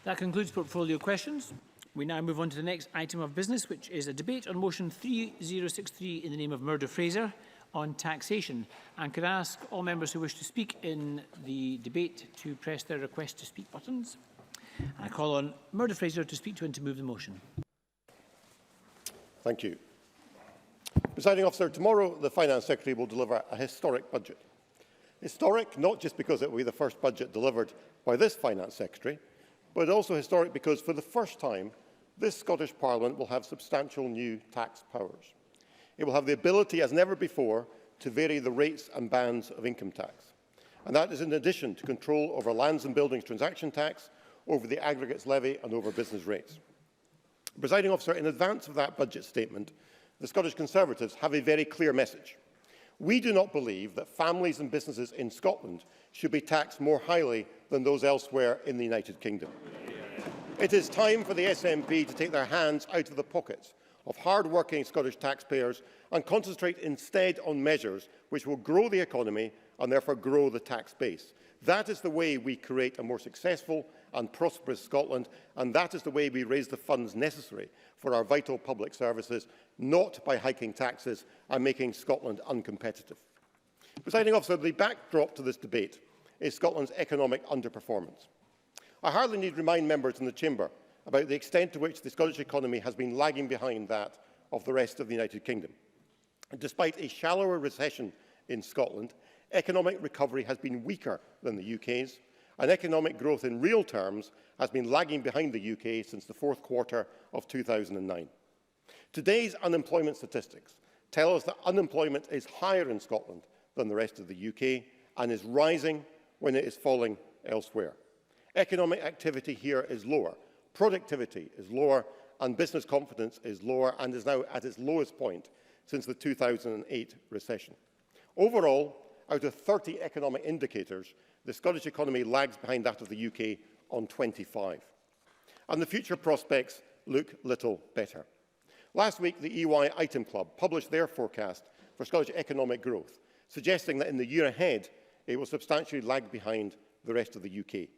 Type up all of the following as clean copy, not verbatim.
That concludes portfolio questions. We now move on to the next item of business, which is a debate on motion 3063 in the name of Murdo Fraser on taxation. And could I ask all members who wish to speak in the debate to press their request to speak buttons. I call on Murdo Fraser to speak to and to move the motion. Thank you. Presiding Officer, tomorrow the Finance Secretary will deliver a historic budget. Historic not just because it will be the first budget delivered by this Finance Secretary, but also historic because for the first time this Scottish Parliament will have substantial new tax powers. It will have the ability, as never before, to vary the rates and bands of income tax. And that is in addition to control over lands and buildings transaction tax, over the aggregates levy and over business rates. Presiding Officer, in advance of that budget statement, the Scottish Conservatives have a very clear message. We do not believe that families and businesses in Scotland should be taxed more highly than those elsewhere in the United Kingdom. It is time for the SNP to take their hands out of the pockets of hard-working Scottish taxpayers and concentrate instead on measures which will grow the economy and therefore grow the tax base. That is the way we create a more successful and prosperous Scotland, and that is the way we raise the funds necessary for our vital public services, not by hiking taxes and making Scotland uncompetitive. Presiding Officer, the backdrop to this debate is Scotland's economic underperformance. I hardly need to remind members in the Chamber about the extent to which the Scottish economy has been lagging behind that of the rest of the United Kingdom. Despite a shallower recession in Scotland, economic recovery has been weaker than the UK's, and economic growth in real terms has been lagging behind the UK since the fourth quarter of 2009. Today's unemployment statistics tell us that unemployment is higher in Scotland than the rest of the UK and is rising when it is falling elsewhere. Economic activity here is lower, productivity is lower, and business confidence is lower and is now at its lowest point since the 2008 recession. Overall, out of 30 economic indicators, the Scottish economy lags behind that of the UK on 25. And the future prospects look little better. Last week, the EY Item Club published their forecast for Scottish economic growth, suggesting that in the year ahead, it will substantially lag behind the rest of the UK.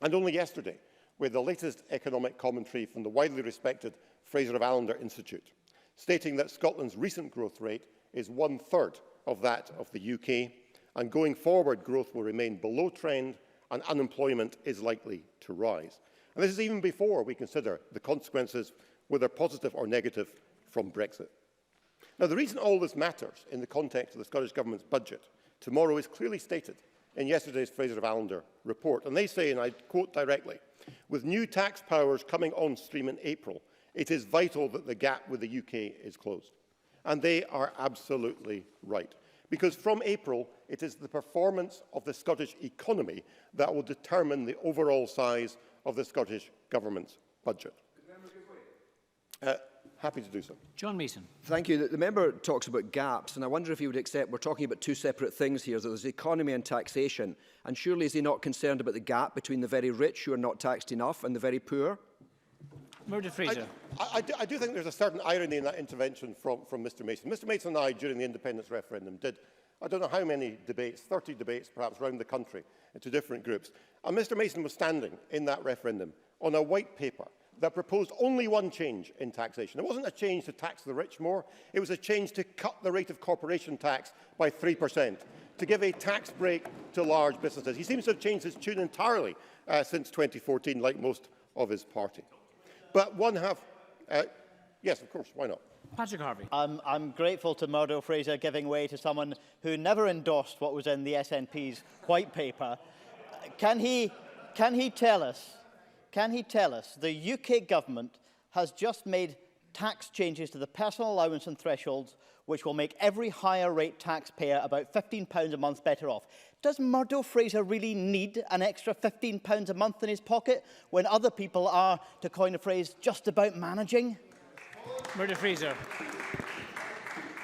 And only yesterday, with the latest economic commentary from the widely respected Fraser of Allender Institute, stating that Scotland's recent growth rate is 1/3 of that of the UK, and going forward growth will remain below trend and unemployment is likely to rise. And this is even before we consider the consequences, whether positive or negative, from Brexit. Now, the reason all this matters in the context of the Scottish Government's budget tomorrow is clearly stated in yesterday's Fraser of Allender report. And they say, and I quote directly, "With new tax powers coming on stream in April, it is vital that the gap with the UK is closed." And they are absolutely right. Because from April, it is the performance of the Scottish economy that will determine the overall size of the Scottish Government's budget. Happy to do so. John Mason. Thank you. The member talks about gaps, and I wonder if he would accept we're talking about two separate things here. There's economy and taxation. And surely is he not concerned about the gap between the very rich who are not taxed enough and the very poor? Murdo Fraser. I do think there's a certain irony in that intervention from Mr Mason. Mr Mason and I, during the independence referendum, did I don't know how many debates, 30 debates perhaps, around the country to different groups. And Mr Mason was standing in that referendum on a white paper that proposed only one change in taxation. It wasn't a change to tax the rich more, it was a change to cut the rate of corporation tax by 3%, to give a tax break to large businesses. He seems to have changed his tune entirely since 2014, like most of his party. But yes, of course, why not? Patrick Harvey. I'm grateful to Murdo Fraser giving way to someone who never endorsed what was in the SNP's white paper. Can he tell us the UK government has just made tax changes to the personal allowance and thresholds which will make every higher rate taxpayer about £15 a month better off? Does Murdo Fraser really need an extra £15 a month in his pocket when other people are, to coin a phrase, just about managing? Murdo Fraser.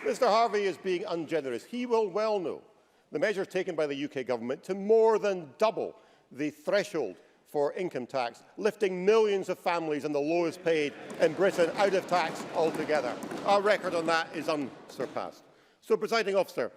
Mr Harvey is being ungenerous. He will well know the measures taken by the UK government to more than double the threshold for income tax, lifting millions of families and the lowest paid in Britain out of tax altogether. Our record on that is unsurpassed. So, Presiding Officer,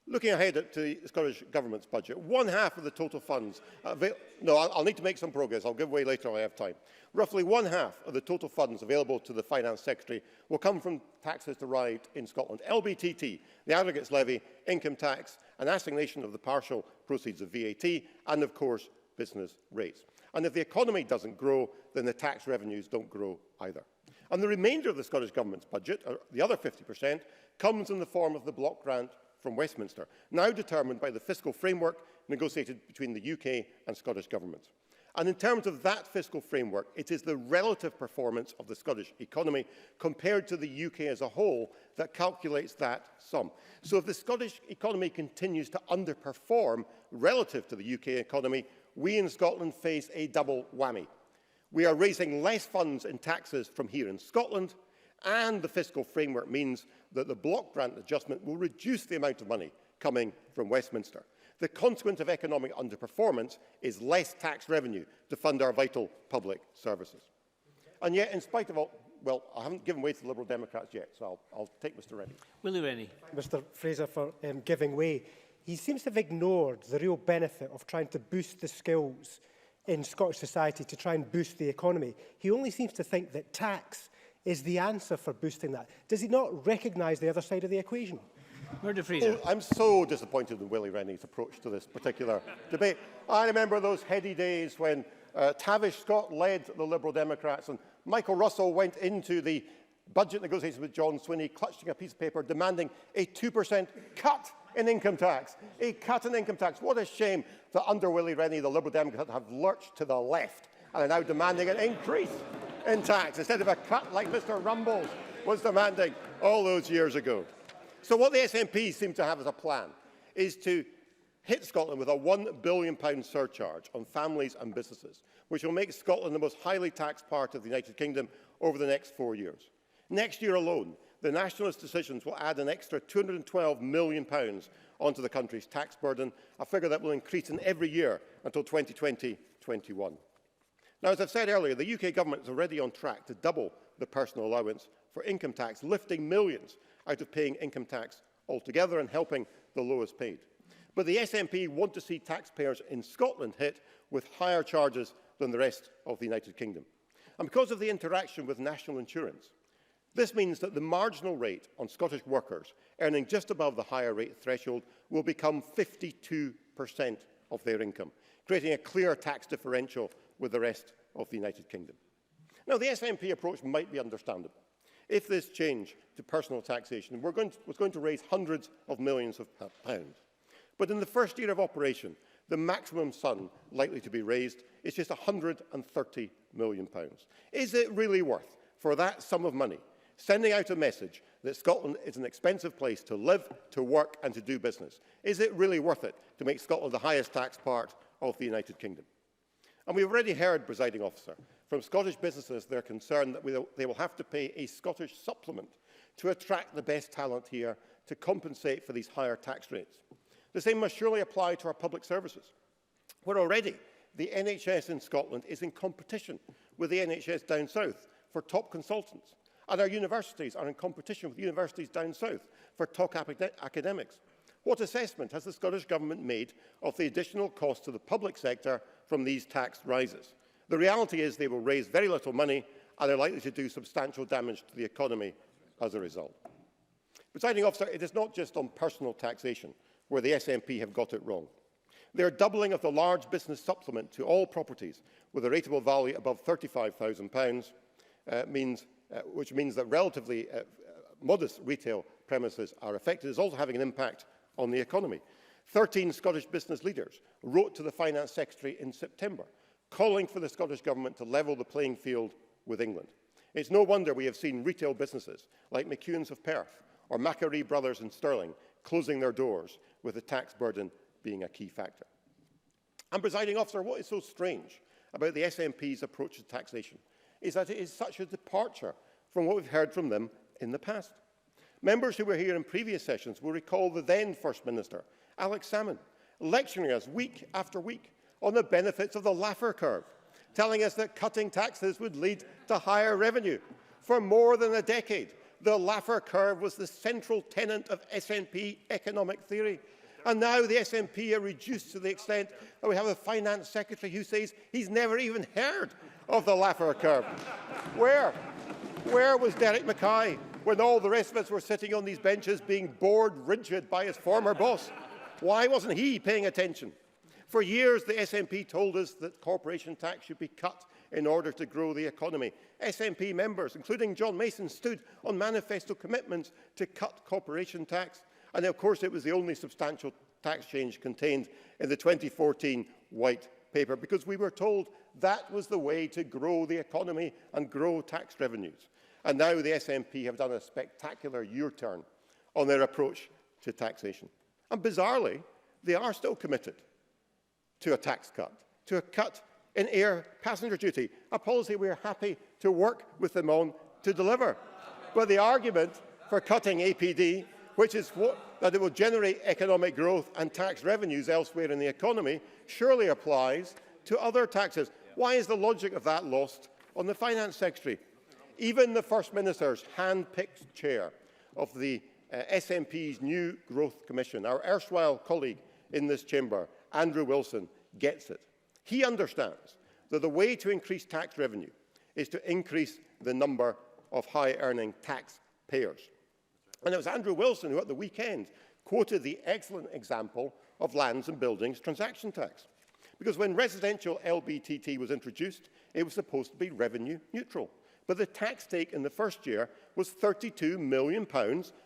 Looking ahead to the Scottish Government's budget, one half of the total funds I'll need to make some progress. I'll give way later if I have time. Roughly one half of the total funds available to the Finance Secretary will come from taxes derived in Scotland. LBTT, the aggregates levy, income tax, an assignation of the partial proceeds of VAT, and of course business rates. And if the economy doesn't grow, then the tax revenues don't grow either. And the remainder of the Scottish Government's budget, the other 50%, comes in the form of the block grant from Westminster, now determined by the fiscal framework negotiated between the UK and Scottish governments. And in terms of that fiscal framework, it is the relative performance of the Scottish economy compared to the UK as a whole that calculates that sum. So if the Scottish economy continues to underperform relative to the UK economy, we in Scotland face a double whammy. We are raising less funds in taxes from here in Scotland, and the fiscal framework means that the block grant adjustment will reduce the amount of money coming from Westminster. The consequence of economic underperformance is less tax revenue to fund our vital public services. And yet, in spite of all, well, I haven't given way to the Liberal Democrats yet, so I'll take Mr Rennie. Willie Rennie. Mr Fraser for giving way. He seems to have ignored the real benefit of trying to boost the skills in Scottish society to try and boost the economy. He only seems to think that tax is the answer for boosting that. Does he not recognise the other side of the equation? Murdo Fraser. I'm so disappointed in Willie Rennie's approach to this particular debate. I remember those heady days when Tavish Scott led the Liberal Democrats and Michael Russell went into the budget negotiations with John Swinney, clutching a piece of paper demanding a 2% cut in income tax. A cut in income tax. What a shame that under Willie Rennie, the Liberal Democrats have lurched to the left and are now demanding an increase in tax instead of a cut like Mr Rumbles was demanding all those years ago. So what the SNP seem to have as a plan is to hit Scotland with a £1 billion surcharge on families and businesses, which will make Scotland the most highly taxed part of the United Kingdom over the next 4 years. Next year alone, the Nationalist decisions will add an extra £212 million onto the country's tax burden, a figure that will increase in every year until 2020-21. Now, as I've said earlier, the UK government is already on track to double the personal allowance for income tax, lifting millions out of paying income tax altogether and helping the lowest paid. But the SNP want to see taxpayers in Scotland hit with higher charges than the rest of the United Kingdom. And because of the interaction with national insurance, this means that the marginal rate on Scottish workers earning just above the higher rate threshold will become 52% of their income, creating a clear tax differential with the rest of the United Kingdom. Now, the SNP approach might be understandable. If this change to personal taxation was going to raise hundreds of millions of pounds. But in the first year of operation, the maximum sum likely to be raised is just £130 million. Is it really worth, for that sum of money, sending out a message that Scotland is an expensive place to live, to work and to do business? Is it really worth it to make Scotland the highest tax part of the United Kingdom? And we've already heard, Presiding Officer, from Scottish businesses their concern that they will have to pay a Scottish supplement to attract the best talent here to compensate for these higher tax rates. The same must surely apply to our public services, where already the NHS in Scotland is in competition with the NHS down south for top consultants, and our universities are in competition with universities down south for top academics. What assessment has the Scottish Government made of the additional cost to the public sector from these tax rises? The reality is they will raise very little money and are likely to do substantial damage to the economy as a result. Presiding Officer, it is not just on personal taxation where the SNP have got it wrong. Their doubling of the large business supplement to all properties with a rateable value above £35,000 which means that relatively modest retail premises are affected, is also having an impact on the economy. 13 Scottish business leaders wrote to the Finance Secretary in September, calling for the Scottish Government to level the playing field with England. It's no wonder we have seen retail businesses like McEwan's of Perth or Macquarie Brothers in Stirling closing their doors, with the tax burden being a key factor. And, Presiding Officer, what is so strange about the SNP's approach to taxation is that it is such a departure from what we've heard from them in the past. Members who were here in previous sessions will recall the then First Minister, Alex Salmond, lecturing us week after week on the benefits of the Laffer curve, telling us that cutting taxes would lead to higher revenue. For more than a decade, the Laffer curve was the central tenet of SNP economic theory. And now the SNP are reduced to the extent that we have a finance secretary who says he's never even heard of the Laffer curve. Where was Derek Mackay when all the rest of us were sitting on these benches being bored rigid by his former boss? Why wasn't he paying attention? For years, the SNP told us that corporation tax should be cut in order to grow the economy. SNP members, including John Mason, stood on manifesto commitments to cut corporation tax. And of course, it was the only substantial tax change contained in the 2014 White Paper, because we were told that was the way to grow the economy and grow tax revenues. And now the SNP have done a spectacular U-turn on their approach to taxation. And bizarrely, they are still committed to a tax cut, to a cut in air passenger duty, a policy we are happy to work with them on to deliver. But the argument for cutting APD, which is that it will generate economic growth and tax revenues elsewhere in the economy, surely applies to other taxes. Why is the logic of that lost on the Finance Secretary? Even the First Minister's hand-picked chair of the SNP's new Growth Commission, our erstwhile colleague in this chamber, Andrew Wilson, gets it. He understands that the way to increase tax revenue is to increase the number of high-earning taxpayers. And it was Andrew Wilson who, at the weekend, quoted the excellent example of lands and buildings transaction tax. Because when residential LBTT was introduced, it was supposed to be revenue neutral. But the tax take in the first year was £32 million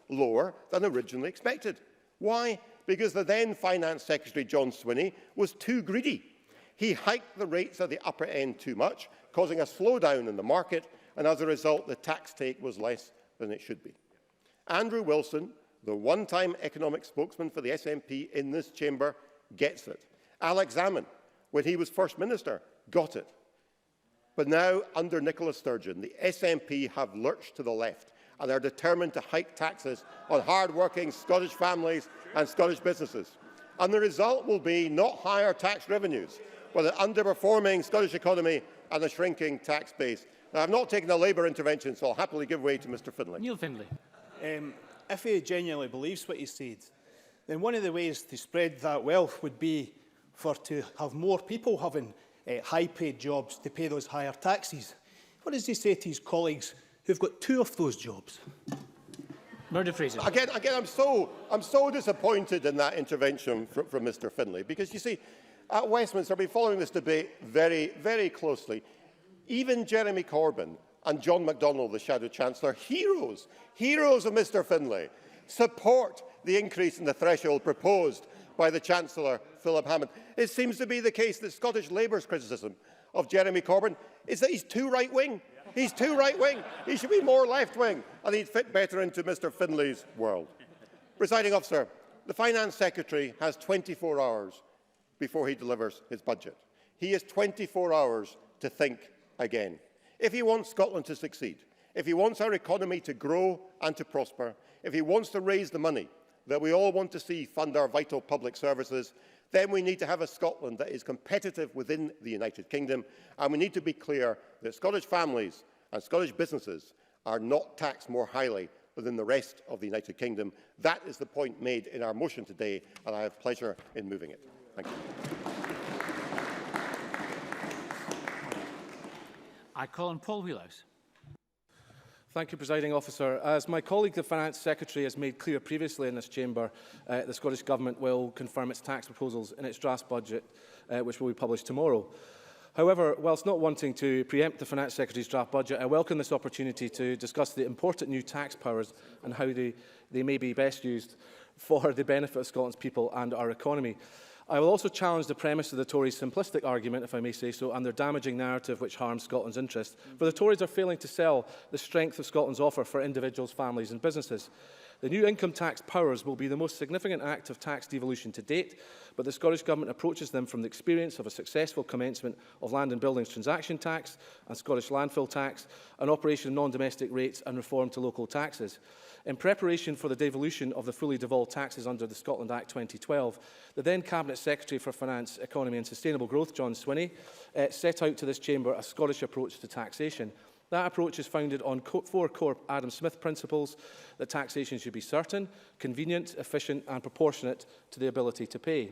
lower than originally expected. Why? Because the then Finance Secretary, John Swinney, was too greedy. He hiked the rates at the upper end too much, causing a slowdown in the market, and as a result, the tax take was less than it should be. Andrew Wilson, the one-time economic spokesman for the SNP in this chamber, gets it. Alex Salmond, when he was First Minister, got it. But now, under Nicola Sturgeon, the SNP have lurched to the left and are determined to hike taxes on hard-working Scottish families and Scottish businesses. And the result will be not higher tax revenues, but an underperforming Scottish economy and a shrinking tax base. Now, I've not taken a Labour intervention, so I'll happily give way to Mr Findlay. Neil Findlay. If he genuinely believes what he said, then one of the ways to spread that wealth would be to have more people having high-paid jobs to pay those higher taxes. What does he say to his colleagues who've got 2 of those jobs? Murdo Fraser. Again, I'm so disappointed in that intervention from Mr Findlay, because you see, at Westminster, I've been following this debate very, very closely. Even Jeremy Corbyn and John McDonnell, the Shadow Chancellor, heroes of Mr Findlay, support the increase in the threshold proposed by the Chancellor, Philip Hammond. It seems to be the case that Scottish Labour's criticism of Jeremy Corbyn is that he's too right-wing. He's too right-wing. He should be more left-wing, and he'd fit better into Mr Findlay's world. Presiding Officer, the Finance Secretary has 24 hours before he delivers his budget. He has 24 hours to think again. If he wants Scotland to succeed, if he wants our economy to grow and to prosper, if he wants to raise the money that we all want to see fund our vital public services, then we need to have a Scotland that is competitive within the United Kingdom, and we need to be clear that Scottish families and Scottish businesses are not taxed more highly than the rest of the United Kingdom. That is the point made in our motion today, and I have pleasure in moving it. Thank you. I call on Paul Wheelhouse. Thank you, Presiding Officer. As my colleague, the Finance Secretary, has made clear previously in this chamber, the Scottish Government will confirm its tax proposals in its draft budget, which will be published tomorrow. However, whilst not wanting to preempt the Finance Secretary's draft budget, I welcome this opportunity to discuss the important new tax powers and how they may be best used for the benefit of Scotland's people and our economy. I will also challenge the premise of the Tories' simplistic argument, if I may say so, and their damaging narrative which harms Scotland's interests. For the Tories are failing to sell the strength of Scotland's offer for individuals, families and businesses. The new income tax powers will be the most significant act of tax devolution to date, but the Scottish Government approaches them from the experience of a successful commencement of land and buildings transaction tax and Scottish landfill tax, an operation of non-domestic rates and reform to local taxes. In preparation for the devolution of the fully devolved taxes under the Scotland Act 2012, the then Cabinet Secretary for Finance, Economy and Sustainable Growth, John Swinney, set out to this chamber a Scottish approach to taxation. That approach is founded on four core Adam Smith principles: that taxation should be certain, convenient, efficient and proportionate to the ability to pay.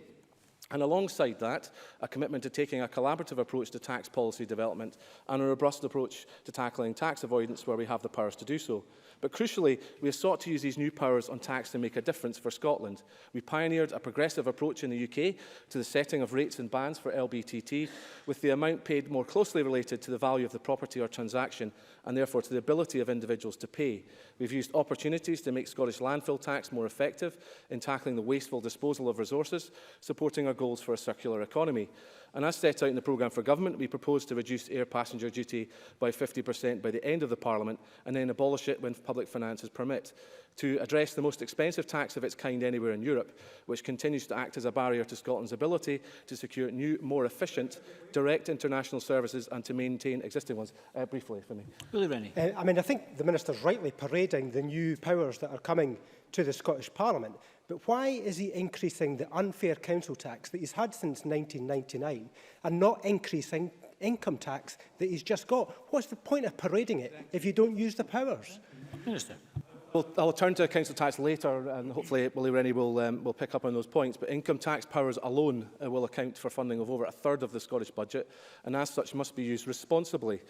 And alongside that, a commitment to taking a collaborative approach to tax policy development and a robust approach to tackling tax avoidance where we have the powers to do so. But crucially, we have sought to use these new powers on tax to make a difference for Scotland. We pioneered a progressive approach in the UK to the setting of rates and bans for LBTT, with the amount paid more closely related to the value of the property or transaction and therefore to the ability of individuals to pay. We've used opportunities to make Scottish landfill tax more effective in tackling the wasteful disposal of resources, supporting our goals for a circular economy. And as set out in the programme for government, we propose to reduce air passenger duty by 50% by the end of the Parliament and then abolish it when public finances permit, to address the most expensive tax of its kind anywhere in Europe, which continues to act as a barrier to Scotland's ability to secure new, more efficient, direct international services and to maintain existing ones. Briefly, if I may. Willie Rennie. I think the Minister's rightly parading the new powers that are coming to the Scottish Parliament. But why is he increasing the unfair council tax that he's had since 1999 and not increasing income tax that he's just got? What's the point of parading it if you don't use the powers? Minister. Well, I'll turn to council tax later, and hopefully Willie Rennie will pick up on those points. But income tax powers alone will account for funding of over a third of the Scottish budget, and as such must be used responsibly.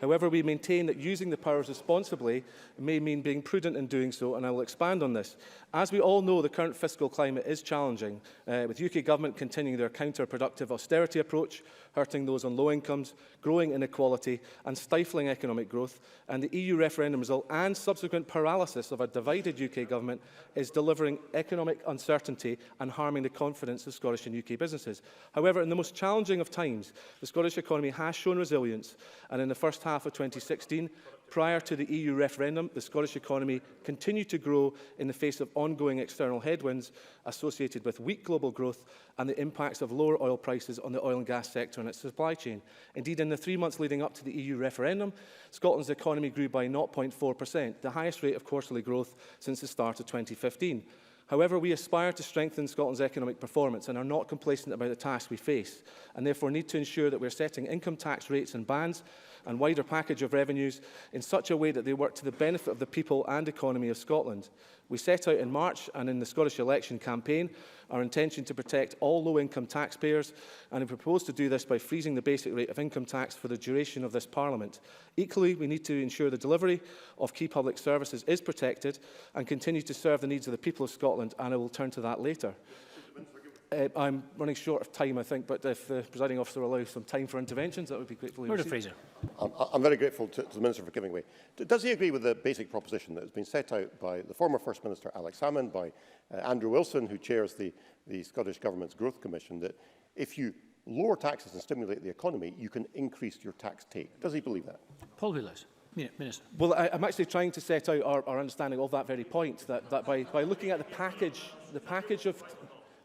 However, we maintain that using the powers responsibly may mean being prudent in doing so, and I will expand on this. As we all know, the current fiscal climate is challenging, with UK government continuing their counterproductive austerity approach, hurting those on low incomes, growing inequality and stifling economic growth, and the EU referendum result and subsequent paralysis of a divided UK government is delivering economic uncertainty and harming the confidence of Scottish and UK businesses. However, in the most challenging of times, the Scottish economy has shown resilience, and in the first half of 2016, prior to the EU referendum, the Scottish economy continued to grow in the face of ongoing external headwinds associated with weak global growth and the impacts of lower oil prices on the oil and gas sector and its supply chain. Indeed, in the 3 months leading up to the EU referendum, Scotland's economy grew by 0.4%, the highest rate of quarterly growth since the start of 2015. However, we aspire to strengthen Scotland's economic performance and are not complacent about the task we face, and therefore need to ensure that we're setting income tax rates and bans and wider package of revenues in such a way that they work to the benefit of the people and economy of Scotland. We set out in March and in the Scottish election campaign our intention to protect all low-income taxpayers, and we propose to do this by freezing the basic rate of income tax for the duration of this Parliament. Equally, we need to ensure the delivery of key public services is protected and continue to serve the needs of the people of Scotland, and I will turn to that later. I'm running short of time, I think, but if the presiding officer allows some time for interventions, that would be gratefully received. Fraser. I'm very grateful to the Minister for giving way. Does he agree with the basic proposition that has been set out by the former First Minister Alex Salmond, by Andrew Wilson, who chairs the Scottish Government's Growth Commission, that if you lower taxes and stimulate the economy, you can increase your tax take? Does he believe that? Paul Wheelers. Minister. Well, I'm actually trying to set out our understanding of that very point, that by looking at the package of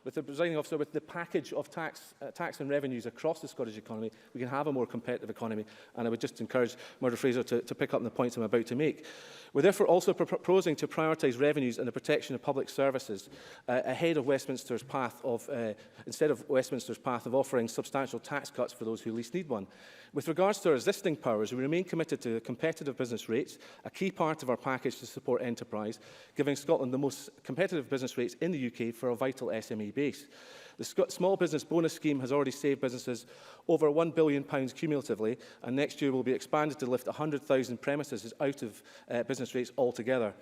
with the presiding officer, with the package of tax and revenues across the Scottish economy, we can have a more competitive economy. And I would just encourage Murdo Fraser to pick up on the points I'm about to make. We're therefore also proposing to prioritise revenues and the protection of public services ahead of Westminster's path of, instead of Westminster's path of offering substantial tax cuts for those who least need one. With regards to our existing powers, we remain committed to competitive business rates, a key part of our package to support enterprise, giving Scotland the most competitive business rates in the UK for a vital SME base. The Small Business Bonus Scheme has already saved businesses over £1 billion cumulatively, and next year will be expanded to lift 100,000 premises out of business rates altogether.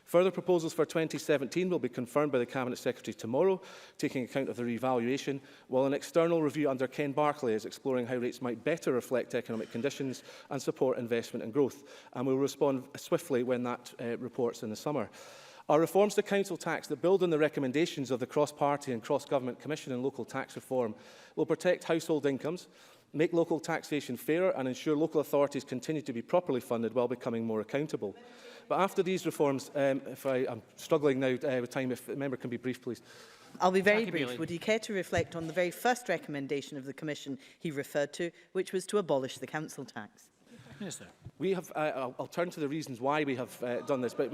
Further proposals for 2017 will be confirmed by the Cabinet Secretary tomorrow, taking account of the revaluation, while an external review under Ken Barclay is exploring how rates might better reflect economic conditions and support investment and growth, and will respond swiftly when that report's in the summer. Our reforms to council tax that build on the recommendations of the Cross-Party and Cross-Government Commission and Local Tax Reform will protect household incomes, make local taxation fairer and ensure local authorities continue to be properly funded while becoming more accountable. But after these reforms, I'm struggling now with time, if the member can be brief, please. I'll be very brief. Would he care to reflect on the very first recommendation of the Commission he referred to, which was to abolish the council tax? Minister. We have, I'll turn to the reasons why we have done this, but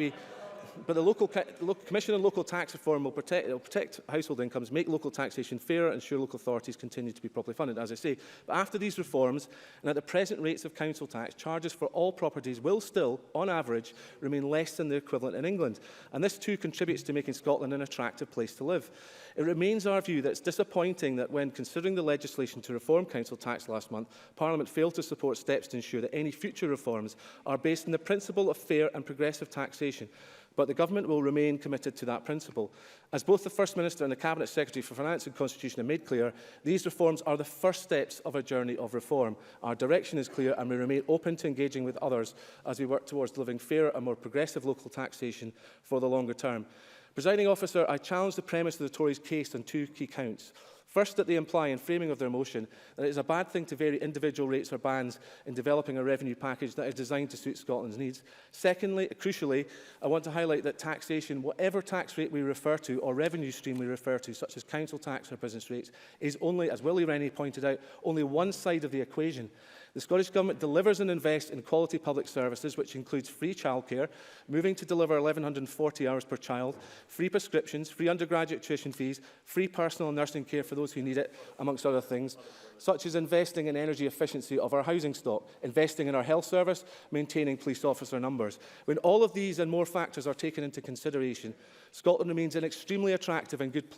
But the Commission on Local Tax Reform will protect household incomes, make local taxation fairer, and ensure local authorities continue to be properly funded, as I say. But after these reforms, and at the present rates of council tax, charges for all properties will still, on average, remain less than the equivalent in England. And this too contributes to making Scotland an attractive place to live. It remains our view that it's disappointing that when considering the legislation to reform council tax last month, Parliament failed to support steps to ensure that any future reforms are based on the principle of fair and progressive taxation. But the Government will remain committed to that principle. As both the First Minister and the Cabinet Secretary for Finance and Constitution have made clear, these reforms are the first steps of a journey of reform. Our direction is clear and we remain open to engaging with others as we work towards delivering fairer and more progressive local taxation for the longer term. Presiding Officer, I challenge the premise of the Tories' case on two key counts. First, that they imply in framing of their motion that it is a bad thing to vary individual rates or bands in developing a revenue package that is designed to suit Scotland's needs. Secondly, crucially, I want to highlight that taxation, whatever tax rate we refer to or revenue stream we refer to, such as council tax or business rates, is only, as Willie Rennie pointed out, only one side of the equation. The Scottish Government delivers and invests in quality public services, which includes free childcare, moving to deliver 1,140 hours per child, free prescriptions, free undergraduate tuition fees, free personal and nursing care for those who need it, amongst other things, such as investing in energy efficiency of our housing stock, investing in our health service, maintaining police officer numbers. When all of these and more factors are taken into consideration, Scotland remains an extremely attractive and good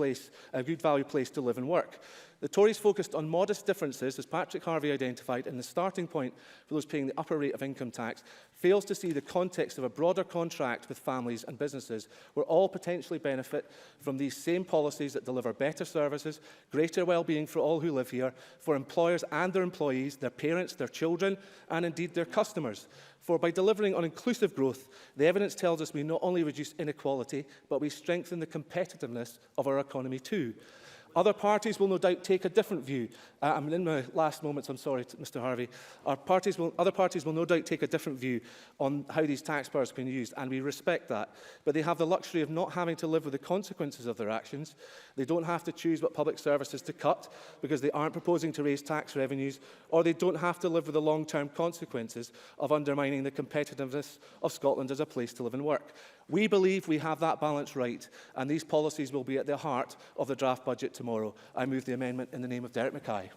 value place to live and work. The Tories focused on modest differences, as Patrick Harvey identified, in the starting point for those paying the upper rate of income tax, fails to see the context of a broader contract with families and businesses, where all potentially benefit from these same policies that deliver better services, greater well-being for all who live here, for employers and their employees, their parents, their children, and indeed their customers. For by delivering on inclusive growth, the evidence tells us we not only reduce inequality, but we strengthen the competitiveness of our economy too. Other parties will no doubt take a different view. I'm in my last moments, I'm sorry, Mr Harvey. Other parties will no doubt take a different view on how these tax powers have been used, and we respect that. But they have the luxury of not having to live with the consequences of their actions. They don't have to choose what public services to cut because they aren't proposing to raise tax revenues, or they don't have to live with the long-term consequences of undermining the competitiveness of Scotland as a place to live and work. We believe we have that balance right, and these policies will be at the heart of the draft budget tomorrow. I move the amendment in the name of Derek Mackay.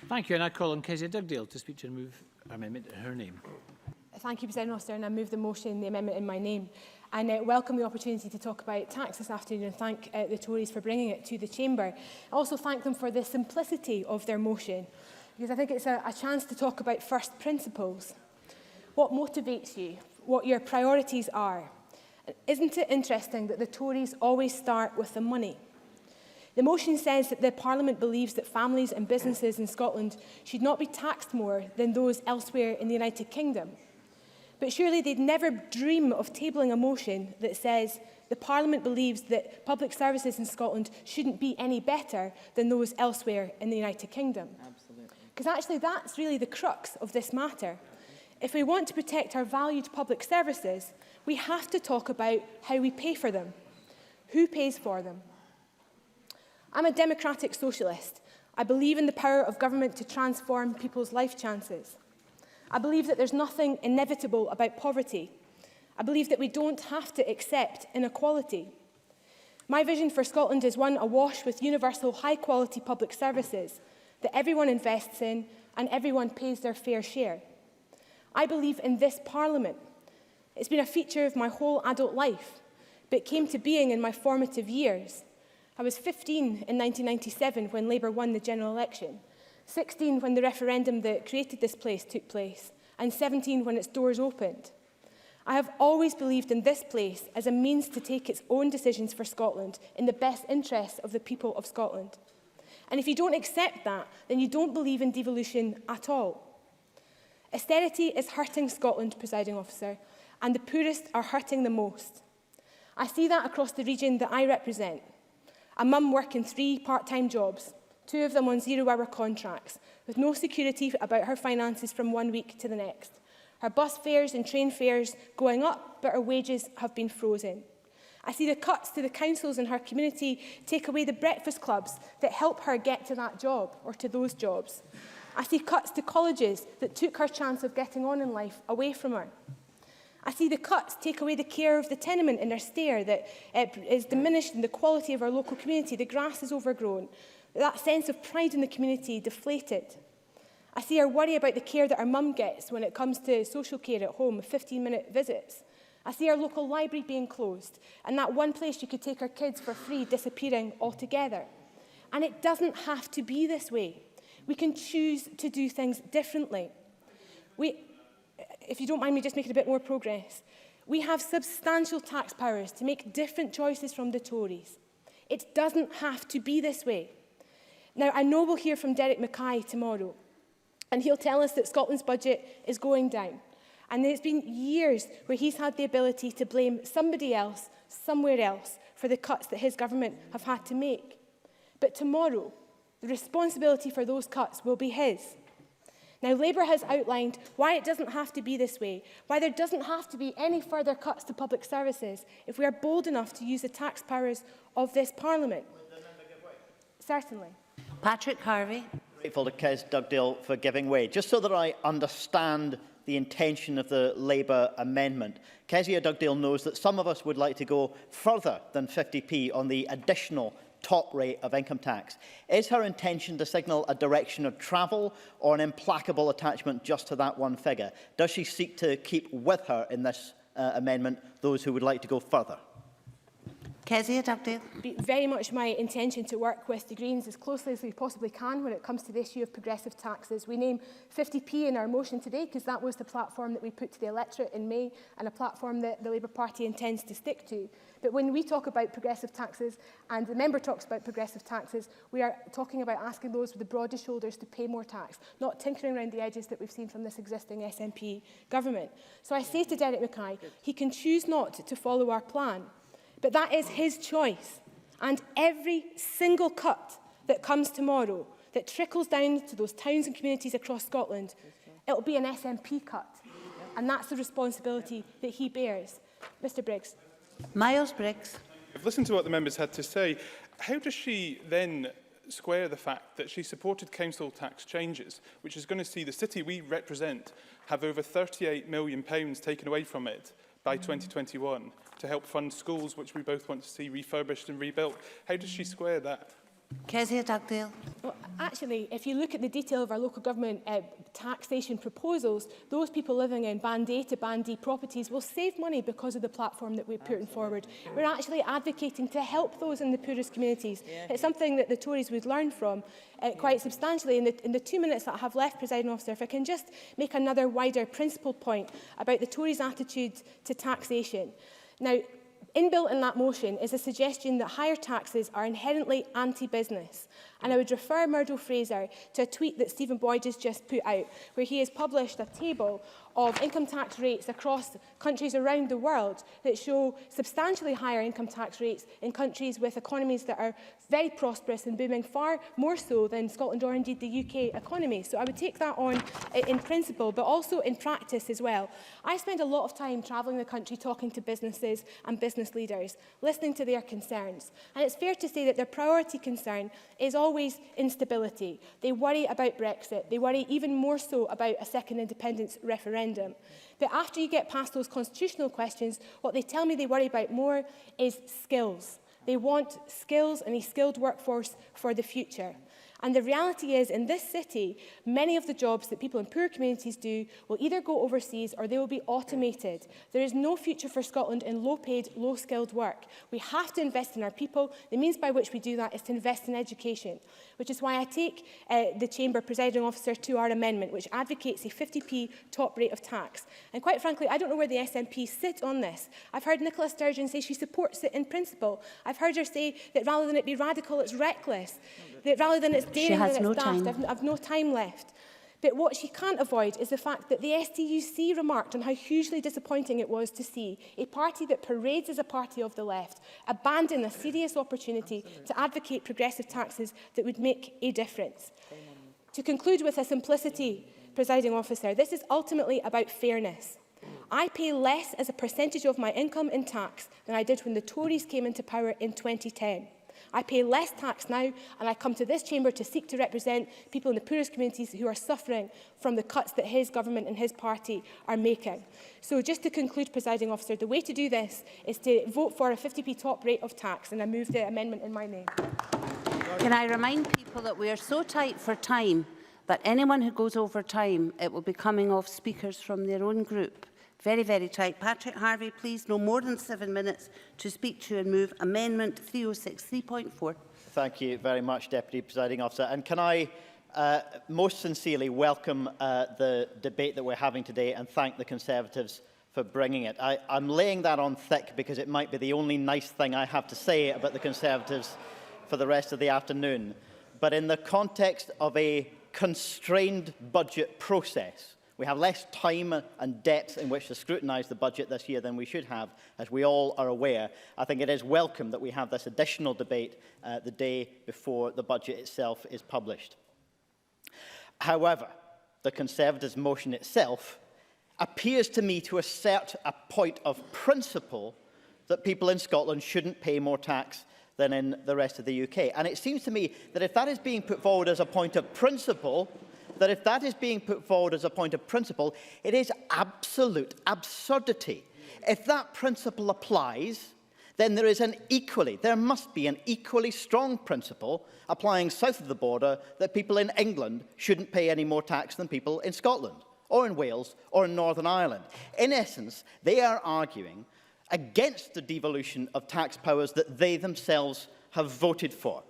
Thank you, and I call on Kezia Dugdale to speak to and move amendment in her name. Thank you, President Officer, and I move the motion, the amendment in my name. And welcome the opportunity to talk about tax this afternoon and thank the Tories for bringing it to the Chamber. I also thank them for the simplicity of their motion, because I think it's a chance to talk about first principles. What motivates you, what your priorities are. Isn't it interesting that the Tories always start with the money? The motion says that the Parliament believes that families and businesses in Scotland should not be taxed more than those elsewhere in the United Kingdom. But surely they'd never dream of tabling a motion that says the Parliament believes that public services in Scotland shouldn't be any better than those elsewhere in the United Kingdom. Absolutely. Because actually that's really the crux of this matter. If we want to protect our valued public services, we have to talk about how we pay for them. Who pays for them? I'm a democratic socialist. I believe in the power of government to transform people's life chances. I believe that there's nothing inevitable about poverty. I believe that we don't have to accept inequality. My vision for Scotland is one awash with universal high-quality public services that everyone invests in and everyone pays their fair share. I believe in this Parliament. It's been a feature of my whole adult life, but came to being in my formative years. I was 15 in 1997 when Labour won the general election, 16 when the referendum that created this place took place, and 17 when its doors opened. I have always believed in this place as a means to take its own decisions for Scotland in the best interests of the people of Scotland. And if you don't accept that, then you don't believe in devolution at all. Austerity is hurting Scotland, Presiding Officer, and the poorest are hurting the most. I see that across the region that I represent. A mum working 3 part-time jobs, 2 of them on 0-hour contracts, with no security about her finances from one week to the next. Her bus fares and train fares going up, but her wages have been frozen. I see the cuts to the councils in her community take away the breakfast clubs that help her get to that job or to those jobs. I see cuts to colleges that took her chance of getting on in life away from her. I see the cuts take away the care of the tenement in our stair that is diminished in the quality of our local community. The grass is overgrown. That sense of pride in the community deflated. I see our worry about the care that our mum gets when it comes to social care at home, 15-minute visits. I see our local library being closed and that one place you could take our kids for free disappearing altogether. And it doesn't have to be this way. We can choose to do things differently. If you don't mind me just making a bit more progress, we have substantial tax powers to make different choices from the Tories. It doesn't have to be this way. Now, I know we'll hear from Derek Mackay tomorrow, and he'll tell us that Scotland's budget is going down. And there's been years where he's had the ability to blame somebody else, somewhere else, for the cuts that his government have had to make. But tomorrow, the responsibility for those cuts will be his. Now, Labour has outlined why it doesn't have to be this way, why there doesn't have to be any further cuts to public services if we are bold enough to use the tax powers of this Parliament. Certainly. Patrick Harvey. Grateful to Kes Dugdale for giving way. Just so that I understand the intention of the Labour amendment, Kezia Dugdale knows that some of us would like to go further than 50p on the additional top rate of income tax. Is her intention to signal a direction of travel or an implacable attachment just to that one figure? Does she seek to keep with her in this amendment those who would like to go further? Kezia Dugdale. Be very much my intention to work with the Greens as closely as we possibly can when it comes to the issue of progressive taxes. We name 50p in our motion today because that was the platform that we put to the electorate in May and a platform that the Labour Party intends to stick to. But when we talk about progressive taxes and the member talks about progressive taxes, we are talking about asking those with the broadest shoulders to pay more tax, not tinkering around the edges that we've seen from this existing SNP government. So I say to Derek Mackay, he can choose not to follow our plan. But that is his choice. And every single cut that comes tomorrow, that trickles down to those towns and communities across Scotland, it'll be an SNP cut. And that's the responsibility that he bears. Mr Briggs. Miles Briggs. I've listened to what the members had to say. How does she then square the fact that she supported council tax changes, which is going to see the city we represent have over £38 million taken away from it by 2021 to help fund schools which we both want to see refurbished and rebuilt? How does she square that? Kezia Dugdale. Well, actually, if you look at the detail of our local government taxation proposals, those people living in Band A to Band D properties will save money because of the platform that we're putting forward. We're actually advocating to help those in the poorest communities. It's something that the Tories would learn from quite substantially. In the 2 minutes that I have left, Presiding Officer, if I can just make another wider principled point about the Tories' attitude to taxation. Now, inbuilt in that motion is a suggestion that higher taxes are inherently anti-business. And I would refer Murdo Fraser to a tweet that Stephen Boyd has just put out, where he has published a table of income tax rates across countries around the world that show substantially higher income tax rates in countries with economies that are very prosperous and booming, far more so than Scotland or indeed the UK economy. So I would take that on in principle, but also in practice as well. I spend a lot of time travelling the country talking to businesses and business leaders, listening to their concerns. And it's fair to say that their priority concern is always instability. They worry about Brexit. They worry even more so about a second independence referendum. But after you get past those constitutional questions, what they tell me they worry about more is skills. They want skills and a skilled workforce for the future. And the reality is, in this city, many of the jobs that people in poor communities do will either go overseas or they will be automated. There is no future for Scotland in low-paid, low-skilled work. We have to invest in our people. The means by which we do that is to invest in education, which is why I take the Chamber Presiding Officer to our amendment, which advocates a 50p top rate of tax. And quite frankly, I don't know where the SNP sit on this. I've heard Nicola Sturgeon say she supports it in principle. I've heard her say that rather than it be radical, it's reckless. That rather than it's daring, then it's daft. I've no time left. But what she can't avoid is the fact that the STUC remarked on how hugely disappointing it was to see a party that parades as a party of the left abandon a serious opportunity to advocate progressive taxes that would make a difference. To conclude with a simplicity, Presiding Officer, this is ultimately about fairness. I pay less as a percentage of my income in tax than I did when the Tories came into power in 2010. I pay less tax now, and I come to this chamber to seek to represent people in the poorest communities who are suffering from the cuts that his government and his party are making. So just to conclude, Presiding Officer, the way to do this is to vote for a 50p top rate of tax, and I move the amendment in my name. Can I remind people that we are so tight for time that anyone who goes over time, it will be coming off speakers from their own group. Very, very tight. Patrick Harvey, please, no more than 7 minutes to speak to and move Amendment 306 3.4. Thank you very much, Deputy Presiding Officer. And can I most sincerely welcome the debate that we're having today and thank the Conservatives for bringing it. I'm laying that on thick because it might be the only nice thing I have to say about the Conservatives for the rest of the afternoon. But in the context of a constrained budget process, we have less time and depth in which to scrutinise the budget this year than we should have, as we all are aware. I think it is welcome that we have this additional debate the day before the budget itself is published. However, the Conservatives' motion itself appears to me to assert a point of principle that people in Scotland shouldn't pay more tax than in the rest of the UK. And it seems to me that if that is being put forward as a point of principle, it is absolute absurdity. If that principle applies, then there must be an equally strong principle applying south of the border that people in England shouldn't pay any more tax than people in Scotland, or in Wales, or in Northern Ireland. In essence, they are arguing against the devolution of tax powers that they themselves have voted for.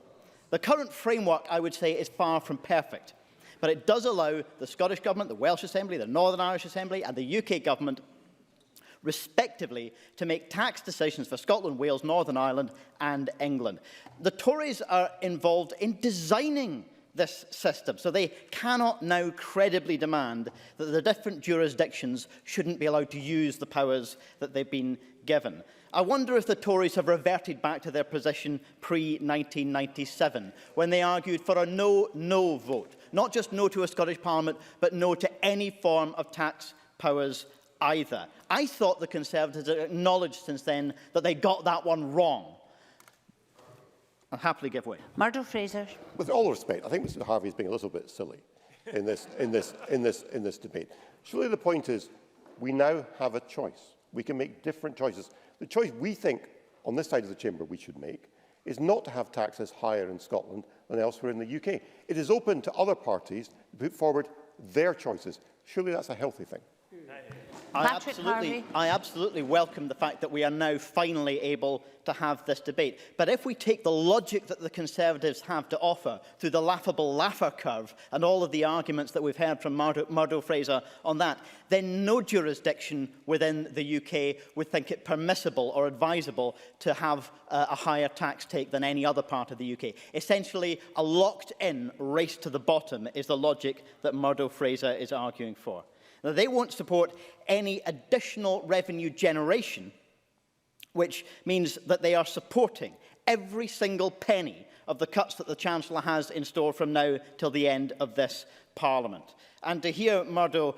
The current framework, I would say, is far from perfect, but it does allow the Scottish Government, the Welsh Assembly, the Northern Irish Assembly and the UK Government, respectively, to make tax decisions for Scotland, Wales, Northern Ireland and England. The Tories are involved in designing this system, so they cannot now credibly demand that the different jurisdictions shouldn't be allowed to use the powers that they've been given. I wonder if the Tories have reverted back to their position pre-1997, when they argued for a no vote. Not just no to a Scottish Parliament, but no to any form of tax powers either. I thought the Conservatives had acknowledged since then that they got that one wrong. I'll happily give way. Murdo Fraser. With all respect, I think Mr Harvey is being a little bit silly in this debate. Surely the point is we now have a choice. We can make different choices. The choice we think on this side of the chamber we should make is not to have taxes higher in Scotland than elsewhere in the UK. It is open to other parties to put forward their choices. Surely that's a healthy thing. I absolutely welcome the fact that we are now finally able to have this debate. But if we take the logic that the Conservatives have to offer through the laughable laugher curve and all of the arguments that we've heard from Murdo Fraser on that, then no jurisdiction within the UK would think it permissible or advisable to have a higher tax take than any other part of the UK. Essentially, a locked-in race to the bottom is the logic that Murdo Fraser is arguing for. Now, they won't support any additional revenue generation, which means that they are supporting every single penny of the cuts that the Chancellor has in store from now till the end of this Parliament. And to hear Murdo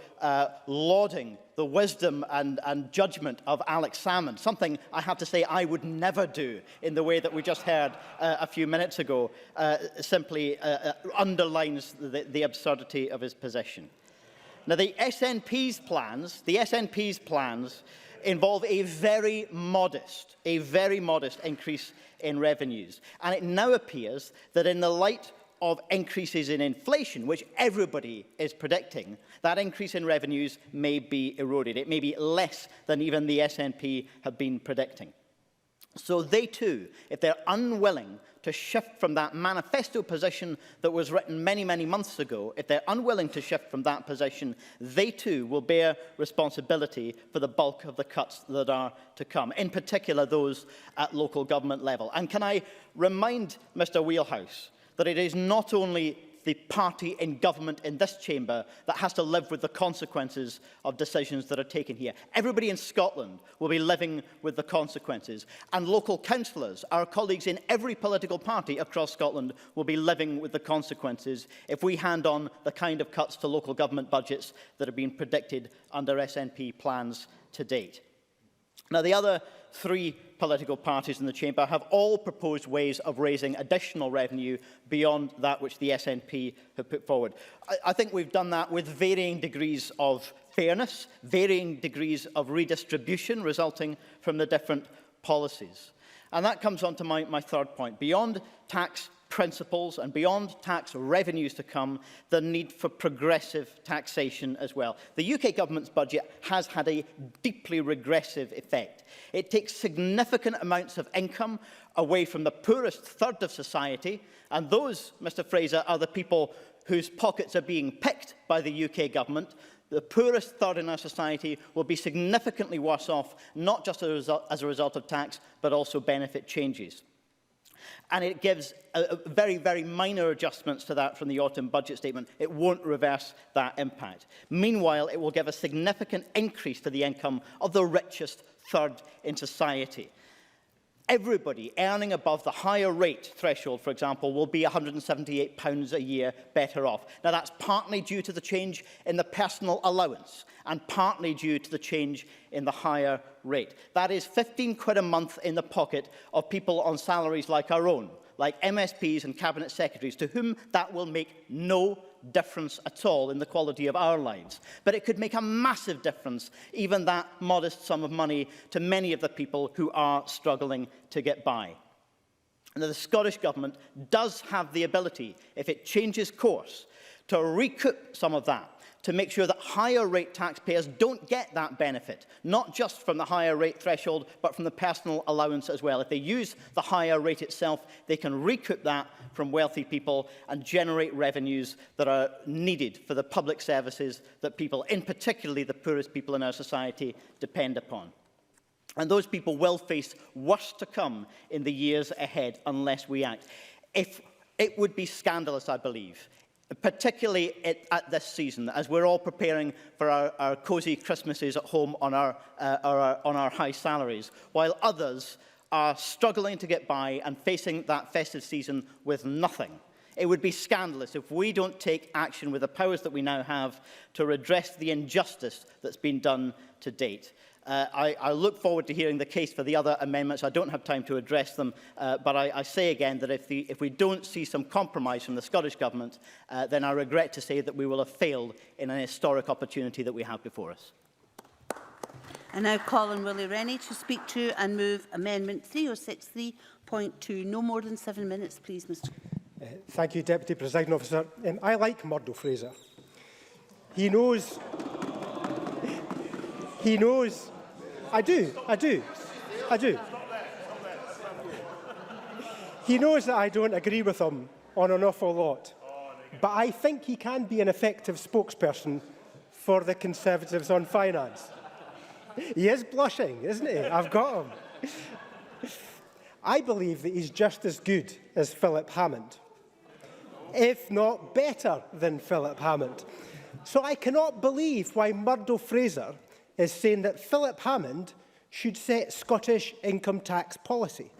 lauding the wisdom and judgment of Alex Salmond, something I have to say I would never do in the way that we just heard a few minutes ago, simply underlines the absurdity of his position. Now, the SNP's plans involve a very modest increase in revenues. And it now appears that in the light of increases in inflation, which everybody is predicting, that increase in revenues may be eroded. It may be less than even the SNP have been predicting. So they too, if they're unwilling to shift from that manifesto position that was written many, many months ago, if they're unwilling to shift from that position, they too will bear responsibility for the bulk of the cuts that are to come, in particular those at local government level. And can I remind Mr Wheelhouse that it is not only the party in government in this chamber that has to live with the consequences of decisions that are taken here. Everybody in Scotland will be living with the consequences. And local councillors, our colleagues in every political party across Scotland, will be living with the consequences if we hand on the kind of cuts to local government budgets that have been predicted under SNP plans to date. Now, the other three political parties in the chamber have all proposed ways of raising additional revenue beyond that which the SNP have put forward. I think we've done that with varying degrees of fairness, varying degrees of redistribution resulting from the different policies. And that comes on to my third point. Beyond tax principles and beyond tax revenues to come, the need for progressive taxation as well. The UK government's budget has had a deeply regressive effect. It takes significant amounts of income away from the poorest third of society, and those, Mr Fraser, are the people whose pockets are being picked by the UK government. The poorest third in our society will be significantly worse off, not just as a result of tax, but also benefit changes. And it gives very, very minor adjustments to that from the autumn budget statement. It won't reverse that impact. Meanwhile, it will give a significant increase to the income of the richest third in society. Everybody earning above the higher rate threshold, for example, will be £178 a year better off. Now, that's partly due to the change in the personal allowance and partly due to the change in the higher rate. That is 15 quid a month in the pocket of people on salaries like our own, like MSPs and Cabinet Secretaries, to whom that will make no difference at all in the quality of our lives. But it could make a massive difference, even that modest sum of money, to many of the people who are struggling to get by. And the Scottish Government does have the ability, if it changes course, to recoup some of that, to make sure that higher rate taxpayers don't get that benefit, not just from the higher rate threshold, but from the personal allowance as well. If they use the higher rate itself, they can recoup that from wealthy people and generate revenues that are needed for the public services that people, in particularly the poorest people in our society, depend upon. And those people will face worse to come in the years ahead unless we act. It would be scandalous, I believe, particularly at this season, as we're all preparing for our cosy Christmases at home on our high salaries, while others are struggling to get by and facing that festive season with nothing. It would be scandalous if we don't take action with the powers that we now have to redress the injustice that's been done to date. I look forward to hearing the case for the other amendments. I don't have time to address them, but I say again that if we don't see some compromise from the Scottish Government, then I regret to say that we will have failed in an historic opportunity that we have before us. And now call on Willie Rennie to speak to and move Amendment 3063.2. No more than 7 minutes, please, Mr. Thank you, Deputy Presiding Officer. I like Murdo Fraser. He knows. I do. He knows that I don't agree with him on an awful lot. But I think he can be an effective spokesperson for the Conservatives on finance. He is blushing, isn't he? I've got him. I believe that he's just as good as Philip Hammond, if not better than Philip Hammond. So I cannot believe why Murdo Fraser is saying that Philip Hammond should set Scottish income tax policy.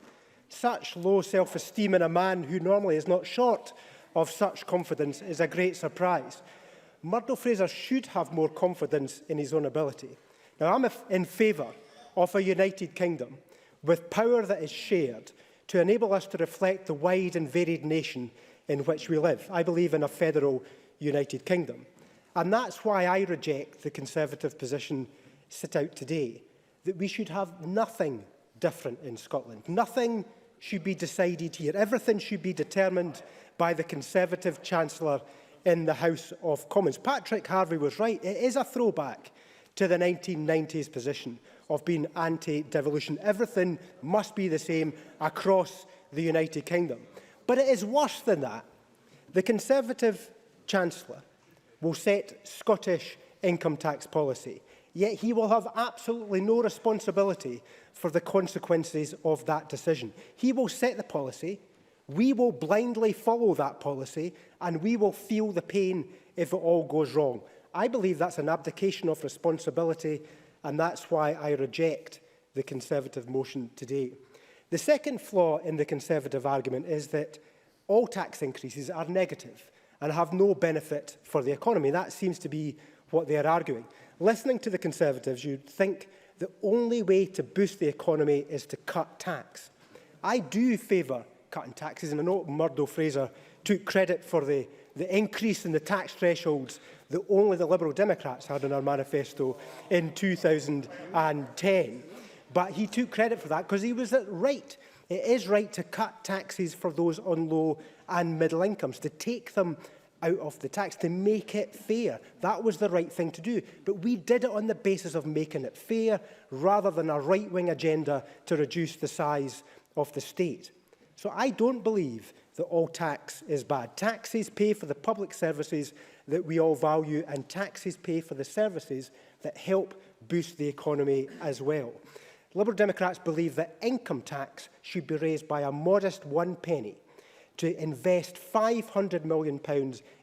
Such low self-esteem in a man who normally is not short of such confidence is a great surprise. Murdo Fraser should have more confidence in his own ability. Now, I'm in favour of a united kingdom with power that is shared to enable us to reflect the wide and varied nation in which we live. I believe in a federal united kingdom. And that's why I reject the Conservative position set out today, that we should have nothing different in Scotland. Nothing should be decided here. Everything should be determined by the Conservative Chancellor in the House of Commons. Patrick Harvey was right. It is a throwback to the 1990s position of being anti-devolution. Everything must be the same across the United Kingdom. But it is worse than that. The Conservative Chancellor will set Scottish income tax policy, yet he will have absolutely no responsibility for the consequences of that decision. He will set the policy, we will blindly follow that policy, and we will feel the pain if it all goes wrong. I believe that's an abdication of responsibility, and that's why I reject the Conservative motion today. The second flaw in the Conservative argument is that all tax increases are negative and have no benefit for the economy. That seems to be what they are arguing. Listening to the Conservatives, you'd think the only way to boost the economy is to cut tax. I do favour cutting taxes, and I know Murdo Fraser took credit for the increase in the tax thresholds that only the Liberal Democrats had in our manifesto in 2010. But he took credit for that because he was right. It is right to cut taxes for those on low and middle incomes, to take them out of the tax, to make it fair. That was the right thing to do. But we did it on the basis of making it fair rather than a right-wing agenda to reduce the size of the state. So I don't believe that all tax is bad. Taxes pay for the public services that we all value, and taxes pay for the services that help boost the economy as well. Liberal Democrats believe that income tax should be raised by a modest 1 penny to invest £500 million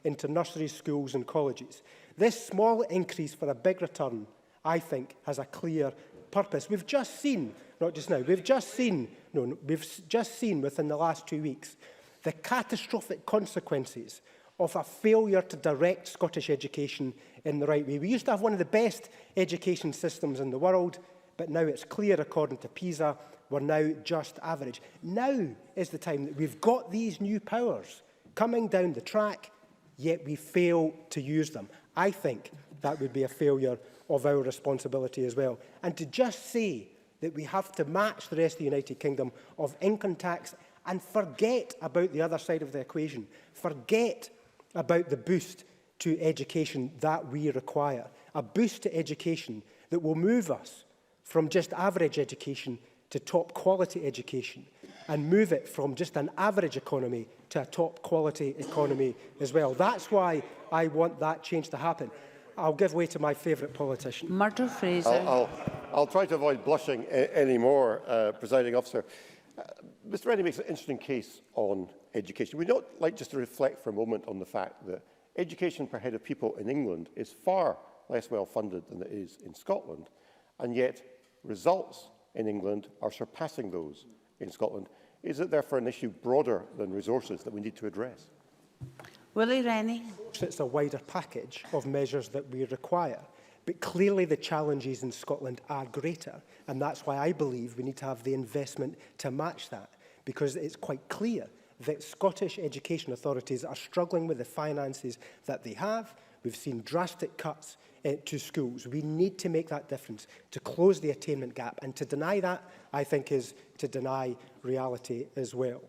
into nurseries, schools and colleges. This small increase for a big return, I think, has a clear purpose. We've just seen, not just now, we've just seen within the last 2 weeks the catastrophic consequences of a failure to direct Scottish education in the right way. We used to have one of the best education systems in the world, but now it's clear, according to PISA, we're now just average. Now is the time that we've got these new powers coming down the track, yet we fail to use them. I think that would be a failure of our responsibility as well. And to just say that we have to match the rest of the United Kingdom of income tax and forget about the other side of the equation, forget about the boost to education that we require, a boost to education that will move us from just average education to top quality education, and move it from just an average economy to a top quality economy as well. That's why I want that change to happen. I'll give way to my favourite politician. Murdo Fraser. I'll try to avoid blushing anymore, Presiding Officer. Mr Rennie makes an interesting case on education. We'd not like just to reflect for a moment on the fact that education per head of people in England is far less well funded than it is in Scotland, and yet results in England are surpassing those in Scotland. Is it therefore an issue broader than resources that we need to address? Willie Rennie. It's a wider package of measures that we require. But clearly the challenges in Scotland are greater, and that's why I believe we need to have the investment to match that, because it's quite clear that Scottish education authorities are struggling with the finances that they have. We've seen drastic cuts to schools. We need to make that difference to close the attainment gap, and to deny that, I think, is to deny reality as well.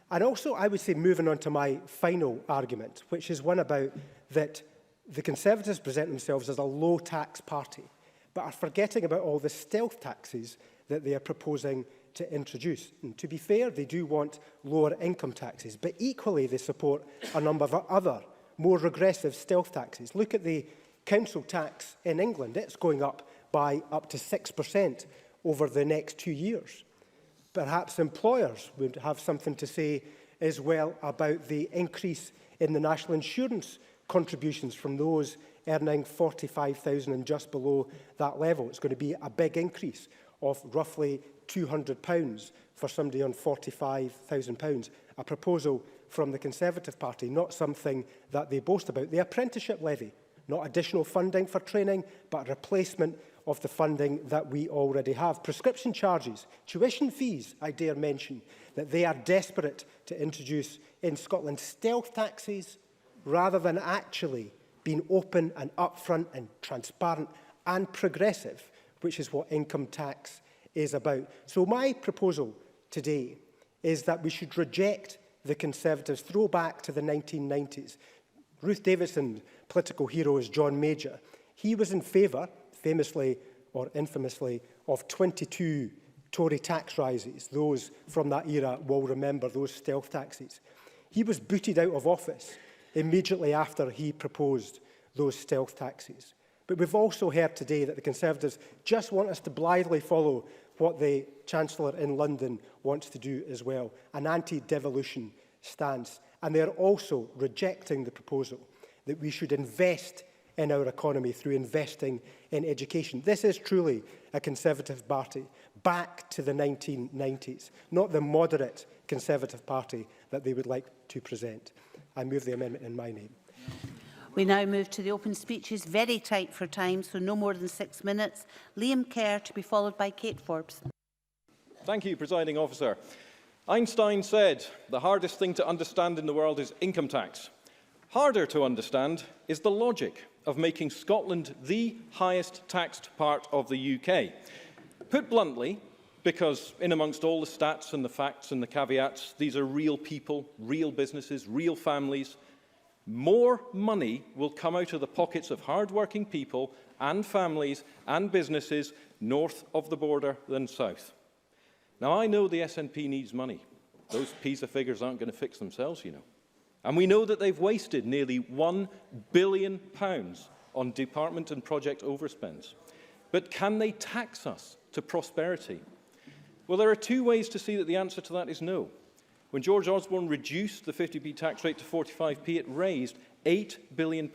And also, I would say, moving on to my final argument, which is one about that the Conservatives present themselves as a low-tax party, but are forgetting about all the stealth taxes that they are proposing to introduce. And to be fair, they do want lower income taxes, but equally they support a number of other more regressive stealth taxes. Look at the council tax in England. It's going up by up to 6% over the next 2 years. Perhaps employers would have something to say as well about the increase in the national insurance contributions from those earning $45,000 and just below that level. It's going to be a big increase of roughly £200 for somebody on £45,000. A proposal from the Conservative Party, not something that they boast about. The apprenticeship levy, not additional funding for training, but a replacement of the funding that we already have. Prescription charges, tuition fees, I dare mention, that they are desperate to introduce in Scotland. Stealth taxes, rather than actually being open and upfront and transparent and progressive, which is what income tax is about. So my proposal today is that we should reject the Conservatives' throwback to the 1990s. Ruth Davidson, political hero, is John Major. He was in favour, famously or infamously, of 22 Tory tax rises. Those from that era will remember those stealth taxes. He was booted out of office immediately after he proposed those stealth taxes. But we've also heard today that the Conservatives just want us to blithely follow what the Chancellor in London wants to do as well, an anti-devolution stance. And they're also rejecting the proposal that we should invest in our economy through investing in education. This is truly a Conservative party back to the 1990s, not the moderate Conservative party that they would like to present. I move the amendment in my name. We now move to the open speeches, very tight for time, so no more than 6 minutes. Liam Kerr to be followed by Kate Forbes. Thank you, Presiding Officer. Einstein said, the hardest thing to understand in the world is income tax. Harder to understand is the logic of making Scotland the highest taxed part of the UK. Put bluntly, because in amongst all the stats and the facts and the caveats, these are real people, real businesses, real families. More money will come out of the pockets of hard-working people and families and businesses north of the border than south. Now, I know the SNP needs money. Those PISA figures aren't going to fix themselves, you know. And we know that they've wasted nearly £1 billion on department and project overspends. But can they tax us to prosperity? Well, there are two ways to see that the answer to that is no. When George Osborne reduced the 50p tax rate to 45p, it raised £8 billion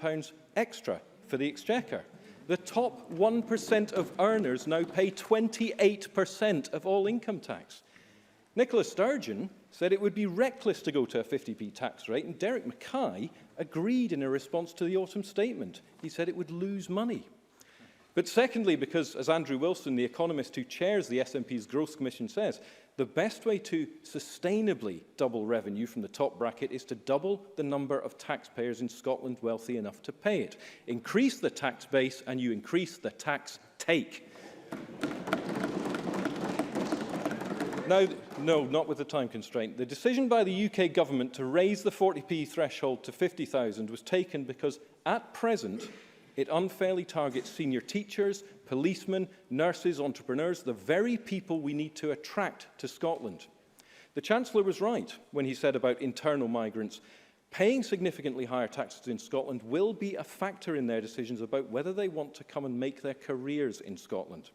extra for the Exchequer. The top 1% of earners now pay 28% of all income tax. Nicola Sturgeon said it would be reckless to go to a 50p tax rate, and Derek Mackay agreed in a response to the autumn statement. He said it would lose money. But secondly, because, as Andrew Wilson, the economist who chairs the SNP's Growth Commission, says, the best way to sustainably double revenue from the top bracket is to double the number of taxpayers in Scotland wealthy enough to pay it. Increase the tax base and you increase the tax take. Now, no, not with the time constraint. The decision by the UK government to raise the 40p threshold to 50,000 was taken because, at present, it unfairly targets senior teachers, policemen, nurses, entrepreneurs, the very people we need to attract to Scotland. The Chancellor was right when he said about internal migrants, paying significantly higher taxes in Scotland will be a factor in their decisions about whether they want to come and make their careers in Scotland.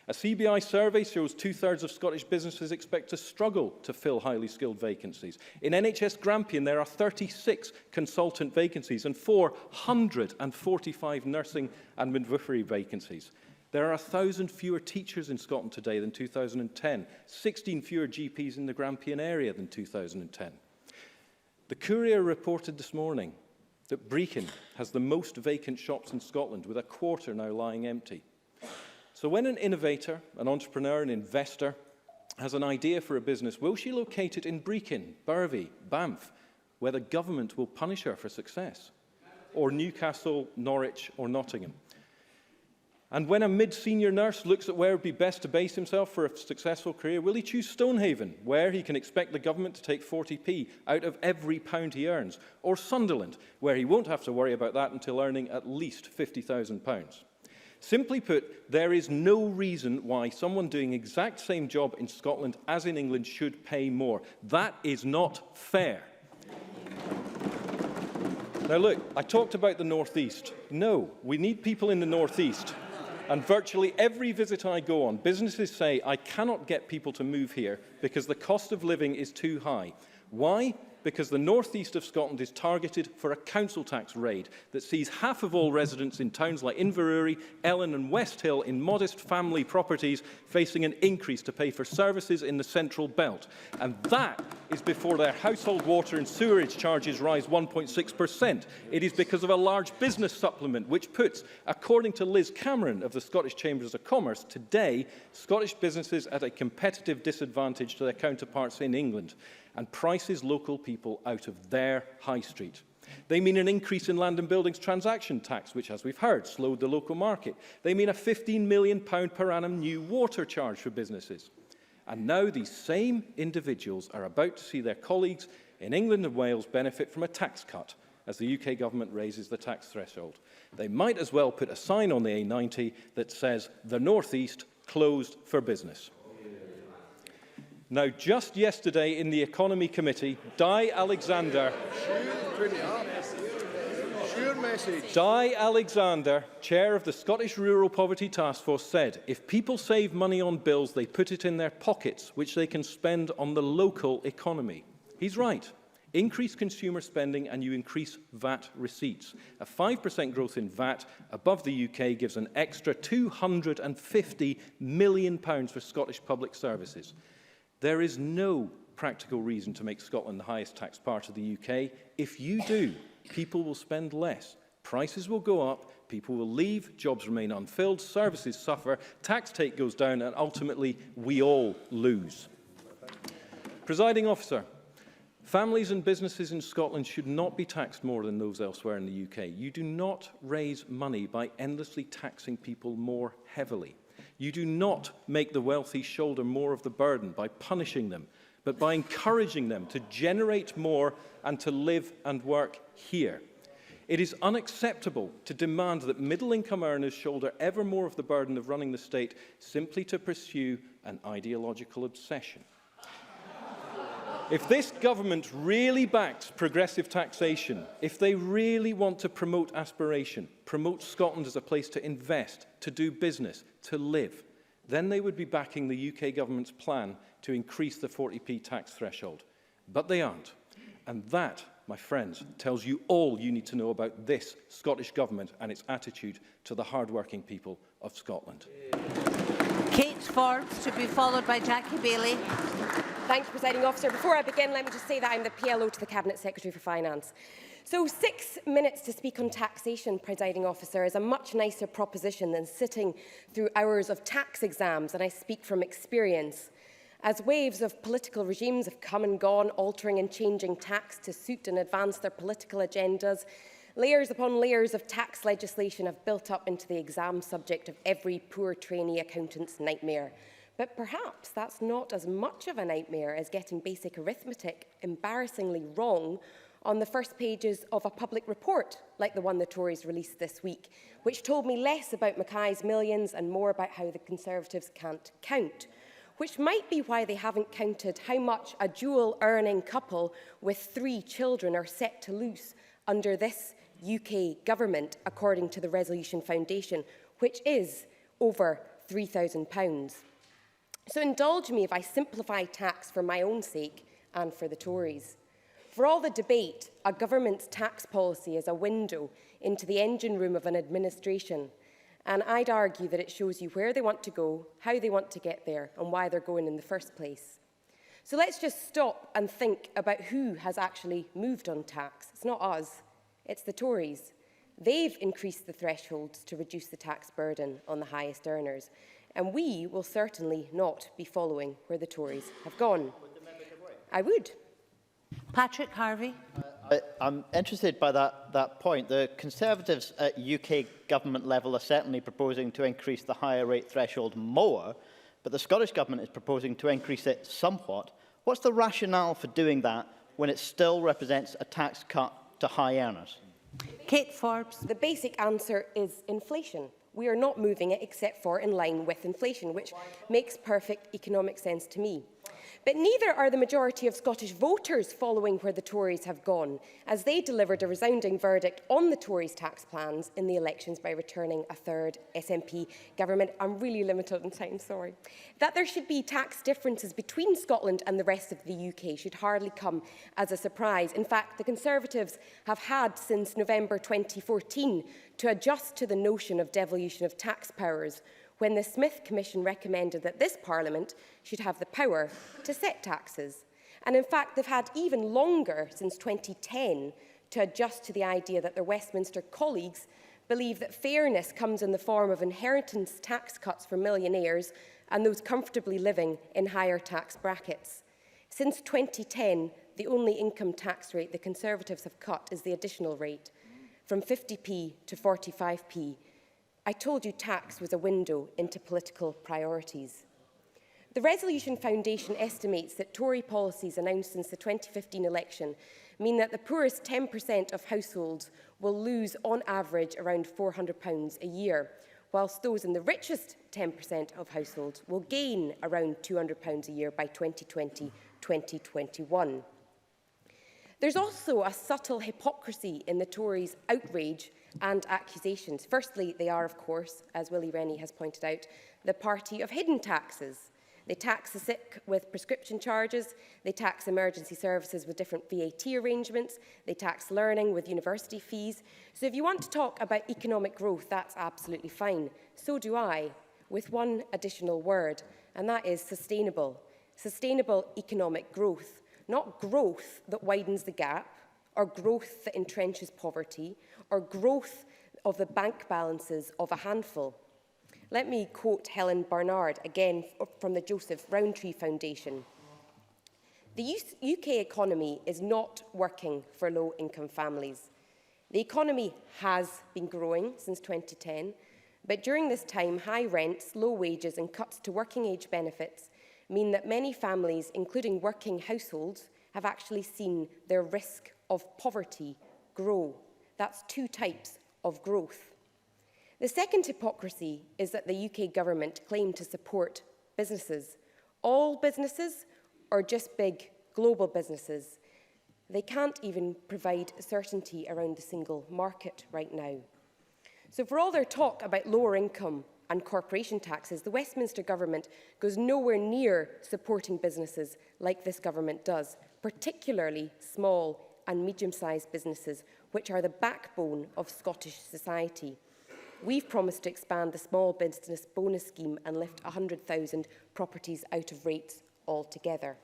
A CBI survey shows 2/3 of Scottish businesses expect to struggle to fill highly skilled vacancies. In NHS Grampian, there are 36 consultant vacancies and 445 nursing and midwifery vacancies. There are 1,000 fewer teachers in Scotland today than 2010, 16 fewer GPs in the Grampian area than 2010. The Courier reported this morning that Brechin has the most vacant shops in Scotland, with a quarter now lying empty. So when an innovator, an entrepreneur, an investor has an idea for a business, will she locate it in Brechin, Burvey, Banff, where the government will punish her for success? Or Newcastle, Norwich or Nottingham? And when a mid-senior nurse looks at where it would be best to base himself for a successful career, will he choose Stonehaven, where he can expect the government to take 40p out of every pound he earns? Or Sunderland, where he won't have to worry about that until earning at least £50,000? Simply put, there is no reason why someone doing the exact same job in Scotland as in England should pay more. That is not fair. Now look, I talked about the North East. No, we need people in the North East. And virtually every visit I go on, businesses say, I cannot get people to move here because the cost of living is too high. Why? Because the northeast of Scotland is targeted for a council tax raid that sees half of all residents in towns like Inverurie, Ellen and West Hill in modest family properties facing an increase to pay for services in the central belt. And that is before their household water and sewerage charges rise 1.6%. It is because of a large business supplement which puts, according to Liz Cameron of the Scottish Chambers of Commerce, today Scottish businesses at a competitive disadvantage to their counterparts in England, and prices local people out of their high street. They mean an increase in land and buildings transaction tax, which, as we've heard, slowed the local market. They mean a £15 million per annum new water charge for businesses. And now these same individuals are about to see their colleagues in England and Wales benefit from a tax cut as the UK government raises the tax threshold. They might as well put a sign on the A90 that says, "The North East closed for business." Now, just yesterday in the Economy Committee, Di Alexander, chair of the Scottish Rural Poverty Task Force, said, if people save money on bills, they put it in their pockets, which they can spend on the local economy. He's right. Increase consumer spending and you increase VAT receipts. A 5% growth in VAT above the UK gives an extra £250 million for Scottish public services. There is no practical reason to make Scotland the highest tax part of the UK. If you do, people will spend less. Prices will go up, people will leave, jobs remain unfilled, services suffer, tax take goes down, and ultimately we all lose. Presiding Officer, families and businesses in Scotland should not be taxed more than those elsewhere in the UK. You do not raise money by endlessly taxing people more heavily. You do not make the wealthy shoulder more of the burden by punishing them, but by encouraging them to generate more and to live and work here. It is unacceptable to demand that middle-income earners shoulder ever more of the burden of running the state simply to pursue an ideological obsession. If this government really backs progressive taxation, if they really want to promote aspiration, promote Scotland as a place to invest, to do business, to live, then they would be backing the UK government's plan to increase the 40p tax threshold. But they aren't. And that, my friends, tells you all you need to know about this Scottish government and its attitude to the hard-working people of Scotland. Kate Forbes, to be followed by Jackie Bailey. Thank you, Presiding Officer. Before I begin, let me just say that I'm the PLO to the Cabinet Secretary for Finance. So 6 minutes to speak on taxation, Presiding Officer, is a much nicer proposition than sitting through hours of tax exams, and I speak from experience. As waves of political regimes have come and gone, altering and changing tax to suit and advance their political agendas, layers upon layers of tax legislation have built up into the exam subject of every poor trainee accountant's nightmare. But perhaps that's not as much of a nightmare as getting basic arithmetic embarrassingly wrong on the first pages of a public report like the one the Tories released this week, which told me less about Mackay's millions and more about how the Conservatives can't count, which might be why they haven't counted how much a dual-earning couple with 3 children are set to lose under this UK government, according to the Resolution Foundation, which is over £3,000. So indulge me if I simplify tax for my own sake and for the Tories. For all the debate, a government's tax policy is a window into the engine room of an administration, and I'd argue that it shows you where they want to go, how they want to get there, and why they're going in the first place. So let's just stop and think about who has actually moved on tax. It's not us, it's the Tories. They've increased the thresholds to reduce the tax burden on the highest earners. And we will certainly not be following where the Tories have gone. I would. Patrick Harvey. I'm interested by that point. The Conservatives at UK government level are certainly proposing to increase the higher rate threshold more, but the Scottish Government is proposing to increase it somewhat. What's the rationale for doing that when it still represents a tax cut to high earners? Kate Forbes. The basic answer is inflation. We are not moving it except for in line with inflation, which makes perfect economic sense to me. But neither are the majority of Scottish voters following where the Tories have gone, as they delivered a resounding verdict on the Tories' tax plans in the elections by returning a third SNP government. I'm really limited on time, sorry. That there should be tax differences between Scotland and the rest of the UK should hardly come as a surprise. In fact, the Conservatives have had since November 2014 to adjust to the notion of devolution of tax powers, when the Smith Commission recommended that this Parliament should have the power to set taxes. And in fact, they've had even longer, since 2010, to adjust to the idea that their Westminster colleagues believe that fairness comes in the form of inheritance tax cuts for millionaires and those comfortably living in higher tax brackets. Since 2010, the only income tax rate the Conservatives have cut is the additional rate, from 50p to 45p. I told you tax was a window into political priorities. The Resolution Foundation estimates that Tory policies announced since the 2015 election mean that the poorest 10% of households will lose on average around £400 a year, whilst those in the richest 10% of households will gain around £200 a year by 2020-2021. There's also a subtle hypocrisy in the Tories' outrage and accusations. Firstly, they are, of course, as Willie Rennie has pointed out, the party of hidden taxes. They tax the sick with prescription charges, they tax emergency services with different VAT arrangements, they tax learning with university fees. So if you want to talk about economic growth, that's absolutely fine. So do I, with one additional word, and that is sustainable. Sustainable economic growth, not growth that widens the gap or growth that entrenches poverty, or growth of the bank balances of a handful. Let me quote Helen Barnard, again from the Joseph Rowntree Foundation. The UK economy is not working for low-income families. The economy has been growing since 2010, but during this time, high rents, low wages and cuts to working age benefits mean that many families, including working households, have actually seen their risk of poverty grow. That's two types of growth. The second hypocrisy is that the UK government claimed to support businesses. All businesses or just big global businesses? They can't even provide certainty around the single market right now. So for all their talk about lower income and corporation taxes, the Westminster government goes nowhere near supporting businesses like this government does, particularly small and medium-sized businesses, which are the backbone of Scottish society. We've promised to expand the small business bonus scheme and lift 100,000 properties out of rates altogether.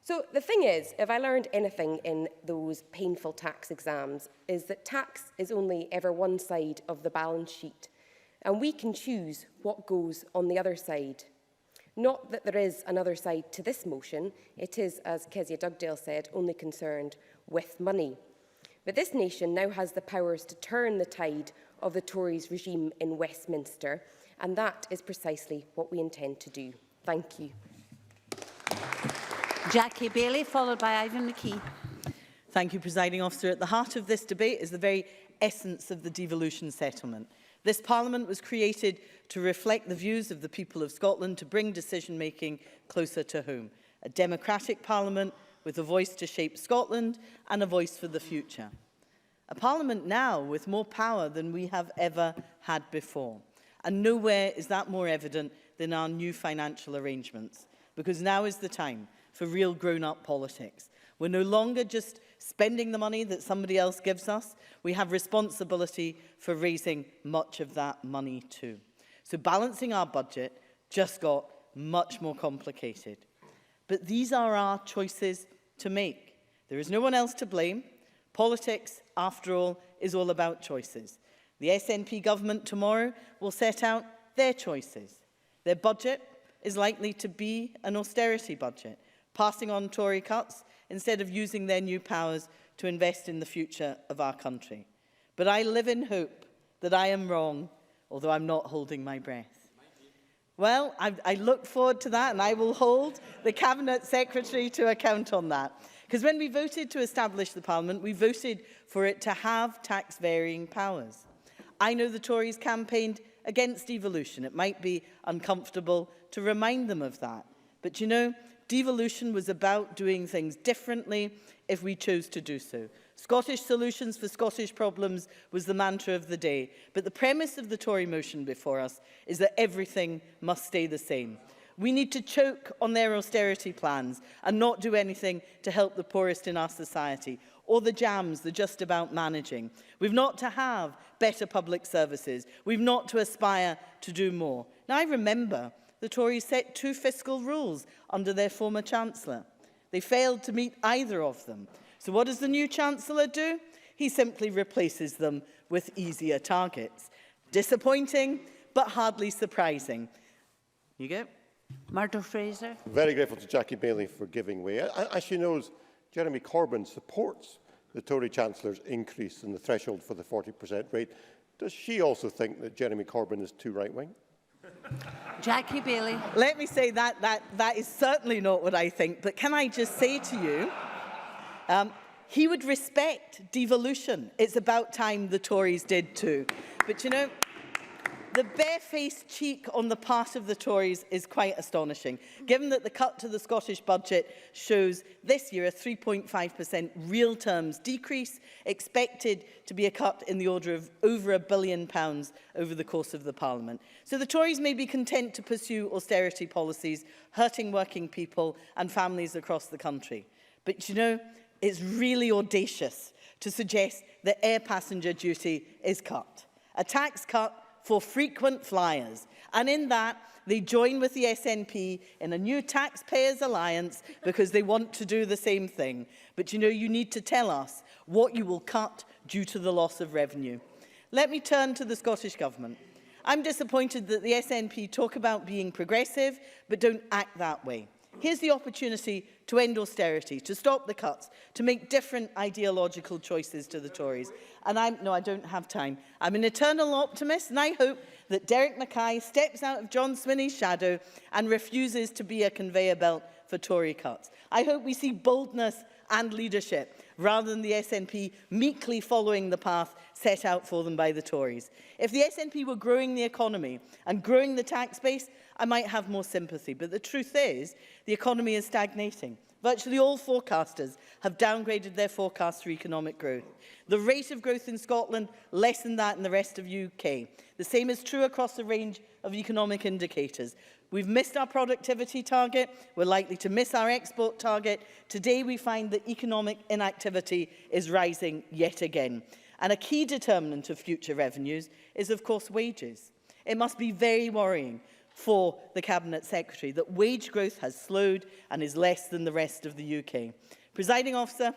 So the thing is, if I learned anything in those painful tax exams, is that tax is only ever one side of the balance sheet, and we can choose what goes on the other side. Not that there is another side to this motion, it is, as Kezia Dugdale said, only concerned with money. But this nation now has the powers to turn the tide of the Tories regime in Westminster, and that is precisely what we intend to do. Thank you. Jackie Bailey, followed by Ivan McKee. Thank you, Presiding Officer. At the heart of this debate is the very essence of the devolution settlement. This Parliament was created to reflect the views of the people of Scotland, to bring decision-making closer to home. A democratic Parliament with a voice to shape Scotland and a voice for the future. A Parliament now with more power than we have ever had before. And nowhere is that more evident than our new financial arrangements, because now is the time for real grown-up politics. We're no longer just spending the money that somebody else gives us. We have responsibility for raising much of that money too. So balancing our budget just got much more complicated. But these are our choices to make. There is no one else to blame. Politics, after all, is all about choices. The SNP government tomorrow will set out their choices. Their budget is likely to be an austerity budget, passing on Tory cuts instead of using their new powers to invest in the future of our country. But I live in hope that I am wrong, although I'm not holding my breath. Well, I look forward to that, and I will hold the Cabinet Secretary to account on that. Because when we voted to establish the Parliament, we voted for it to have tax-varying powers. I know the Tories campaigned against devolution. It might be uncomfortable to remind them of that. But you know, devolution was about doing things differently if we chose to do so. Scottish solutions for Scottish problems was the mantra of the day. But the premise of the Tory motion before us is that everything must stay the same. We need to choke on their austerity plans and not do anything to help the poorest in our society, or the jams they're just about managing. We've not to have better public services. We've not to aspire to do more. Now, I remember the Tories set 2 fiscal rules under their former Chancellor. They failed to meet either of them. So what does the new Chancellor do? He simply replaces them with easier targets. Disappointing, but hardly surprising. You go. Murdo Fraser. Very grateful to Jackie Bailey for giving way. As she knows, Jeremy Corbyn supports the Tory Chancellor's increase in the threshold for the 40% rate. Does she also think that Jeremy Corbyn is too right-wing? Jackie Bailey. Let me say that is certainly not what I think, but can I just say to you, he would respect devolution. It's about time the Tories did too. But you know, the barefaced cheek on the part of the Tories is quite astonishing, given that the cut to the Scottish budget shows this year a 3.5% real terms decrease, expected to be a cut in the order of over £1 billion over the course of the Parliament. So the Tories may be content to pursue austerity policies, hurting working people and families across the country. But you know, it's really audacious to suggest that air passenger duty is cut. A tax cut for frequent flyers. And in that, they join with the SNP in a new taxpayers' alliance because they want to do the same thing. But you know, you need to tell us what you will cut due to the loss of revenue. Let me turn to the Scottish Government. I'm disappointed that the SNP talk about being progressive, but don't act that way. Here's the opportunity to end austerity, to stop the cuts, to make different ideological choices to the Tories. And I don't have time. I'm an eternal optimist, and I hope that Derek Mackay steps out of John Swinney's shadow and refuses to be a conveyor belt for Tory cuts. I hope we see boldness and leadership, rather than the SNP meekly following the path set out for them by the Tories. If the SNP were growing the economy and growing the tax base, I might have more sympathy. But the truth is, the economy is stagnating. Virtually all forecasters have downgraded their forecast for economic growth. The rate of growth in Scotland less than that in the rest of the UK. The same is true across a range of economic indicators. We've missed our productivity target. We're likely to miss our export target. Today, we find that economic inactivity is rising yet again. And a key determinant of future revenues is, of course, wages. It must be very worrying for the Cabinet Secretary that wage growth has slowed and is less than the rest of the UK. Presiding Officer,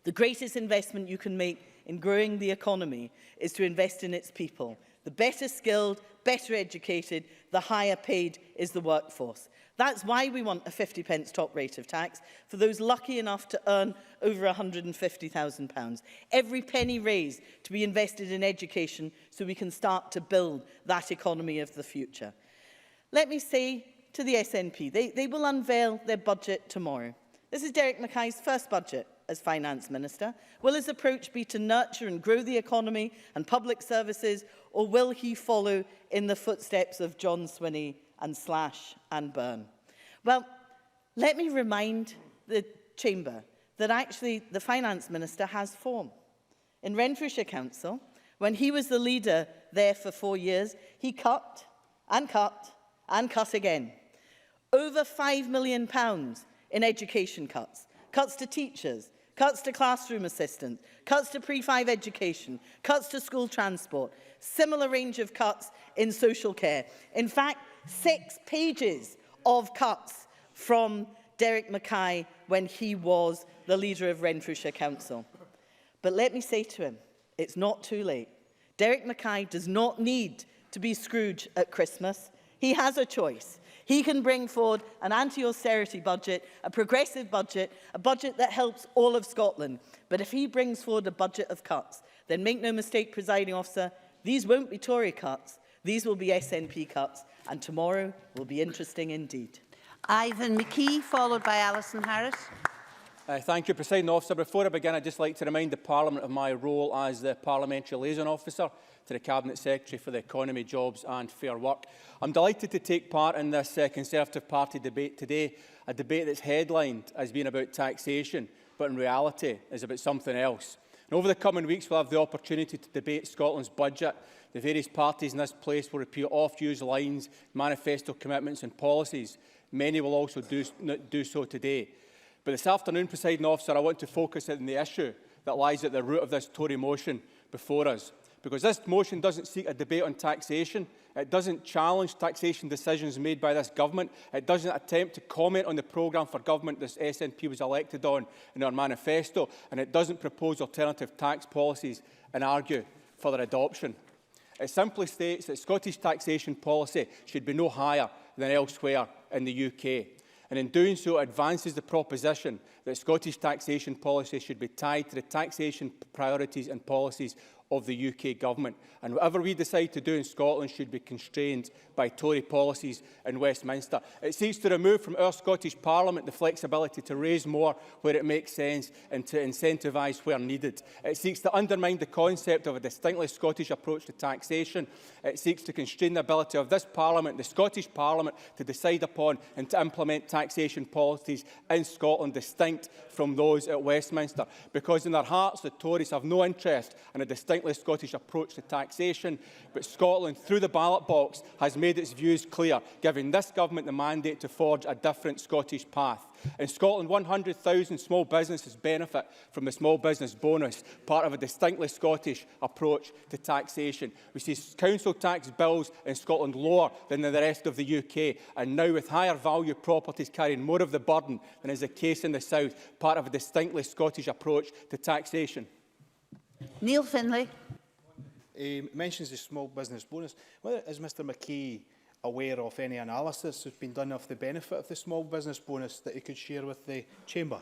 the greatest investment you can make in growing the economy is to invest in its people. The better skilled, better educated, the higher paid is the workforce. That's why we want a 50p top rate of tax for those lucky enough to earn over £150,000. Every penny raised to be invested in education so we can start to build that economy of the future. Let me say to the SNP, they will unveil their budget tomorrow. This is Derek Mackay's first budget as Finance Minister. Will his approach be to nurture and grow the economy and public services, or will he follow in the footsteps of John Swinney and slash and burn? Well, let me remind the Chamber that actually the Finance Minister has form. In Renfrewshire Council, when he was the leader there for 4 years, he cut and cut and cut again. Over £5 million in education cuts, cuts to teachers, cuts to classroom assistants, cuts to pre-5 education, cuts to school transport, similar range of cuts in social care. In fact, 6 pages of cuts from Derek Mackay when he was the leader of Renfrewshire Council. But let me say to him, it's not too late. Derek Mackay does not need to be Scrooge at Christmas. He has a choice. He can bring forward an anti-austerity budget, a progressive budget, a budget that helps all of Scotland. But if he brings forward a budget of cuts, then make no mistake, Presiding Officer, these won't be Tory cuts, these will be SNP cuts, and tomorrow will be interesting indeed. Ivan McKee, followed by Alison Harris. Thank you, Presiding Officer. Before I begin, I'd just like to remind the Parliament of my role as the Parliamentary Liaison Officer to the Cabinet Secretary for the Economy, Jobs and Fair Work. I'm delighted to take part in this Conservative Party debate today, a debate that's headlined as being about taxation, but in reality is about something else. And over the coming weeks, we'll have the opportunity to debate Scotland's budget. The various parties in this place will repeat oft-used lines, manifesto commitments and policies. Many will also do so today. But this afternoon, Presiding Officer, I want to focus on the issue that lies at the root of this Tory motion before us. Because this motion doesn't seek a debate on taxation. It doesn't challenge taxation decisions made by this government. It doesn't attempt to comment on the programme for government this SNP was elected on in our manifesto. And it doesn't propose alternative tax policies and argue for their adoption. It simply states that Scottish taxation policy should be no higher than elsewhere in the UK. And in doing so, it advances the proposition that Scottish taxation policy should be tied to the taxation priorities and policies of the UK Government. And whatever we decide to do in Scotland should be constrained by Tory policies in Westminster. It seeks to remove from our Scottish Parliament the flexibility to raise more where it makes sense and to incentivise where needed. It seeks to undermine the concept of a distinctly Scottish approach to taxation. It seeks to constrain the ability of this Parliament, the Scottish Parliament, to decide upon and to implement taxation policies in Scotland distinct from those at Westminster. Because in their hearts, the Tories have no interest in a distinctly Scottish approach to taxation, but Scotland, through the ballot box, has made its views clear, giving this government the mandate to forge a different Scottish path. In Scotland, 100,000 small businesses benefit from the small business bonus, part of a distinctly Scottish approach to taxation. We see council tax bills in Scotland lower than in the rest of the UK, and now with higher value properties carrying more of the burden than is the case in the South, part of a distinctly Scottish approach to taxation. Neil Findlay. He mentions the small business bonus. Is Mr McKee aware of any analysis that's been done of the benefit of the small business bonus that he could share with the Chamber?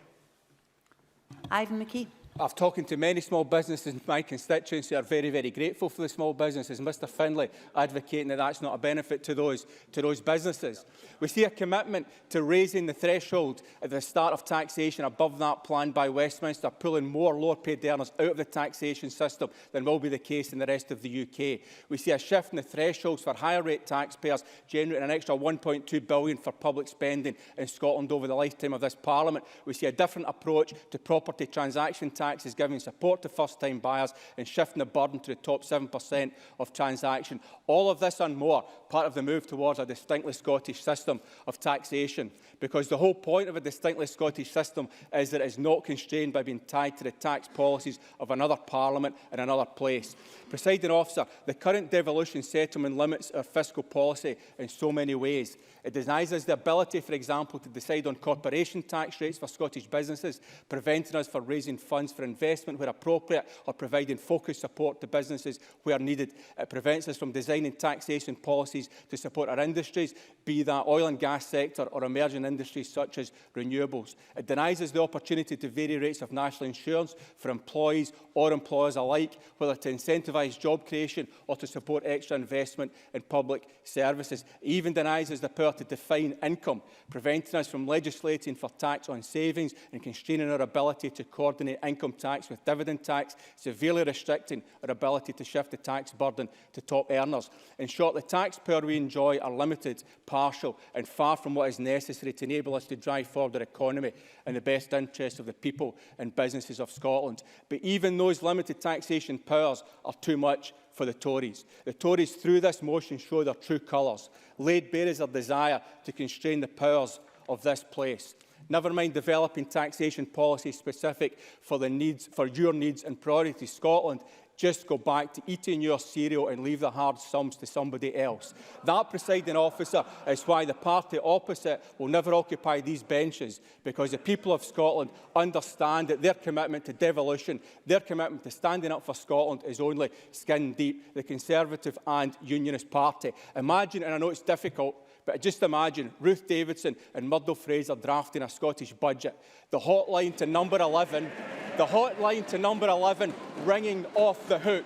Ivan McKee. I've talked to many small businesses in my constituency who are very, very grateful for the small businesses. Mr Findlay advocating that that's not a benefit to those businesses. We see a commitment to raising the threshold at the start of taxation above that planned by Westminster, pulling more lower paid earners out of the taxation system than will be the case in the rest of the UK. We see a shift in the thresholds for higher rate taxpayers, generating an extra £1.2 billion for public spending in Scotland over the lifetime of this Parliament. We see a different approach to property transaction taxes, giving support to first-time buyers and shifting the burden to the top 7% of transaction. All of this and more, part of the move towards a distinctly Scottish system of taxation, because the whole point of a distinctly Scottish system is that it is not constrained by being tied to the tax policies of another Parliament in another place. Presiding Officer, the current devolution settlement limits our fiscal policy in so many ways. It denies us the ability, for example, to decide on corporation tax rates for Scottish businesses, preventing us from raising funds for investment where appropriate or providing focused support to businesses where needed. It prevents us from designing taxation policies to support our industries, be that oil and gas sector or emerging industries such as renewables. It denies us the opportunity to vary rates of national insurance for employees or employers alike, whether to incentivise job creation or to support extra investment in public services. It even denies us the power to define income, preventing us from legislating for tax on savings and constraining our ability to coordinate income tax with dividend tax, severely restricting our ability to shift the tax burden to top earners. In short, the tax power we enjoy are limited, partial and far from what is necessary to enable us to drive forward our economy in the best interests of the people and businesses of Scotland. But even those limited taxation powers are too much for the Tories. The Tories, through this motion, show their true colours, laid bare as their desire to constrain the powers of this place. Never mind developing taxation policy specific for your needs and priorities. Scotland, just go back to eating your cereal and leave the hard sums to somebody else. That, Presiding Officer, is why the party opposite will never occupy these benches, because the people of Scotland understand that their commitment to devolution, their commitment to standing up for Scotland is only skin deep. The Conservative and Unionist Party. Imagine, and I know it's difficult, but just imagine Ruth Davidson and Murdo Fraser drafting a Scottish budget. The hotline to number 11, ringing off the hook.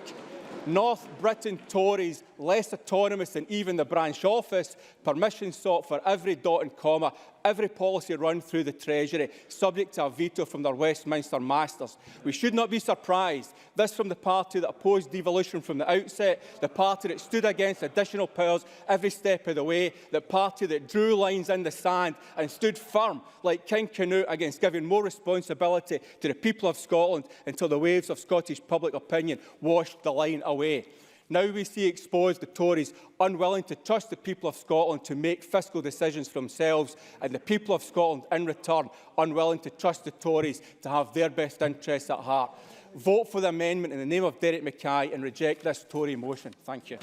North Britain Tories, less autonomous than even the branch office, permission sought for every dot and comma, every policy run through the Treasury, subject to a veto from their Westminster masters. We should not be surprised. This from the party that opposed devolution from the outset, the party that stood against additional powers every step of the way, the party that drew lines in the sand and stood firm like King Canute against giving more responsibility to the people of Scotland until the waves of Scottish public opinion washed the line away. Now we see exposed the Tories unwilling to trust the people of Scotland to make fiscal decisions for themselves, and the people of Scotland, in return, unwilling to trust the Tories to have their best interests at heart. Vote for the amendment in the name of Derek Mackay and reject this Tory motion. Thank you.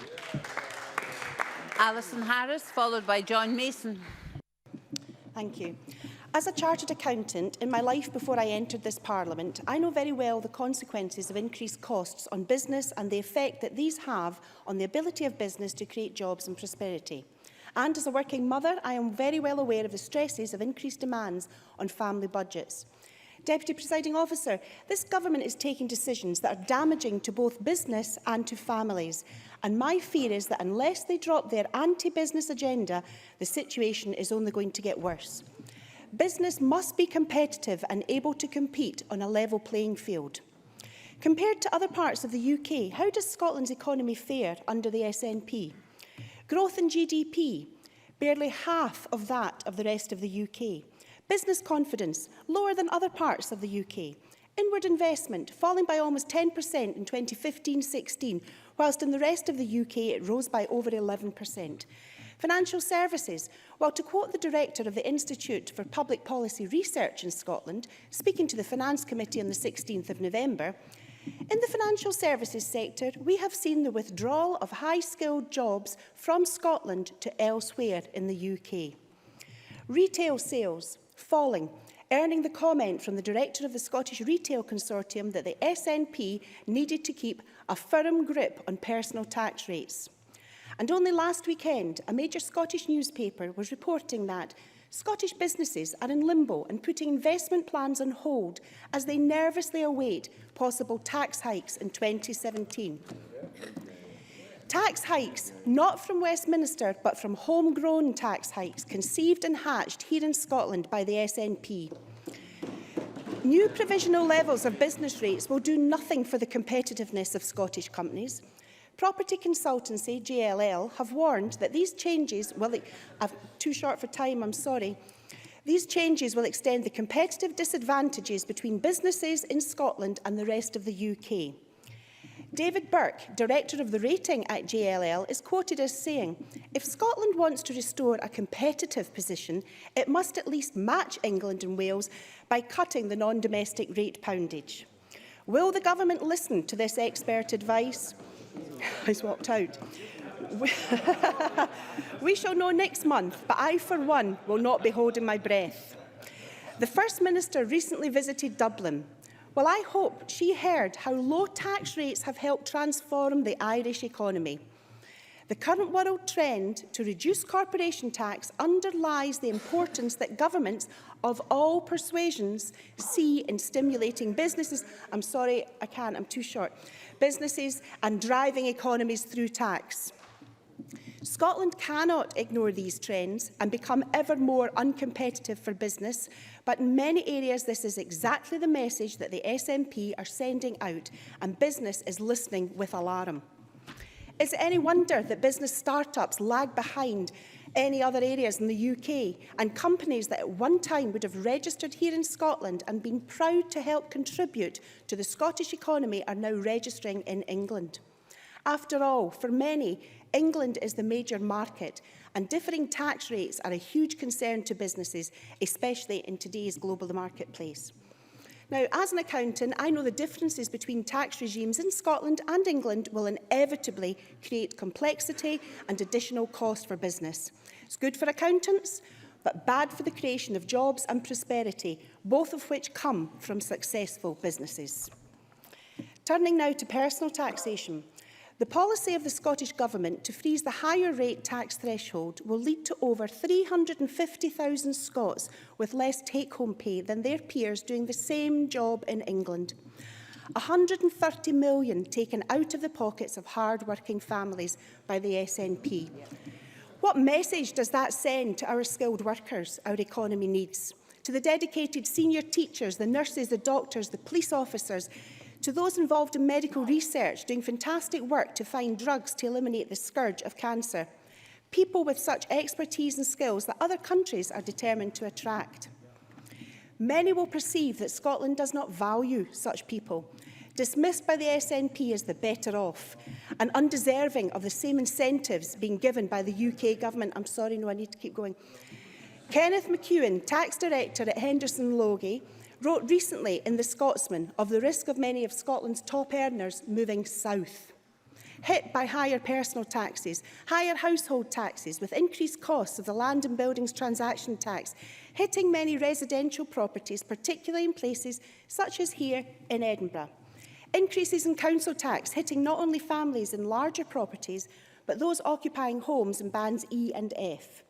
Alison Harris, followed by John Mason. Thank you. As a chartered accountant, in my life before I entered this Parliament, I know very well the consequences of increased costs on business and the effect that these have on the ability of business to create jobs and prosperity. And as a working mother, I am very well aware of the stresses of increased demands on family budgets. Deputy Presiding Officer, this government is taking decisions that are damaging to both business and to families. And my fear is that unless they drop their anti-business agenda, the situation is only going to get worse. Business must be competitive and able to compete on a level playing field. Compared to other parts of the UK, how does Scotland's economy fare under the SNP? Growth in GDP, barely half of that of the rest of the UK. Business confidence, lower than other parts of the UK. Inward investment, falling by almost 10% in 2015-16, whilst in the rest of the UK it rose by over 11%. Financial services. Well, to quote the director of the Institute for Public Policy Research in Scotland, speaking to the Finance Committee on the 16th of November, in the financial services sector, we have seen the withdrawal of high-skilled jobs from Scotland to elsewhere in the UK. Retail sales falling, earning the comment from the director of the Scottish Retail Consortium that the SNP needed to keep a firm grip on personal tax rates. And only last weekend, a major Scottish newspaper was reporting that Scottish businesses are in limbo and putting investment plans on hold as they nervously await possible tax hikes in 2017. Tax hikes, not from Westminster, but from homegrown tax hikes, conceived and hatched here in Scotland by the SNP. New provisional levels of business rates will do nothing for the competitiveness of Scottish companies. Property consultancy, JLL, have warned that these changes will... I'm too short for time, I'm sorry. These changes will extend the competitive disadvantages between businesses in Scotland and the rest of the UK. David Burke, director of the rating at JLL, is quoted as saying, "If Scotland wants to restore a competitive position, it must at least match England and Wales by cutting the non-domestic rate poundage." Will the government listen to this expert advice? He's walked out. We shall know next month, but I, for one, will not be holding my breath. The First Minister recently visited Dublin. Well, I hope she heard how low tax rates have helped transform the Irish economy. The current world trend to reduce corporation tax underlies the importance that governments of all persuasions see in stimulating businesses. I'm sorry, I can't, I'm too short. Businesses and driving economies through tax. Scotland cannot ignore these trends and become ever more uncompetitive for business, but in many areas this is exactly the message that the SNP are sending out, and business is listening with alarm. Is it any wonder that business start-ups lag behind any other areas in the UK, and companies that at one time would have registered here in Scotland and been proud to help contribute to the Scottish economy are now registering in England? After all, for many, England is the major market, and differing tax rates are a huge concern to businesses, especially in today's global marketplace. Now, as an accountant, I know the differences between tax regimes in Scotland and England will inevitably create complexity and additional cost for business. It's good for accountants, but bad for the creation of jobs and prosperity, both of which come from successful businesses. Turning now to personal taxation. The policy of the Scottish Government to freeze the higher rate tax threshold will lead to over 350,000 Scots with less take-home pay than their peers doing the same job in England. 130 million taken out of the pockets of hard-working families by the SNP. What message does that send to our skilled workers our economy needs? To the dedicated senior teachers, the nurses, the doctors, the police officers, to those involved in medical research, doing fantastic work to find drugs to eliminate the scourge of cancer. People with such expertise and skills that other countries are determined to attract. Many will perceive that Scotland does not value such people, dismissed by the SNP as the better off, and undeserving of the same incentives being given by the UK Government. I'm sorry, no, I need to keep going. Kenneth McEwen, Tax Director at Henderson Logie, wrote recently in The Scotsman of the risk of many of Scotland's top earners moving south. Hit by higher personal taxes, higher household taxes, with increased costs of the land and buildings transaction tax, hitting many residential properties, particularly in places such as here in Edinburgh. Increases in council tax hitting not only families in larger properties, but those occupying homes in bands E and F.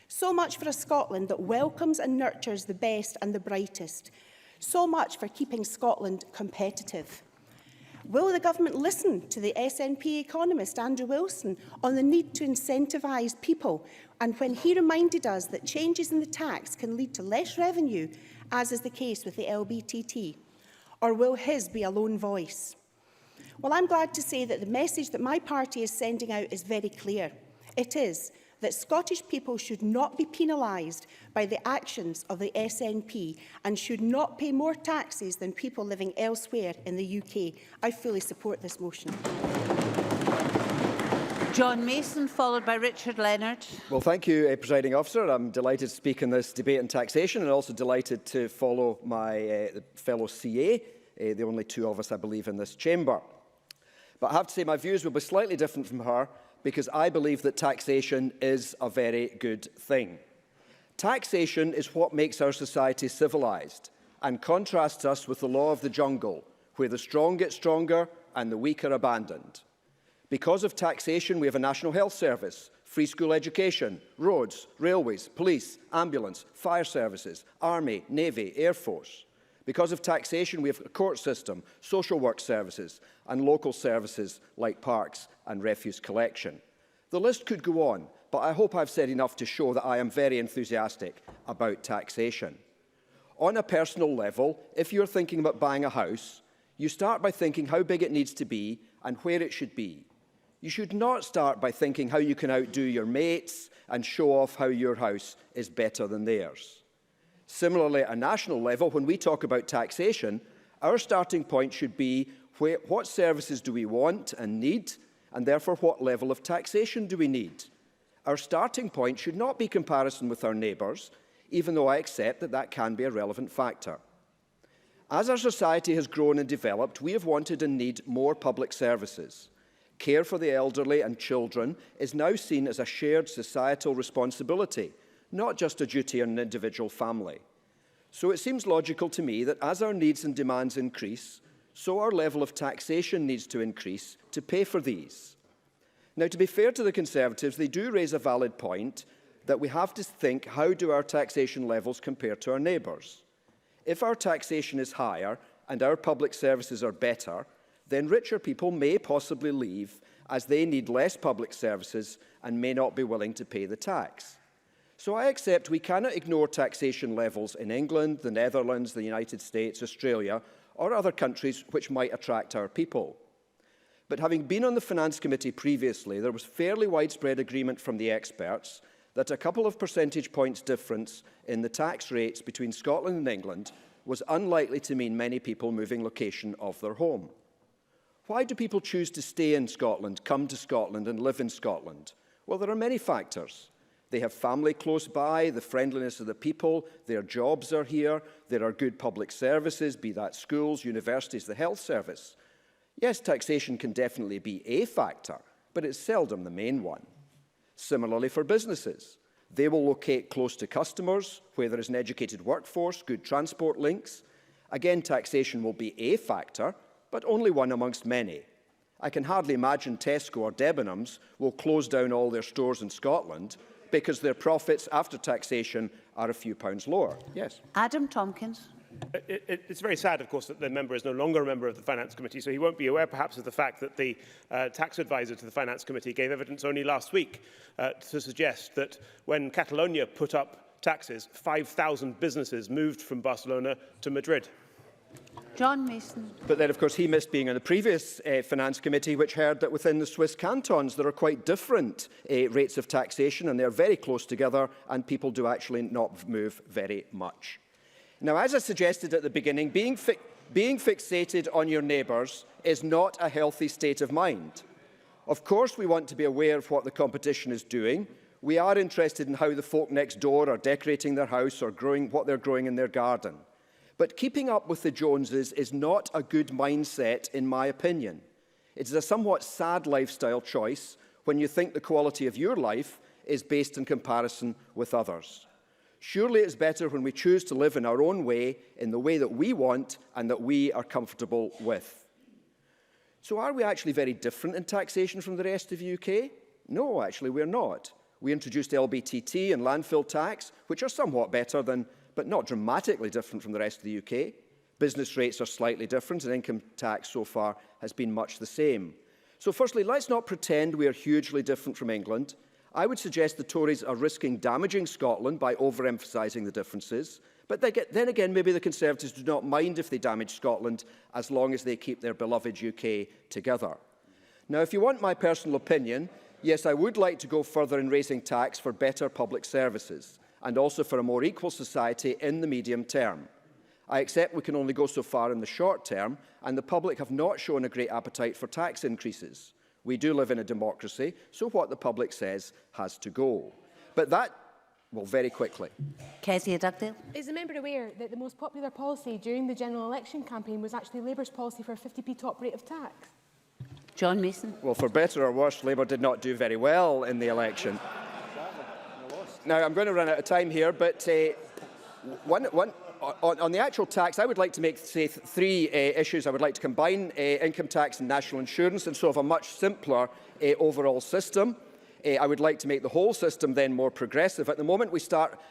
So much for a Scotland that welcomes and nurtures the best and the brightest. So much for keeping Scotland competitive. Will the government listen to the SNP economist Andrew Wilson on the need to incentivise people, and when he reminded us that changes in the tax can lead to less revenue, as is the case with the LBTT? Or will his be a lone voice? Well, I'm glad to say that the message that my party is sending out is very clear. It is that Scottish people should not be penalised by the actions of the SNP and should not pay more taxes than people living elsewhere in the UK. I fully support this motion. John Mason, followed by Richard Leonard. Well, thank you, Presiding Officer. I'm delighted to speak in this debate on taxation and also delighted to follow my fellow CA, the only two of us, I believe, in this chamber. But I have to say my views will be slightly different from her because I believe that taxation is a very good thing. Taxation is what makes our society civilised and contrasts us with the law of the jungle, where the strong get stronger and the weak are abandoned. Because of taxation, we have a National Health Service, free school education, roads, railways, police, ambulance, fire services, army, navy, air force. Because of taxation, we have a court system, social work services, and local services like parks and refuse collection. The list could go on, but I hope I've said enough to show that I am very enthusiastic about taxation. On a personal level, if you're thinking about buying a house, you start by thinking how big it needs to be and where it should be. You should not start by thinking how you can outdo your mates and show off how your house is better than theirs. Similarly, at a national level, when we talk about taxation, our starting point should be what services do we want and need, and therefore what level of taxation do we need. Our starting point should not be comparison with our neighbours, even though I accept that that can be a relevant factor. As our society has grown and developed, we have wanted and need more public services. Care for the elderly and children is now seen as a shared societal responsibility, not just a duty on an individual family. So it seems logical to me that as our needs and demands increase, so our level of taxation needs to increase to pay for these. Now, to be fair to the Conservatives, they do raise a valid point that we have to think, how do our taxation levels compare to our neighbours? If our taxation is higher and our public services are better, then richer people may possibly leave as they need less public services and may not be willing to pay the tax. So I accept we cannot ignore taxation levels in England, the Netherlands, the United States, Australia, or other countries which might attract our people. But having been on the Finance Committee previously, there was fairly widespread agreement from the experts that a couple of percentage points difference in the tax rates between Scotland and England was unlikely to mean many people moving location of their home. Why do people choose to stay in Scotland, come to Scotland and live in Scotland? Well, there are many factors. They have family close by, the friendliness of the people, their jobs are here, there are good public services, be that schools, universities, the health service. Yes, taxation can definitely be a factor, but it's seldom the main one. Similarly for businesses. They will locate close to customers, where there is an educated workforce, good transport links. Again, taxation will be a factor, but only one amongst many. I can hardly imagine Tesco or Debenhams will close down all their stores in Scotland because their profits after taxation are a few pounds lower. Yes. Adam Tompkins. It's very sad, of course, that the member is no longer a member of the Finance Committee, so he won't be aware, perhaps, of the fact that the tax advisor to the Finance Committee gave evidence only last week to suggest that when Catalonia put up taxes, 5,000 businesses moved from Barcelona to Madrid. John Mason. But then, of course, he missed being on the previous Finance Committee, which heard that within the Swiss cantons there are quite different rates of taxation, and they're very close together, and people do actually not move very much. Now, as I suggested at the beginning, being fixated on your neighbours is not a healthy state of mind. Of course, we want to be aware of what the competition is doing. We are interested in how the folk next door are decorating their house or what they're growing in their garden. But keeping up with the Joneses is not a good mindset, in my opinion. It is a somewhat sad lifestyle choice when you think the quality of your life is based in comparison with others. Surely it's better when we choose to live in our own way, in the way that we want and that we are comfortable with. So are we actually very different in taxation from the rest of the UK? No, actually we're not. We introduced LBTT and landfill tax, which are somewhat better than, but not dramatically different from the rest of the UK. Business rates are slightly different, and income tax so far has been much the same. So firstly, let's not pretend we are hugely different from England. I would suggest the Tories are risking damaging Scotland by overemphasising the differences. But then again, maybe the Conservatives do not mind if they damage Scotland, as long as they keep their beloved UK together. Now, if you want my personal opinion, yes, I would like to go further in raising tax for better public services, and also for a more equal society in the medium term. I accept we can only go so far in the short term, and the public have not shown a great appetite for tax increases. We do live in a democracy, so what the public says has to go. But that, well, very quickly. Kezia Dugdale. Is the member aware that the most popular policy during the general election campaign was actually Labour's policy for a 50p top rate of tax? John Mason. Well, for better or worse, Labour did not do very well in the election. Now, I'm going to run out of time here, but on the actual tax, I would like to make, say, three issues. I would like to combine income tax and national insurance and so have a much simpler overall system. I would like to make the whole system then more progressive. At the moment,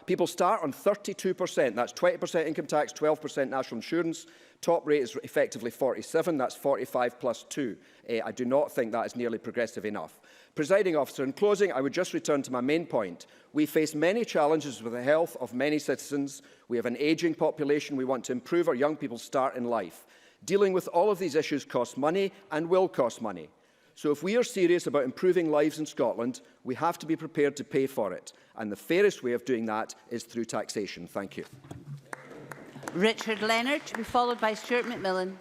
people start on 32%. That's 20% income tax, 12% national insurance. Top rate is effectively 47. That's 45 plus 2. I do not think that is nearly progressive enough. Presiding officer, in closing, I would just return to my main point. We face many challenges with the health of many citizens. We have an ageing population. We want to improve our young people's start in life. Dealing with all of these issues costs money and will cost money. So if we are serious about improving lives in Scotland, we have to be prepared to pay for it. And the fairest way of doing that is through taxation. Thank you. Richard Leonard, to be followed by Stuart McMillan.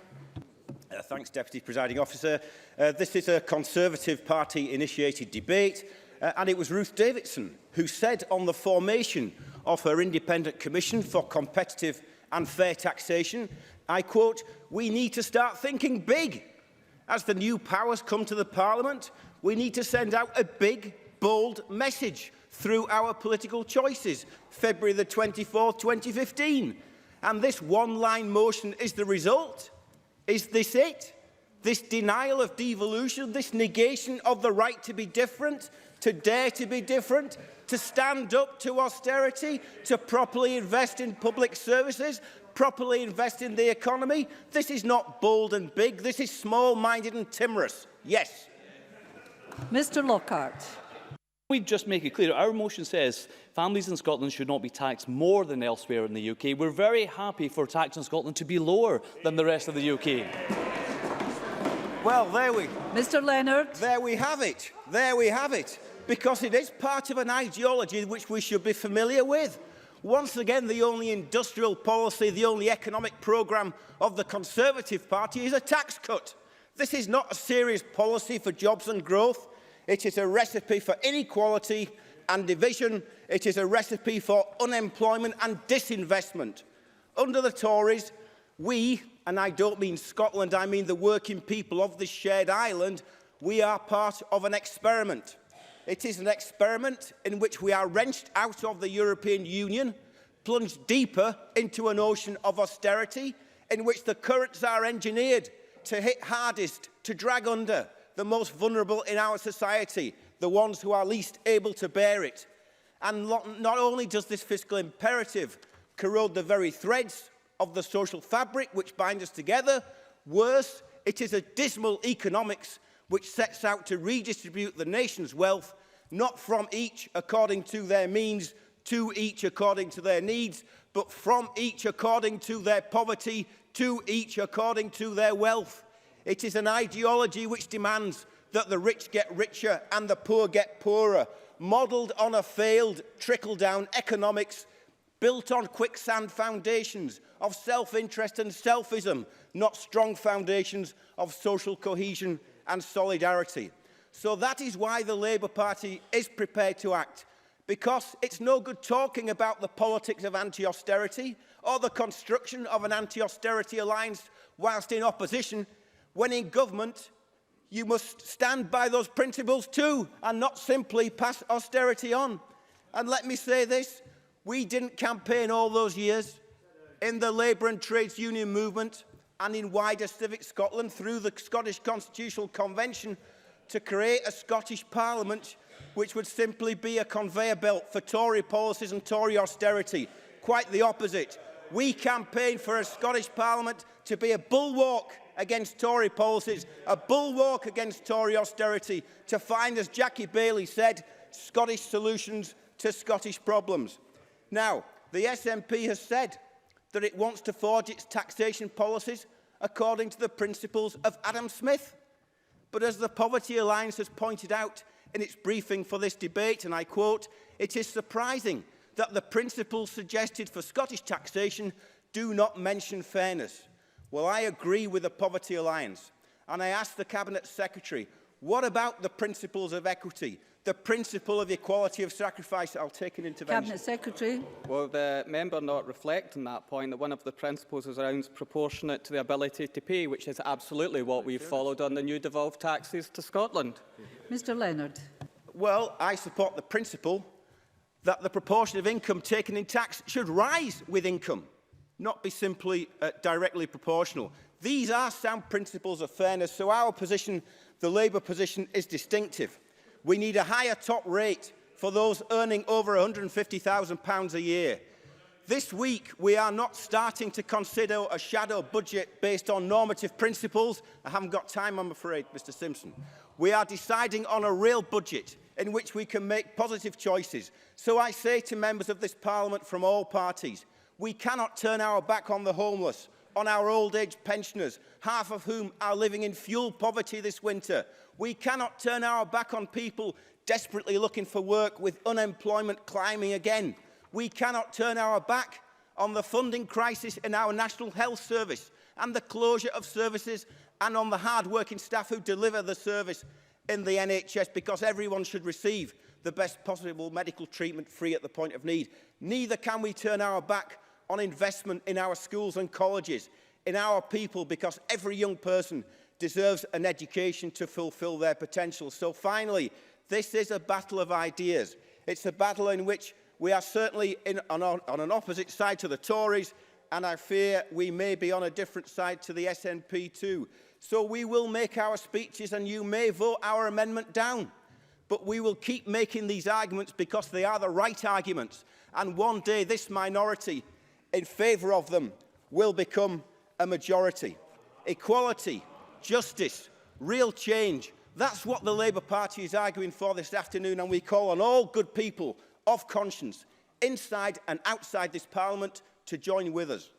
Thanks, Deputy Presiding Officer. This is a Conservative Party-initiated debate, and it was Ruth Davidson who said on the formation of her Independent Commission for Competitive and Fair Taxation, I quote, "We need to start thinking big. As the new powers come to the Parliament, we need to send out a big, bold message through our political choices." February the 24th, 2015. And this one-line motion is the result. Is this it? This denial of devolution, this negation of the right to be different, to dare to be different, to stand up to austerity, to properly invest in public services, properly invest in the economy. This is not bold and big. This is small-minded and timorous. Yes. Mr Lockhart. We just make it clear, our motion says families in Scotland should not be taxed more than elsewhere in the UK. We're very happy for tax in Scotland to be lower than the rest of the UK. Well, Mr Leonard. There we have it. There we have it. Because it is part of an ideology which we should be familiar with. Once again, the only industrial policy, the only economic programme of the Conservative Party is a tax cut. This is not a serious policy for jobs and growth. It is a recipe for inequality and division. It is a recipe for unemployment and disinvestment. Under the Tories, we, and I don't mean Scotland, I mean the working people of this shared island, we are part of an experiment. It is an experiment in which we are wrenched out of the European Union, plunged deeper into an ocean of austerity, in which the currents are engineered to hit hardest, to drag under the most vulnerable in our society, the ones who are least able to bear it. And not only does this fiscal imperative corrode the very threads of the social fabric which bind us together, worse, it is a dismal economics which sets out to redistribute the nation's wealth, not from each according to their means, to each according to their needs, but from each according to their poverty, to each according to their wealth. It is an ideology which demands that the rich get richer and the poor get poorer, modelled on a failed trickle-down economics, built on quicksand foundations of self-interest and selfism, not strong foundations of social cohesion and solidarity. So that is why the Labour Party is prepared to act, because it's no good talking about the politics of anti-austerity or the construction of an anti-austerity alliance whilst in opposition. When in government, you must stand by those principles too and not simply pass austerity on. And let me say this, we didn't campaign all those years in the Labour and Trades Union movement and in wider civic Scotland through the Scottish Constitutional Convention to create a Scottish Parliament which would simply be a conveyor belt for Tory policies and Tory austerity. Quite the opposite. We campaigned for a Scottish Parliament to be a bulwark against Tory policies, a bulwark against Tory austerity, to find, as Jackie Baillie said, Scottish solutions to Scottish problems. Now, the SNP has said that it wants to forge its taxation policies according to the principles of Adam Smith. But as the Poverty Alliance has pointed out in its briefing for this debate, and I quote, "It is surprising that the principles suggested for Scottish taxation do not mention fairness." Well, I agree with the Poverty Alliance, and I ask the Cabinet Secretary, What about the principles of equity? The principle of equality of sacrifice? I'll take an intervention. Cabinet Secretary. Will the member not reflect on that point, that one of the principles is around proportionate to the ability to pay, which is absolutely what we've followed on the new devolved taxes to Scotland? Mr Leonard. Well, I support the principle that the proportion of income taken in tax should rise with income, not be simply directly proportional. These are sound principles of fairness, so our position, the Labour position, is distinctive. We need a higher top rate for those earning over £150,000 a year. This week, we are not starting to consider a shadow budget based on normative principles. I haven't got time, I'm afraid, Mr Simpson. We are deciding on a real budget in which we can make positive choices. So I say to members of this Parliament from all parties, we cannot turn our back on the homeless, on our old age pensioners, half of whom are living in fuel poverty this winter. We cannot turn our back on people desperately looking for work with unemployment climbing again. We cannot turn our back on the funding crisis in our National Health Service and the closure of services, and on the hard-working staff who deliver the service in the NHS, because everyone should receive the best possible medical treatment free at the point of need. Neither can we turn our back on investment in our schools and colleges, in our people, because every young person deserves an education to fulfil their potential. So finally, this is a battle of ideas. It's a battle in which we are certainly on an opposite side to the Tories, and I fear we may be on a different side to the SNP too. So we will make our speeches and you may vote our amendment down. But we will keep making these arguments because they are the right arguments. And one day this minority in favour of them will become a majority. Equality, justice, real change. That's what the Labour Party is arguing for this afternoon, and we call on all good people of conscience, inside and outside this Parliament, to join with us.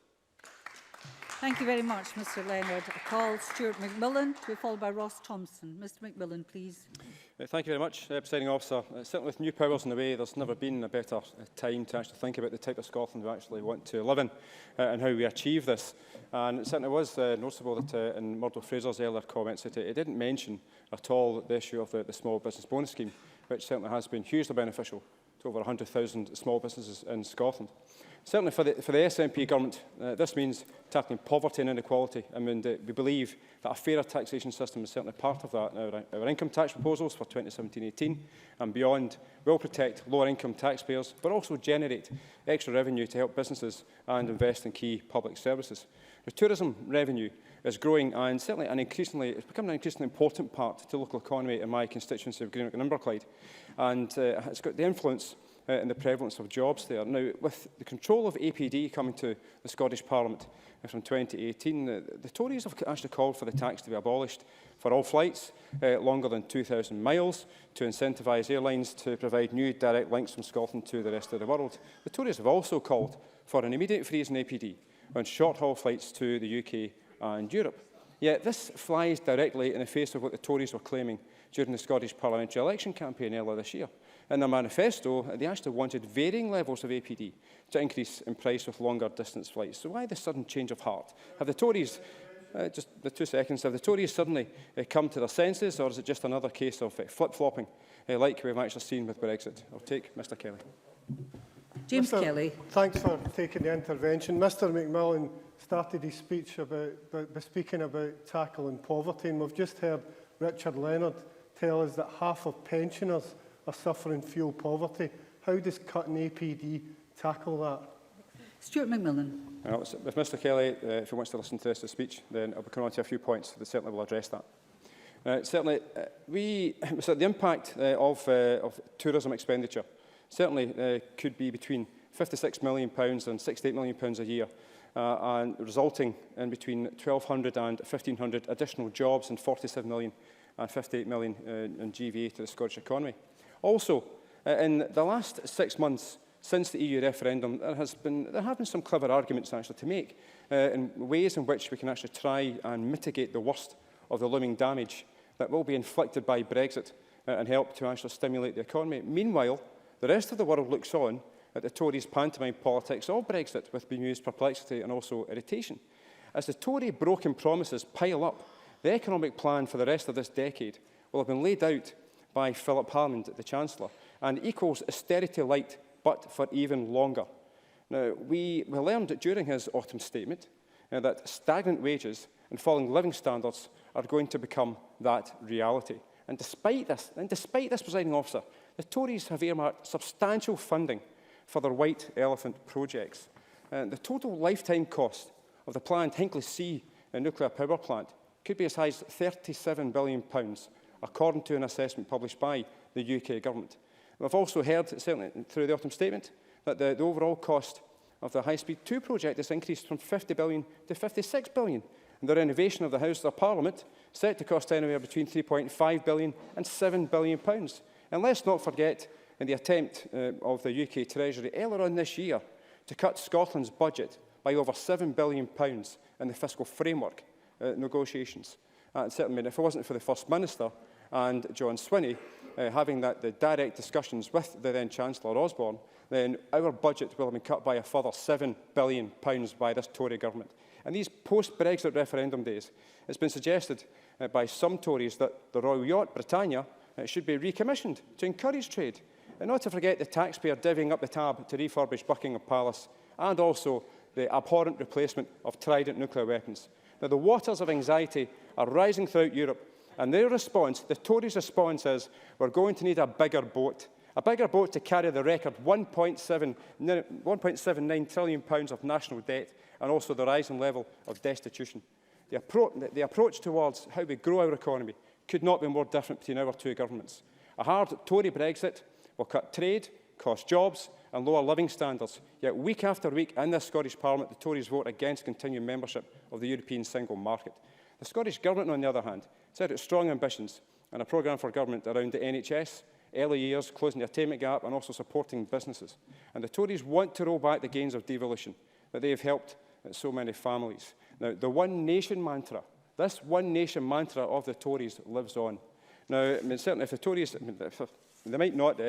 Thank you very much, Mr Leonard. I call Stuart McMillan, to be followed by Ross Thompson. Mr McMillan, please. Thank you very much, Presiding Officer. Certainly with new powers in the way, there's never been a better time to actually think about the type of Scotland we actually want to live in and how we achieve this. And it certainly was noticeable that in Murdo Fraser's earlier comments that it didn't mention at all the issue of the small business bonus scheme, which certainly has been hugely beneficial to over 100,000 small businesses in Scotland. Certainly for the SNP government, this means tackling poverty and inequality. I mean, we believe that a fairer taxation system is certainly part of that. Our income tax proposals for 2017-18 and beyond will protect lower income taxpayers, but also generate extra revenue to help businesses and invest in key public services. The tourism revenue is growing and certainly it's becoming an increasingly important part to the local economy in my constituency of Greenock and Inverclyde. And it's got the influence and the prevalence of jobs there. Now, with the control of APD coming to the Scottish Parliament from 2018, the Tories have actually called for the tax to be abolished for all flights longer than 2,000 miles to incentivise airlines to provide new direct links from Scotland to the rest of the world. The Tories have also called for an immediate freeze in APD on short-haul flights to the UK and Europe. Yet this flies directly in the face of what the Tories were claiming during the Scottish parliamentary election campaign earlier this year. In their manifesto, they actually wanted varying levels of APD to increase in price with longer distance flights. So why the sudden change of heart? Have the Tories, just the 2 seconds, have the Tories suddenly come to their senses, or is it just another case of flip-flopping, like we've actually seen with Brexit? I'll take Mr Kelly. James Kelly. Thanks for taking the intervention. Mr McMillan started his speech by speaking about tackling poverty, and we've just heard Richard Leonard tell us that half of pensioners are suffering fuel poverty. How does cutting APD tackle that? Stuart McMillan. Well, if Mr Kelly, if he wants to listen to this speech, then I'll be coming on to a few points that certainly will address that. Certainly, the impact of tourism expenditure certainly could be between £56 million and £68 million a year, and resulting in between 1,200 and 1,500 additional jobs and 47 million and 58 million in GVA to the Scottish economy. Also, in the last 6 months since the EU referendum, there have been some clever arguments actually to make in ways in which we can actually try and mitigate the worst of the looming damage that will be inflicted by Brexit and help to actually stimulate the economy. Meanwhile, the rest of the world looks on at the Tories' pantomime politics of Brexit with bemused perplexity and also irritation. As the Tory broken promises pile up, the economic plan for the rest of this decade will have been laid out by Philip Hammond, the Chancellor, and equals austerity light, but for even longer. Now, we learned during his autumn statement that stagnant wages and falling living standards are going to become that reality. And despite this, presiding officer, the Tories have earmarked substantial funding for their white elephant projects. The total lifetime cost of the planned Hinkley C nuclear power plant could be as high as £37 billion, according to an assessment published by the UK government. We've also heard, certainly through the autumn statement, that the overall cost of the High Speed 2 project has increased from £50 billion to £56 billion. And the renovation of the House of Parliament set to cost anywhere between £3.5 billion and £7 billion. And let's not forget in the attempt of the UK Treasury earlier on this year to cut Scotland's budget by over £7 billion in the fiscal framework negotiations. Certainly, if it wasn't for the First Minister and John Swinney having the direct discussions with the then Chancellor Osborne, then our budget will have been cut by a further £7 billion by this Tory government. And these post-Brexit referendum days, it's been suggested by some Tories that the Royal Yacht Britannia should be recommissioned to encourage trade. And not to forget the taxpayer divvying up the tab to refurbish Buckingham Palace and also the abhorrent replacement of Trident nuclear weapons. Now, the waters of anxiety are rising throughout Europe, and their response, the Tories' response is, we're going to need a bigger boat to carry the record £1.79 trillion of national debt and also the rising level of destitution. The approach towards how we grow our economy could not be more different between our two governments. A hard Tory Brexit will cut trade, cost jobs and lower living standards. Yet week after week in this Scottish Parliament, the Tories vote against continuing membership of the European single market. The Scottish Government, on the other hand, set out strong ambitions and a programme for government around the NHS, early years, closing the attainment gap and also supporting businesses. And the Tories want to roll back the gains of devolution that they have helped so many families. Now, the one nation mantra, this one nation mantra of the Tories lives on. Now, certainly if the Tories, they might not,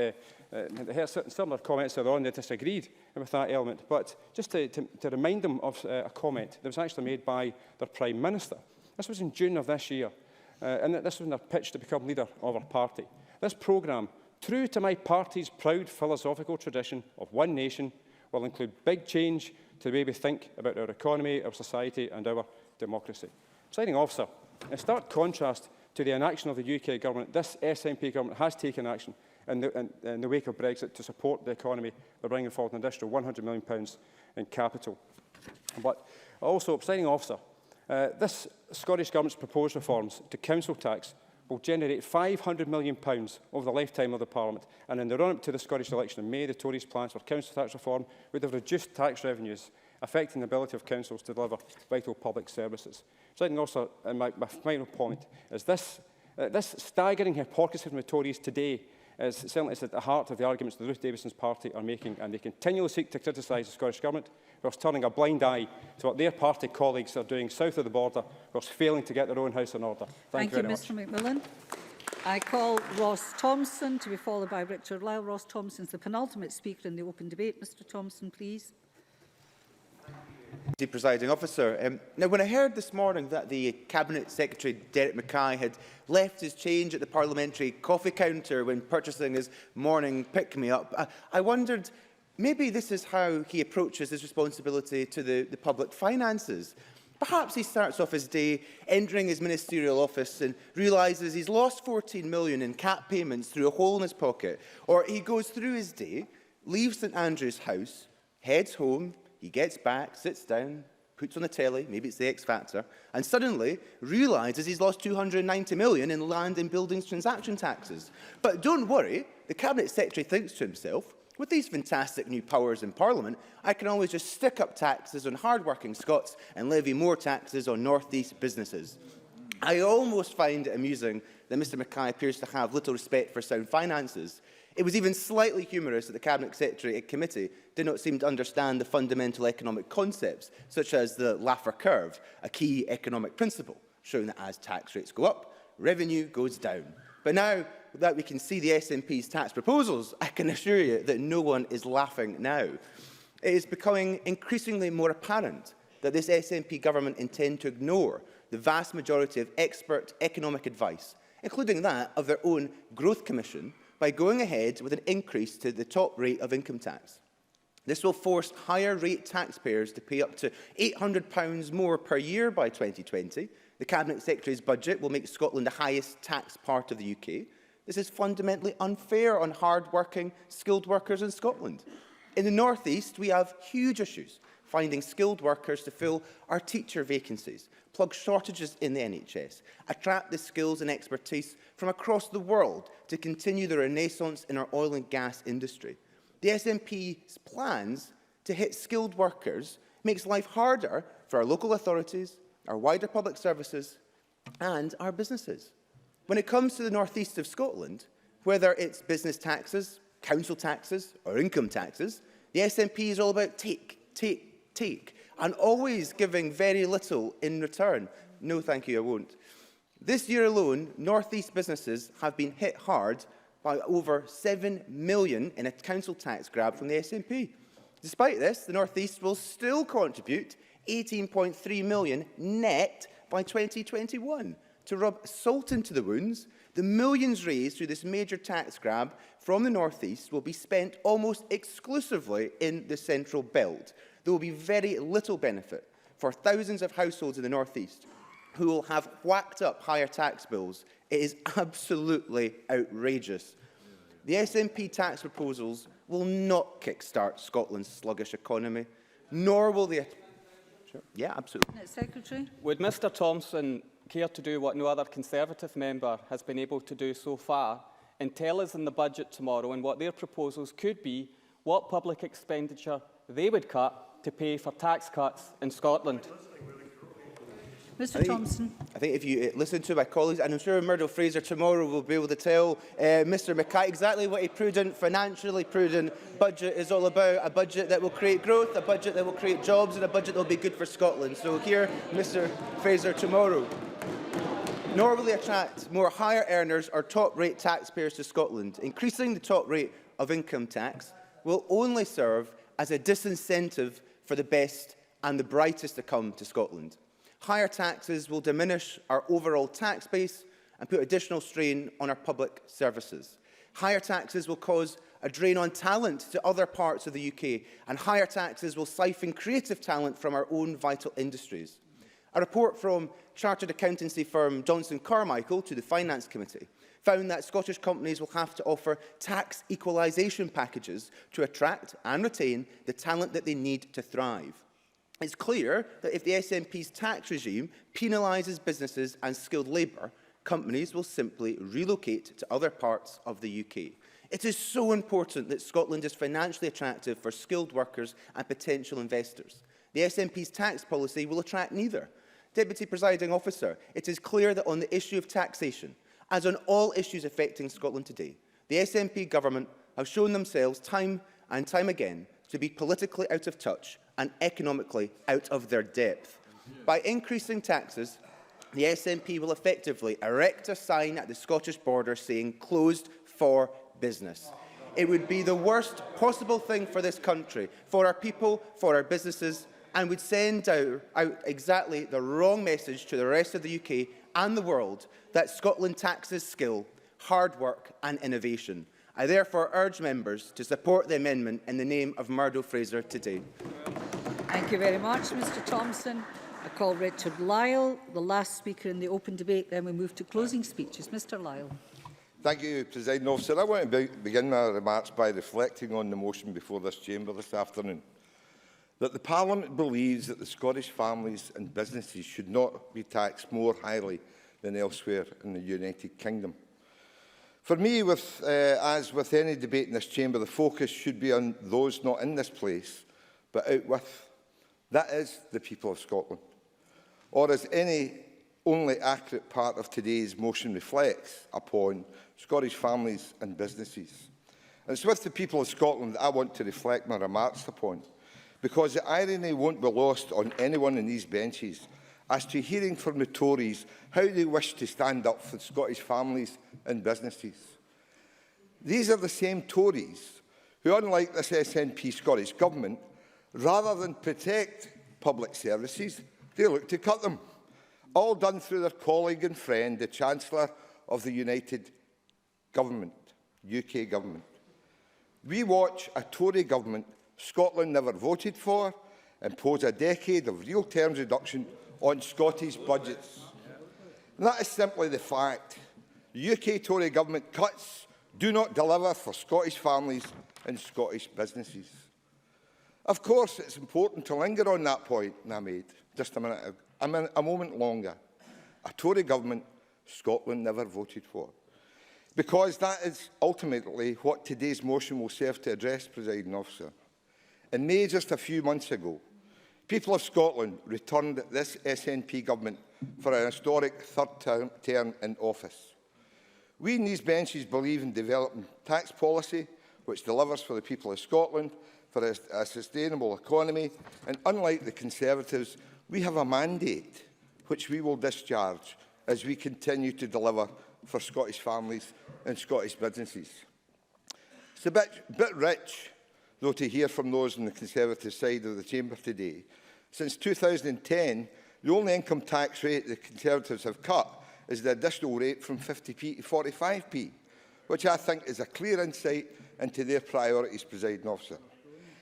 similar comments earlier on, they disagreed with that element, but just to remind them of a comment that was actually made by their Prime Minister. This was in June of this year, and this was in their pitch to become leader of our party. This programme, true to my party's proud philosophical tradition of one nation, will include big change to the way we think about our economy, our society and our democracy. Presiding officer, in stark contrast to the inaction of the UK government, this SNP government has taken action in the wake of Brexit to support the economy by bringing forward an additional £100 million in capital. But also, presiding officer, this Scottish Government's proposed reforms to council tax will generate £500 million over the lifetime of the Parliament. And in the run-up to the Scottish election in May, the Tories' plans for council tax reform would have reduced tax revenues, affecting the ability of councils to deliver vital public services. Presiding officer, and my final point is this staggering hypocrisy from the Tories today is certainly at the heart of the arguments that Ruth Davidson's party are making, and they continually seek to criticise the Scottish Government whilst turning a blind eye to what their party colleagues are doing south of the border, whilst failing to get their own house in order. Thank you very much. Mr McMillan. I call Ross Thompson to be followed by Richard Lyle. Ross Thompson is the penultimate speaker in the open debate. Mr Thompson, please. Presiding officer. Now, when I heard this morning that the Cabinet Secretary Derek Mackay had left his change at the parliamentary coffee counter when purchasing his morning pick-me-up, I wondered maybe this is how he approaches his responsibility to the public finances. Perhaps he starts off his day entering his ministerial office and realises he's lost £14 million in cap payments through a hole in his pocket. Or he goes through his day, leaves St Andrew's House, heads home, he gets back, sits down, puts on the telly, maybe it's the X Factor, and suddenly realises he's lost £290 million in land and buildings transaction taxes. But don't worry, the Cabinet Secretary thinks to himself, with these fantastic new powers in Parliament, I can always just stick up taxes on hard-working Scots and levy more taxes on North East businesses. I almost find it amusing that Mr Mackay appears to have little respect for sound finances. It was even slightly humorous that the Cabinet Secretary at committee did not seem to understand the fundamental economic concepts, such as the Laffer curve, a key economic principle, showing that as tax rates go up, revenue goes down. But now that we can see the SNP's tax proposals, I can assure you that no one is laughing now. It is becoming increasingly more apparent that this SNP government intend to ignore the vast majority of expert economic advice, including that of their own Growth Commission, by going ahead with an increase to the top rate of income tax. This will force higher rate taxpayers to pay up to £800 more per year by 2020. The Cabinet Secretary's budget will make Scotland the highest tax part of the UK. This is fundamentally unfair on hard-working, skilled workers in Scotland. In the North East, we have huge issues finding skilled workers to fill our teacher vacancies, plug shortages in the NHS, attract the skills and expertise from across the world to continue the renaissance in our oil and gas industry. The SNP's plans to hit skilled workers makes life harder for our local authorities, our wider public services and our businesses. When it comes to the North East of Scotland, whether it's business taxes, council taxes or income taxes, the SNP is all about take, and always giving very little in return. No, thank you, I won't. This year alone, North East businesses have been hit hard by over £7 million in a council tax grab from the SNP. Despite this, the North East will still contribute £18.3 million net by 2021. To rub salt into the wounds, the millions raised through this major tax grab from the North East will be spent almost exclusively in the Central Belt. There will be very little benefit for thousands of households in the North East who will have whacked up higher tax bills. It is absolutely outrageous. The SNP tax proposals will not kickstart Scotland's sluggish economy, nor will they... Sure. Yeah, absolutely. Secretary. Would Mr Thompson care to do what no other Conservative member has been able to do so far and tell us in the budget tomorrow and what their proposals could be, what public expenditure they would cut to pay for tax cuts in Scotland? Mr Thompson. I think if you listen to my colleagues, and I'm sure Murdo Fraser tomorrow will be able to tell Mr Mackay exactly what a prudent, financially prudent budget is all about. A budget that will create growth, a budget that will create jobs, and a budget that will be good for Scotland. So hear Mr Fraser tomorrow. Nor will they attract more higher earners or top-rate taxpayers to Scotland. Increasing the top rate of income tax will only serve as a disincentive for the best and the brightest to come to Scotland. Higher taxes will diminish our overall tax base and put additional strain on our public services. Higher taxes will cause a drain on talent to other parts of the UK, and higher taxes will siphon creative talent from our own vital industries. A report from chartered accountancy firm Johnson Carmichael to the Finance Committee found that Scottish companies will have to offer tax equalisation packages to attract and retain the talent that they need to thrive. It's clear that if the SNP's tax regime penalises businesses and skilled labour, companies will simply relocate to other parts of the UK. It is so important that Scotland is financially attractive for skilled workers and potential investors. The SNP's tax policy will attract neither. Deputy Presiding Officer, it is clear that on the issue of taxation, as on all issues affecting Scotland today, the SNP government have shown themselves time and time again to be politically out of touch and economically out of their depth. By increasing taxes, the SNP will effectively erect a sign at the Scottish border saying closed for business. It would be the worst possible thing for this country, for our people, for our businesses, and would send out exactly the wrong message to the rest of the UK and the world that Scotland taxes skill, hard work and innovation. I therefore urge members to support the amendment in the name of Murdo Fraser today. Thank you very much, Mr Thompson. I call Richard Lyle, the last speaker in the open debate. Then we move to closing speeches. Mr Lyle. Thank you, Presiding Officer. I want to begin my remarks by reflecting on the motion before this chamber this afternoon, that the Parliament believes that the Scottish families and businesses should not be taxed more highly than elsewhere in the United Kingdom. For me, as with any debate in this chamber, the focus should be on those not in this place, but out with. That is the people of Scotland. Or as any only accurate part of today's motion reflects upon, Scottish families and businesses. And it's with the people of Scotland that I want to reflect my remarks upon, because the irony won't be lost on anyone in these benches as to hearing from the Tories how they wish to stand up for Scottish families and businesses. These are the same Tories who, unlike this SNP Scottish Government, rather than protect public services, they look to cut them. All done through their colleague and friend, the Chancellor of the United Government, UK Government. We watch a Tory government Scotland never voted for impose a decade of real terms reduction on Scottish budgets. And that is simply the fact. The UK Tory government cuts do not deliver for Scottish families and Scottish businesses. Of course, it's important to linger on that point I made just a moment longer. A Tory government Scotland never voted for. Because that is ultimately what today's motion will serve to address, Presiding Officer. In May, just a few months ago, people of Scotland returned this SNP government for an historic third term in office. We in these benches believe in developing tax policy which delivers for the people of Scotland, for a sustainable economy, and unlike the Conservatives, we have a mandate which we will discharge as we continue to deliver for Scottish families and Scottish businesses. It's a bit rich, though, to hear from those on the Conservative side of the chamber today. Since 2010, the only income tax rate the Conservatives have cut is the additional rate from 50p to 45p, which I think is a clear insight into their priorities, Presiding Officer.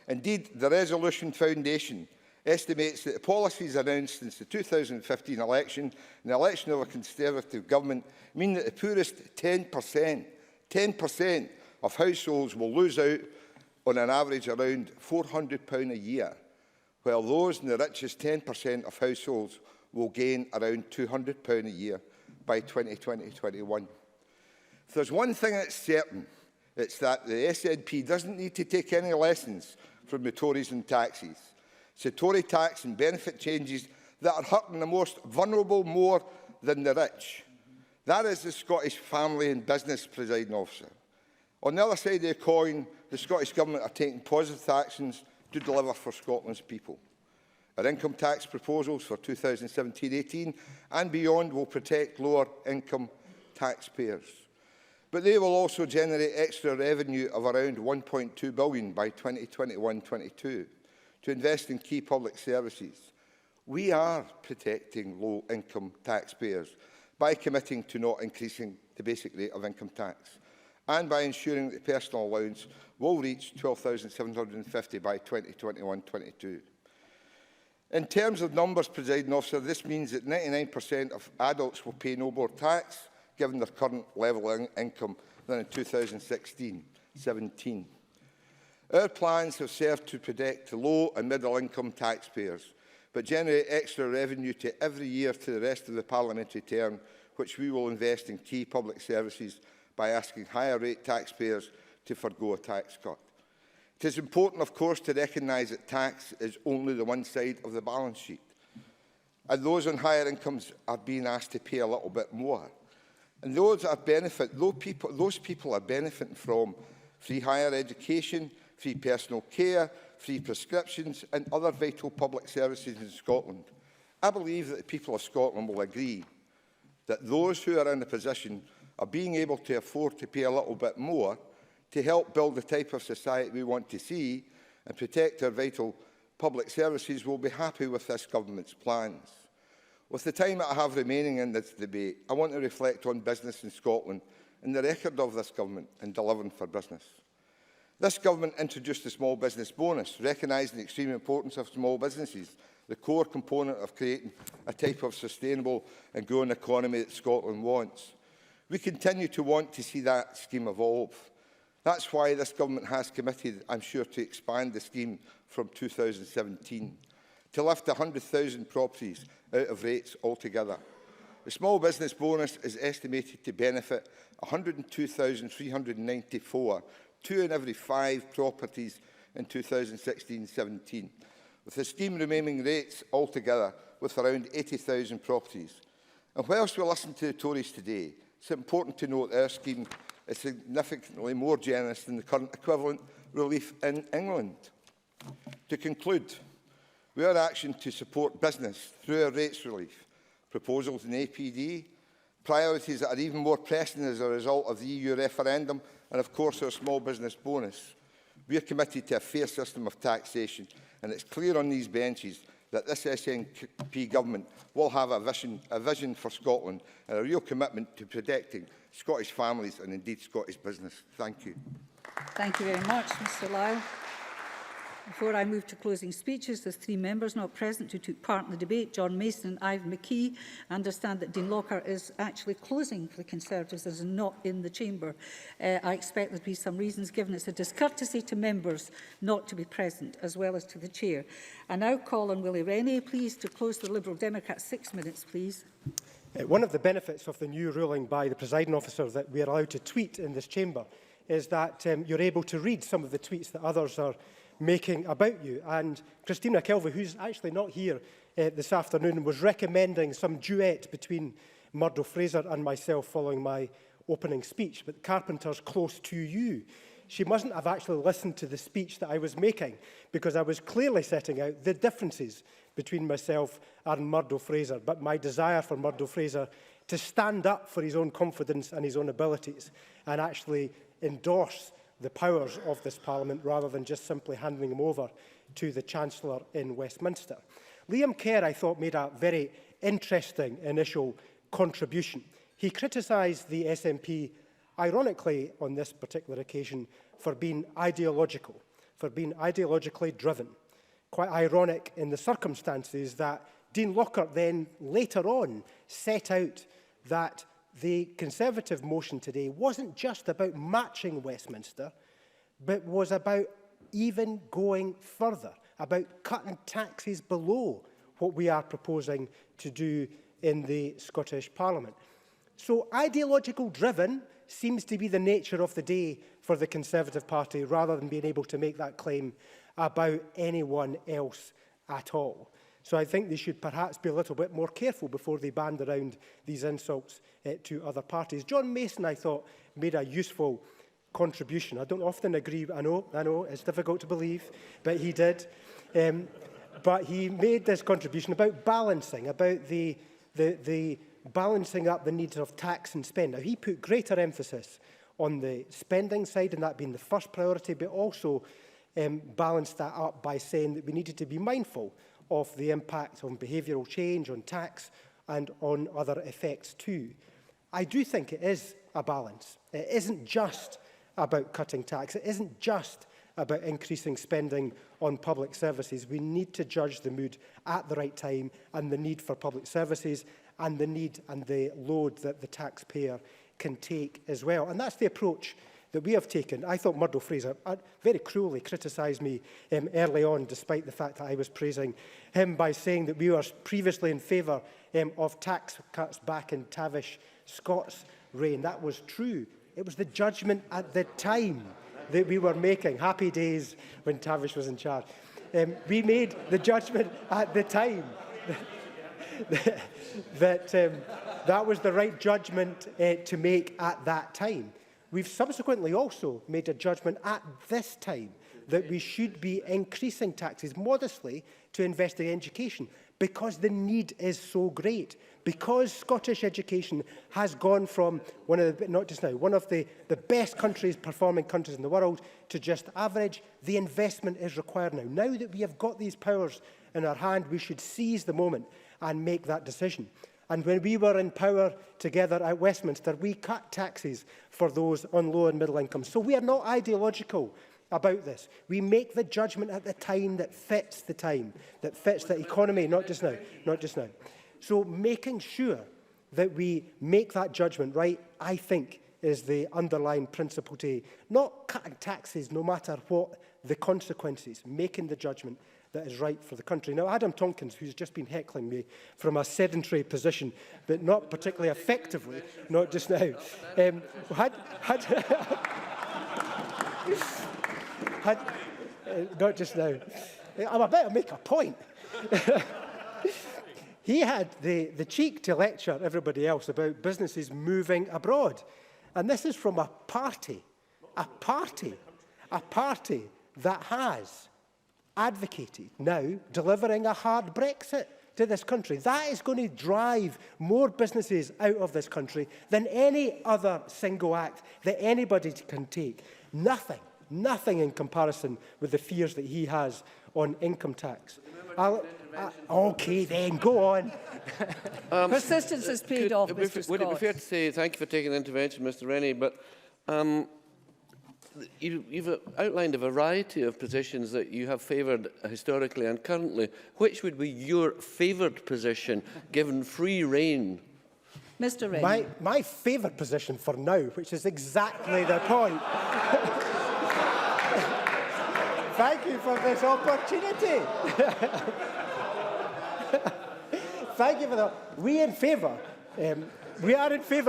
Indeed, the Resolution Foundation estimates that the policies announced since the 2015 election and the election of a Conservative government mean that the poorest 10% of households will lose out on an average around £400 a year, while those in the richest 10% of households will gain around £200 a year by 2020-21. If there's one thing that's certain, it's that the SNP doesn't need to take any lessons from the Tories and taxes. It's the Tory tax and benefit changes that are hurting the most vulnerable more than the rich. That is the Scottish family and business, Presiding Officer. On the other side of the coin, the Scottish Government are taking positive actions to deliver for Scotland's people. Our income tax proposals for 2017-18 and beyond will protect lower income taxpayers. But they will also generate extra revenue of around £1.2 billion by 2021-22 to invest in key public services. We are protecting low-income taxpayers by committing to not increasing the basic rate of income tax and by ensuring that the personal allowance will reach £12,750 by 2021-22. In terms of numbers, Presiding Officer, this means that 99% of adults will pay no more tax, given their current level of income, than in 2016-17. Our plans have served to protect the low and middle income taxpayers, but generate extra revenue to every year to the rest of the parliamentary term, which we will invest in key public services by asking higher rate taxpayers to forgo a tax cut. It is important, of course, to recognise that tax is only the one side of the balance sheet, and those on higher incomes are being asked to pay a little bit more. And those people are benefiting from free higher education, free personal care, free prescriptions and other vital public services in Scotland. I believe that the people of Scotland will agree that those who are in a position of being able to afford to pay a little bit more to help build the type of society we want to see and protect our vital public services will be happy with this government's plans. With the time that I have remaining in this debate, I want to reflect on business in Scotland and the record of this government in delivering for business. This government introduced the small business bonus, recognising the extreme importance of small businesses, the core component of creating a type of sustainable and growing economy that Scotland wants. We continue to want to see that scheme evolve. That's why this government has committed, I'm sure, to expand the scheme from 2017, to lift 100,000 properties out of rates altogether. The small business bonus is estimated to benefit 102,394, 2 in every 5 properties in 2016-17, with the scheme remaining rates altogether with around 80,000 properties. And whilst we listen to the Tories today, it's important to note our scheme is significantly more generous than the current equivalent relief in England. To conclude, our action to support business through our rates relief, proposals in APD, priorities that are even more pressing as a result of the EU referendum, and of course our small business bonus. We are committed to a fair system of taxation, and it's clear on these benches that this SNP government will have a vision for Scotland and a real commitment to protecting Scottish families and indeed Scottish business. Thank you. Thank you very much, Mr Lyle. Before I move to closing speeches, there's 3 members not present who took part in the debate, John Mason and Ivan McKee. I understand that Dean Lockhart is actually closing for the Conservatives and is not in the chamber. I expect there to be some reasons given. It's a discourtesy to members not to be present, as well as to the Chair. I now call on Willie Rennie, please, to close the Liberal Democrats. 6 minutes, please. One of the benefits of the new ruling by the presiding officer that we are allowed to tweet in this chamber is that you're able to read some of the tweets that others are making about you. And Christina Kelvey, who's actually not here this afternoon, was recommending some duet between Murdo Fraser and myself following my opening speech. But Carpenter's close to you. She mustn't have actually listened to the speech that I was making, because I was clearly setting out the differences between myself and Murdo Fraser, but my desire for Murdo Fraser to stand up for his own confidence and his own abilities and actually endorse the powers of this Parliament rather than just simply handing them over to the Chancellor in Westminster. Liam Kerr, I thought, made a very interesting initial contribution. He criticised the SNP, ironically on this particular occasion, for being ideological, for being ideologically driven. Quite ironic in the circumstances that Dean Lockhart then later on set out that the Conservative motion today wasn't just about matching Westminster, but was about even going further, about cutting taxes below what we are proposing to do in the Scottish Parliament. So ideological driven seems to be the nature of the day for the Conservative Party, rather than being able to make that claim about anyone else at all. So I think they should perhaps be a little bit more careful before they band around these insults to other parties. John Mason, I thought, made a useful contribution. I don't often agree. I know, it's difficult to believe, but he did. But he made this contribution about balancing, about the balancing up the needs of tax and spend. Now, he put greater emphasis on the spending side, and that being the first priority, but also balanced that up by saying that we needed to be mindful of the impact on behavioural change, on tax, and on other effects too. I do think it is a balance. It isn't just about cutting tax. It isn't just about increasing spending on public services. We need to judge the mood at the right time and the need for public services and the need and the load that the taxpayer can take as well. And that's the approach that we have taken. I thought Murdo Fraser very cruelly criticised me early on, despite the fact that I was praising him by saying that we were previously in favour of tax cuts back in Tavish Scott's reign. That was true. It was the judgment at the time that we were making. Happy days when Tavish was in charge. We made the judgment at the time that that was the right judgment to make at that time. We've subsequently also made a judgment at this time that we should be increasing taxes modestly to invest in education because the need is so great. Because Scottish education has gone from one of the best performing countries in the world to just average, the investment is required now. Now that we have got these powers in our hand, we should seize the moment and make that decision. And when we were in power together at Westminster, we cut taxes for those on low and middle incomes. So we are not ideological about this. We make the judgment at the time that fits the time, that fits the economy, not just now. So making sure that we make that judgment right, I think, is the underlying principle today. Not cutting taxes, no matter what the consequences, making the judgment that is right for the country. Now, Adam Tompkins, who's just been heckling me from a sedentary position, but not particularly effectively, not just now, not just now. I'm about to make a point. He had the cheek to lecture everybody else about businesses moving abroad. And this is from a party that has advocated now delivering a hard Brexit to this country. That is going to drive more businesses out of this country than any other single act that anybody can take. Nothing in comparison with the fears that he has on income tax. OK, then, go on. Persistence has paid off, Mr. Scott. Would it be fair to say thank you for taking the intervention, Mr Rennie, but you've outlined a variety of positions that you have favoured historically and currently. Which would be your favoured position, given free rein? Mr Rennie. My favourite position for now, which is exactly the point. Thank you for this opportunity. Thank you for that. We are in favour,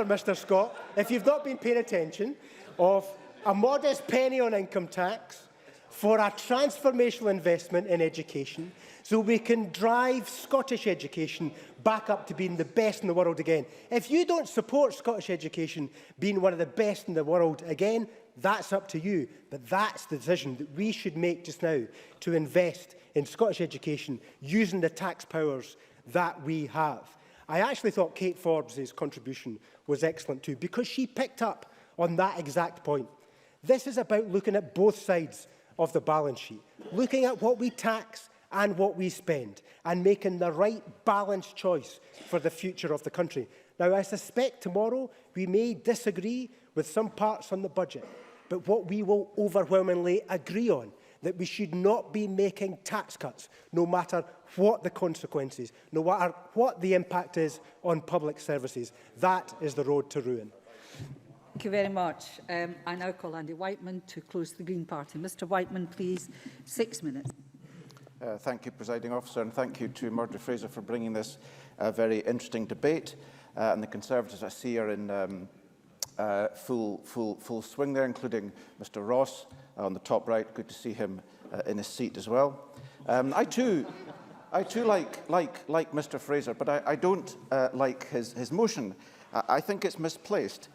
Mr Scott, if you've not been paying attention, of a modest penny on income tax for a transformational investment in education, so we can drive Scottish education back up to being the best in the world again. If you don't support Scottish education being one of the best in the world again, that's up to you. But that's the decision that we should make just now, to invest in Scottish education using the tax powers that we have. I actually thought Kate Forbes' contribution was excellent too, because she picked up on that exact point. This is about looking at both sides of the balance sheet, looking at what we tax and what we spend, and making the right balanced choice for the future of the country. Now, I suspect tomorrow we may disagree with some parts on the budget, but what we will overwhelmingly agree on, that we should not be making tax cuts, no matter what the consequences, no matter what the impact is on public services. That is the road to ruin. Thank you very much. I now call Andy Whiteman to close the Green Party. Mr Whiteman, please, 6 minutes. Thank you, Presiding Officer, and thank you to Murdo Fraser for bringing this very interesting debate. And the Conservatives, I see, are in full swing there, including Mr Ross on the top right. Good to see him in his seat as well. I too like Mr Fraser, but I don't like his motion. I think it's misplaced.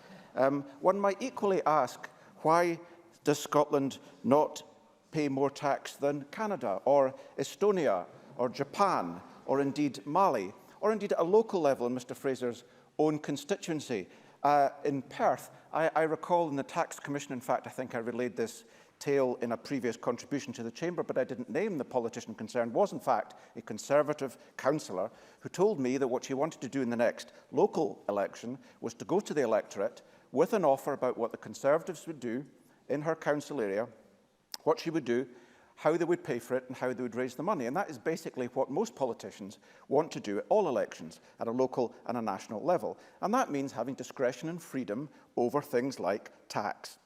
One might equally ask, why does Scotland not pay more tax than Canada or Estonia or Japan or indeed Mali, or indeed at a local level in Mr Fraser's own constituency? In Perth, I recall in the Tax Commission, in fact, I think I relayed this tale in a previous contribution to the Chamber, but I didn't name the politician concerned, was in fact a Conservative councillor who told me that what she wanted to do in the next local election was to go to the electorate with an offer about what the Conservatives would do in her council area, what she would do, how they would pay for it and how they would raise the money. And that is basically what most politicians want to do at all elections, at a local and a national level. And that means having discretion and freedom over things like tax,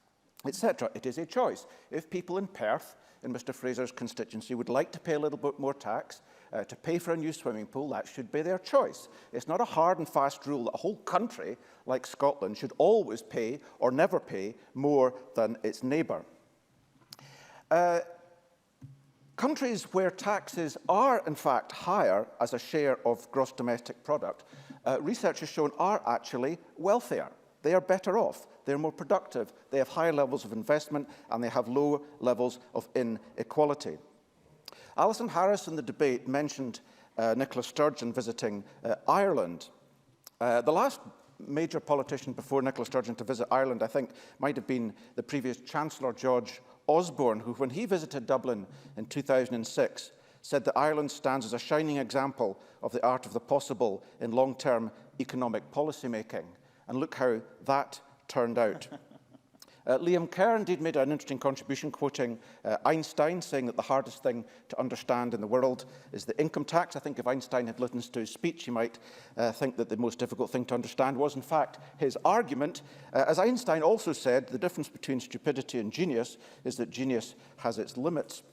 etc. It is a choice. If people in Perth, in Mr Fraser's constituency, would like to pay a little bit more tax, to pay for a new swimming pool, that should be their choice. It's not a hard and fast rule that a whole country like Scotland should always pay or never pay more than its neighbour. Countries where taxes are, in fact, higher as a share of gross domestic product, research has shown are actually wealthier. They are better off. They're more productive. They have higher levels of investment, and they have lower levels of inequality. Alison Harris in the debate mentioned Nicola Sturgeon visiting Ireland. The last major politician before Nicola Sturgeon to visit Ireland, I think, might have been the previous Chancellor George Osborne, who, when he visited Dublin in 2006, said that Ireland stands as a shining example of the art of the possible in long-term economic policy making. And look how that turned out. Liam Kerr indeed made an interesting contribution, quoting Einstein, saying that the hardest thing to understand in the world is the income tax. I think if Einstein had listened to his speech, he might think that the most difficult thing to understand was, in fact, his argument. As Einstein also said, the difference between stupidity and genius is that genius has its limits.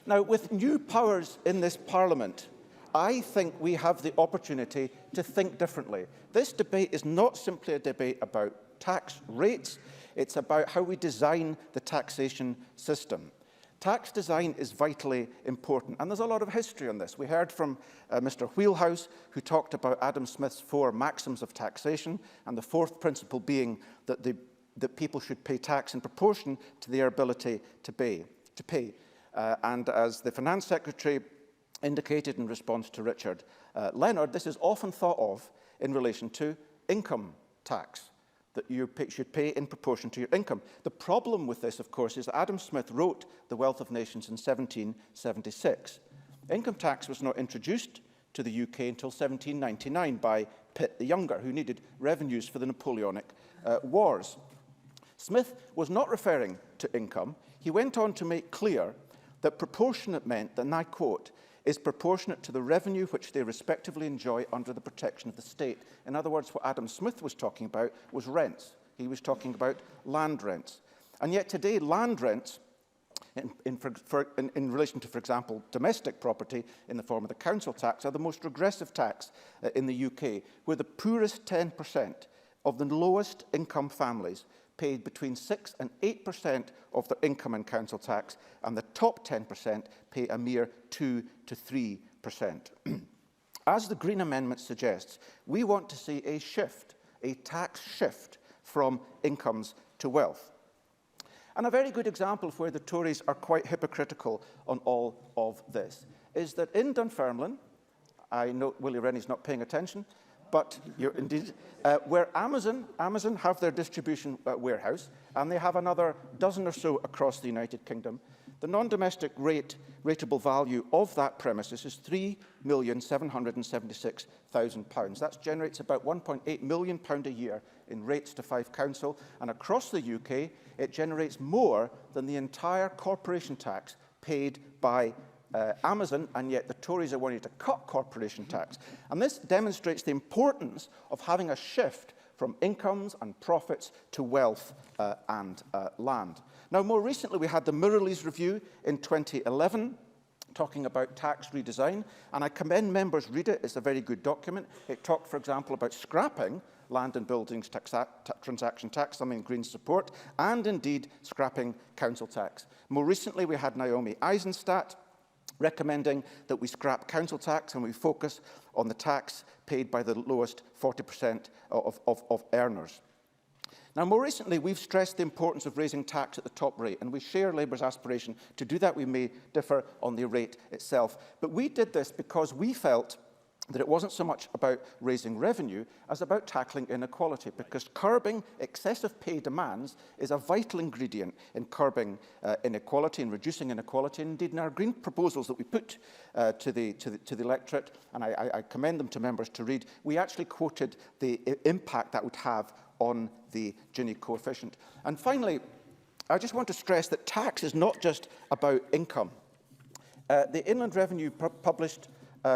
Now, with new powers in this Parliament, I think we have the opportunity to think differently. This debate is not simply a debate about tax rates. It's about how we design the taxation system. Tax design is vitally important, and there's a lot of history on this. We heard from Mr. Wheelhouse, who talked about Adam Smith's 4 maxims of taxation, and the 4th principle being that people should pay tax in proportion to their ability to pay. And as the Finance Secretary indicated in response to Richard Leonard, this is often thought of in relation to income tax, that you should pay in proportion to your income. The problem with this, of course, is that Adam Smith wrote The Wealth of Nations in 1776. Income tax was not introduced to the UK until 1799 by Pitt the Younger, who needed revenues for the Napoleonic Wars. Smith was not referring to income. He went on to make clear that proportionate meant, and I quote, is proportionate to the revenue which they respectively enjoy under the protection of the state. In other words, what Adam Smith was talking about was rents. He was talking about land rents. And yet today, land rents, in relation to, for example, domestic property in the form of the council tax, are the most regressive tax in the UK, where the poorest 10% of the lowest income families paid between 6 and 8% of their income in council tax, and the top 10% pay a mere 2 to 3%. As the Green Amendment suggests, we want to see a shift, a tax shift from incomes to wealth. And a very good example of where the Tories are quite hypocritical on all of this is that in Dunfermline, I know Willie Rennie's not paying attention, but you're indeed, where Amazon have their distribution warehouse, and they have another dozen or so across the United Kingdom, the non-domestic rateable value of that premises is £3,776,000. That generates about £1.8 million a year in rates to Fife Council, and across the UK, it generates more than the entire corporation tax paid by Amazon, and yet the Tories are wanting to cut corporation tax. And this demonstrates the importance of having a shift from incomes and profits to wealth and land. Now, more recently, we had the Mirrorlees Review in 2011, talking about tax redesign, and I commend members read it. It's a very good document. It talked, for example, about scrapping land and buildings transaction tax, something Greens support, and indeed scrapping council tax. More recently, we had Naomi Eisenstadt recommending that we scrap council tax and we focus on the tax paid by the lowest 40% of earners. Now, more recently, we've stressed the importance of raising tax at the top rate, and we share Labour's aspiration to do that. We may differ on the rate itself. But we did this because we felt that it wasn't so much about raising revenue as about tackling inequality, because curbing excessive pay demands is a vital ingredient in curbing inequality and reducing inequality. And indeed, in our green proposals that we put to the electorate, and I commend them to members to read, we actually quoted the impact that would have on the Gini coefficient. And finally, I just want to stress that tax is not just about income. The Inland Revenue published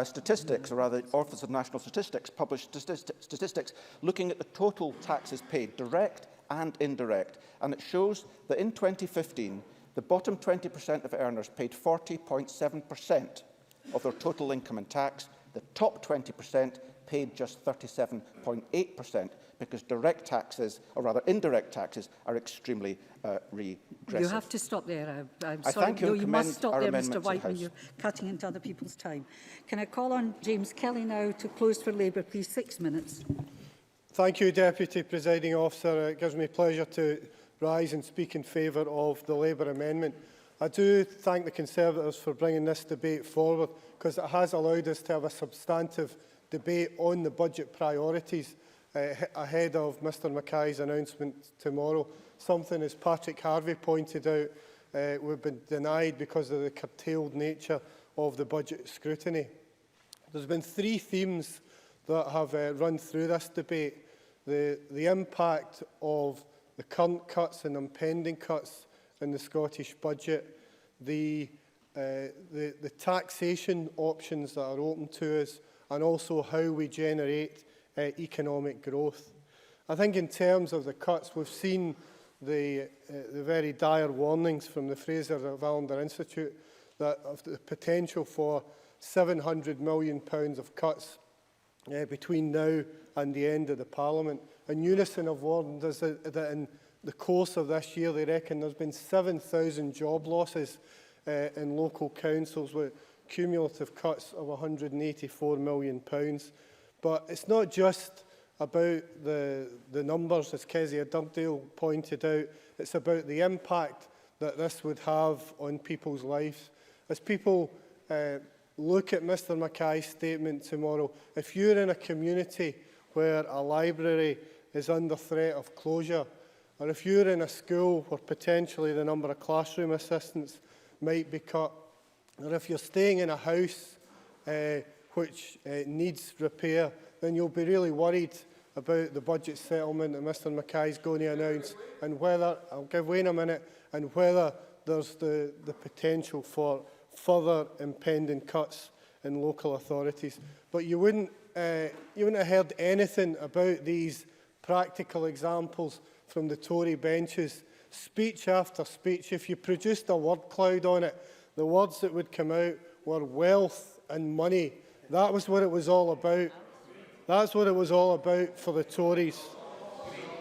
statistics, or rather Office of National Statistics published statistics looking at the total taxes paid, direct and indirect, and it shows that in 2015, the bottom 20% of earners paid 40.7% of their total income in tax. The top 20% paid just 37.8%, because direct taxes, or rather indirect taxes, are extremely regressive. You have to stop there. I'm I sorry. thank you No, and you commend must stop our there, amendment Mr to the Whiteman. House. You're cutting into other people's time. Can I call on James Kelly now to close for Labour, please? 6 minutes. Thank you, Deputy Presiding Officer. It gives me pleasure to rise and speak in favour of the Labour amendment. I do thank the Conservatives for bringing this debate forward, because it has allowed us to have a substantive debate on the budget priorities ahead of Mr Mackay's announcement tomorrow. Something, as Patrick Harvey pointed out, we've been denied because of the curtailed nature of the budget scrutiny. There's been three themes that have run through this debate. The impact of the current cuts and impending cuts in the Scottish budget, the taxation options that are open to us, and also how we generate economic growth. I think in terms of the cuts, we've seen the very dire warnings from the Fraser-Vallender Institute that of the potential for £700 million of cuts between now and the end of the Parliament. And Unison have warned us that in the course of this year, they reckon there's been 7,000 job losses in local councils with cumulative cuts of £184 million. But it's not just about the numbers, as Kezia Dugdale pointed out. It's about the impact that this would have on people's lives. As people look at Mr Mackay's statement tomorrow, if you're in a community where a library is under threat of closure, or if you're in a school where potentially the number of classroom assistants might be cut, or if you're staying in a house which needs repair, then you'll be really worried about the budget settlement that Mr Mackay is going to announce, and whether, I'll give way in a minute, and whether there's the potential for further impending cuts in local authorities. But you wouldn't have heard anything about these practical examples from the Tory benches. Speech after speech, if you produced a word cloud on it, the words that would come out were wealth and money. That was what it was all about. That's what it was all about for the Tories.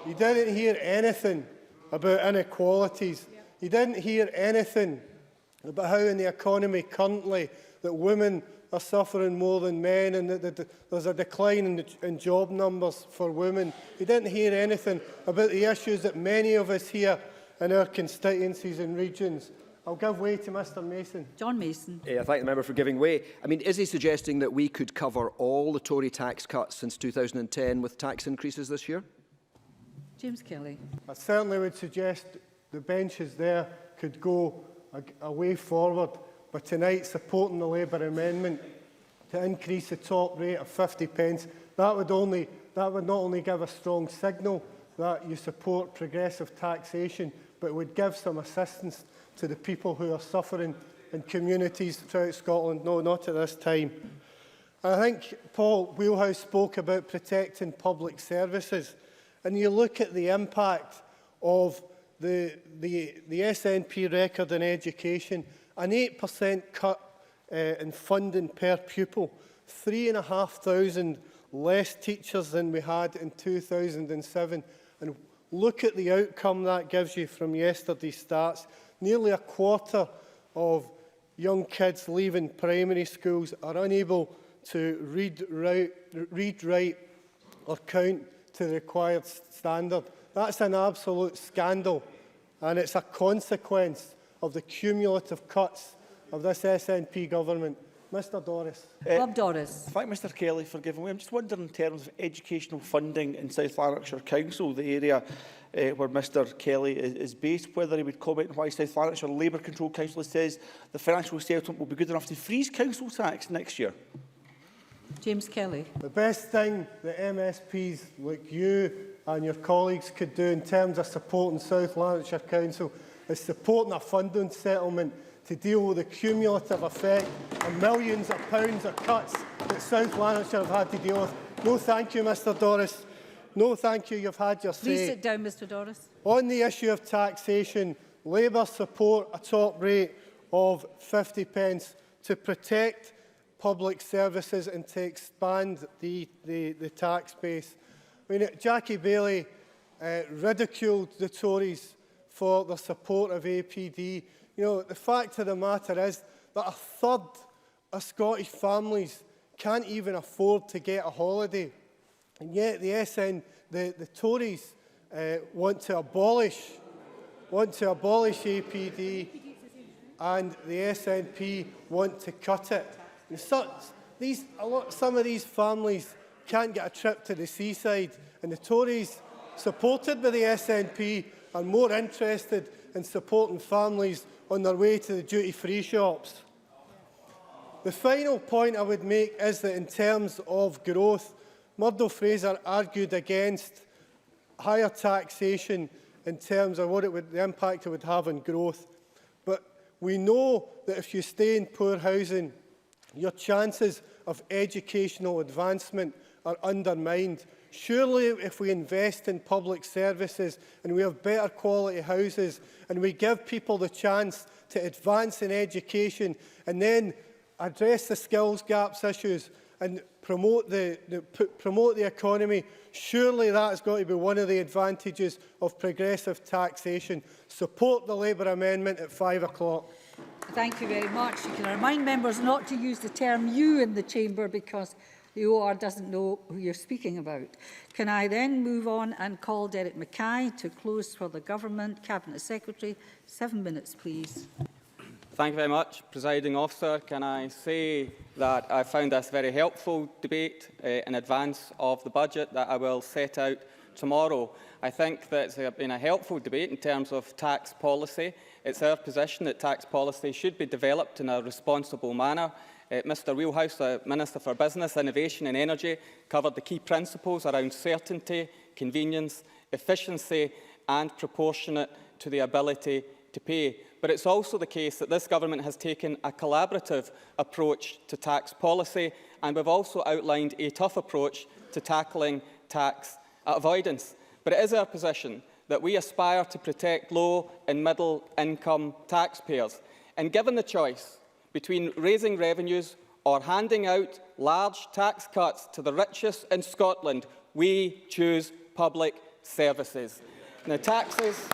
You didn't hear anything about inequalities. You didn't hear anything about how in the economy currently that women are suffering more than men, and that there's a decline in job numbers for women. You didn't hear anything about the issues that many of us here in our constituencies and regions. I'll give way to Mr Mason. John Mason. I thank the member for giving way. I mean, is he suggesting that we could cover all the Tory tax cuts since 2010 with tax increases this year? James Kelly. I certainly would suggest the benches there could go a way forward by tonight supporting the Labour amendment to increase the top rate of 50 pence. That would not only give a strong signal that you support progressive taxation, but would give some assistance to the people who are suffering in communities throughout Scotland. No, not at this time. I think Paul Wheelhouse spoke about protecting public services, and you look at the impact of the SNP record in education, an 8% cut in funding per pupil, 3,500 less teachers than we had in 2007. And look at the outcome that gives you from yesterday's stats. Nearly a quarter of young kids leaving primary schools are unable to read, write or count to the required standard. That's an absolute scandal, and it's a consequence of the cumulative cuts of this SNP government. Mr Doris. Bob Doris. Thank Mr Kelly for giving way. I'm just wondering, in terms of educational funding in South Lanarkshire Council, the area where Mr Kelly is based, whether he would comment on why South Lanarkshire Labour Control Council says the financial settlement will be good enough to freeze council tax next year. James Kelly. The best thing that MSPs like you and your colleagues could do in terms of supporting South Lanarkshire Council is supporting a funding settlement to deal with the cumulative effect of millions of pounds of cuts that South Lanarkshire have had to deal with. No thank you, Mr Doris. No thank you, you've had your say. Please sit down, Mr Doris. On the issue of taxation, Labour support a top rate of 50 pence to protect public services and to expand the tax base. I mean, Jackie Baillie ridiculed the Tories for their support of APD. You know, the fact of the matter is that a third of Scottish families can't even afford to get a holiday. And yet the Tories want to abolish APD, and the SNP want to cut it. Some of these families can't get a trip to the seaside, and the Tories, supported by the SNP, are more interested in supporting families on their way to the duty-free shops. The final point I would make is that in terms of growth, Murdo Fraser argued against higher taxation in terms of the impact it would have on growth. But we know that if you stay in poor housing, your chances of educational advancement are undermined. Surely if we invest in public services and we have better quality houses and we give people the chance to advance in education and then address the skills gaps issues and promote the economy, surely that's got to be one of the advantages of progressive taxation. Support the Labour amendment at 5 o'clock. Thank you very much. You can remind members not to use the term you in the chamber because the OR doesn't know who you're speaking about. Can I then move on and call Derek Mackay to close for the Government? Cabinet Secretary, 7 minutes, please. Thank you very much, Presiding Officer. Can I say that I found this a very helpful debate in advance of the budget that I will set out tomorrow. I think that it's been a helpful debate in terms of tax policy. It's our position that tax policy should be developed in a responsible manner. Mr Wheelhouse, the Minister for Business, Innovation and Energy, covered the key principles around certainty, convenience, efficiency and proportionate to the ability to pay. But it's also the case that this government has taken a collaborative approach to tax policy, and we've also outlined a tough approach to tackling tax avoidance. But it is our position that we aspire to protect low and middle income taxpayers. And given the choice between raising revenues or handing out large tax cuts to the richest in Scotland, we choose public services. Now, taxes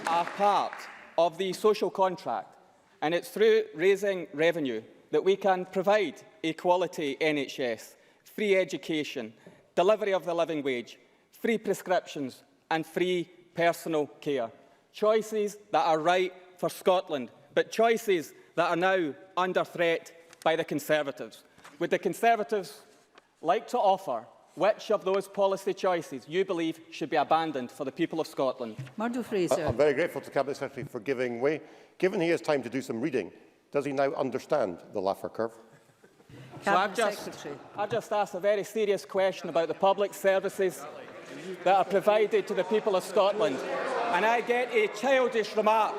are part of the social contract, and it's through raising revenue that we can provide a quality NHS, free education, delivery of the living wage, free prescriptions and free personal care. Choices that are right for Scotland, but choices that are now under threat by the Conservatives. Would the Conservatives like to offer which of those policy choices you believe should be abandoned for the people of Scotland? I'm very grateful to Cabinet Secretary for giving way. Given he has time to do some reading, does he now understand the Laffer curve? So I've just asked a very serious question about the public services that are provided to the people of Scotland, and I get a childish remark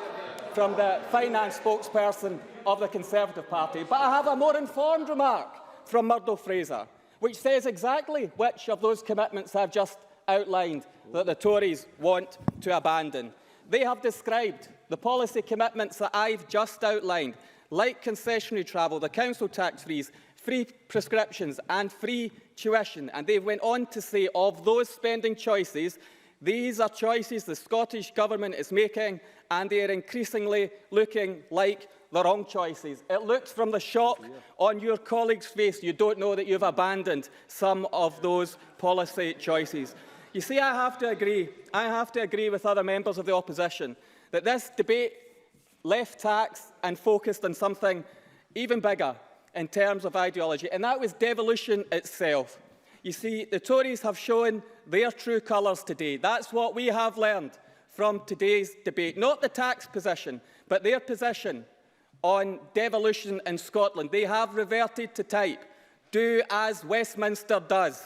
from the finance spokesperson of the Conservative Party. But I have a more informed remark from Murdo Fraser, which says exactly which of those commitments I've just outlined that the Tories want to abandon. They have described the policy commitments that I've just outlined, like concessionary travel, the council tax freeze, free prescriptions and free tuition. And they went on to say of those spending choices, these are choices the Scottish Government is making, and they are increasingly looking like the wrong choices. It looks from the shock on your colleague's face you don't know that you've abandoned some of those policy choices. You see, I have to agree with other members of the opposition that this debate left tax and focused on something even bigger in terms of ideology, and that was devolution itself. You see, the Tories have shown their true colours today. That's what we have learned from today's debate. Not the tax position, but their position on devolution in Scotland. They have reverted to type. Do as Westminster does.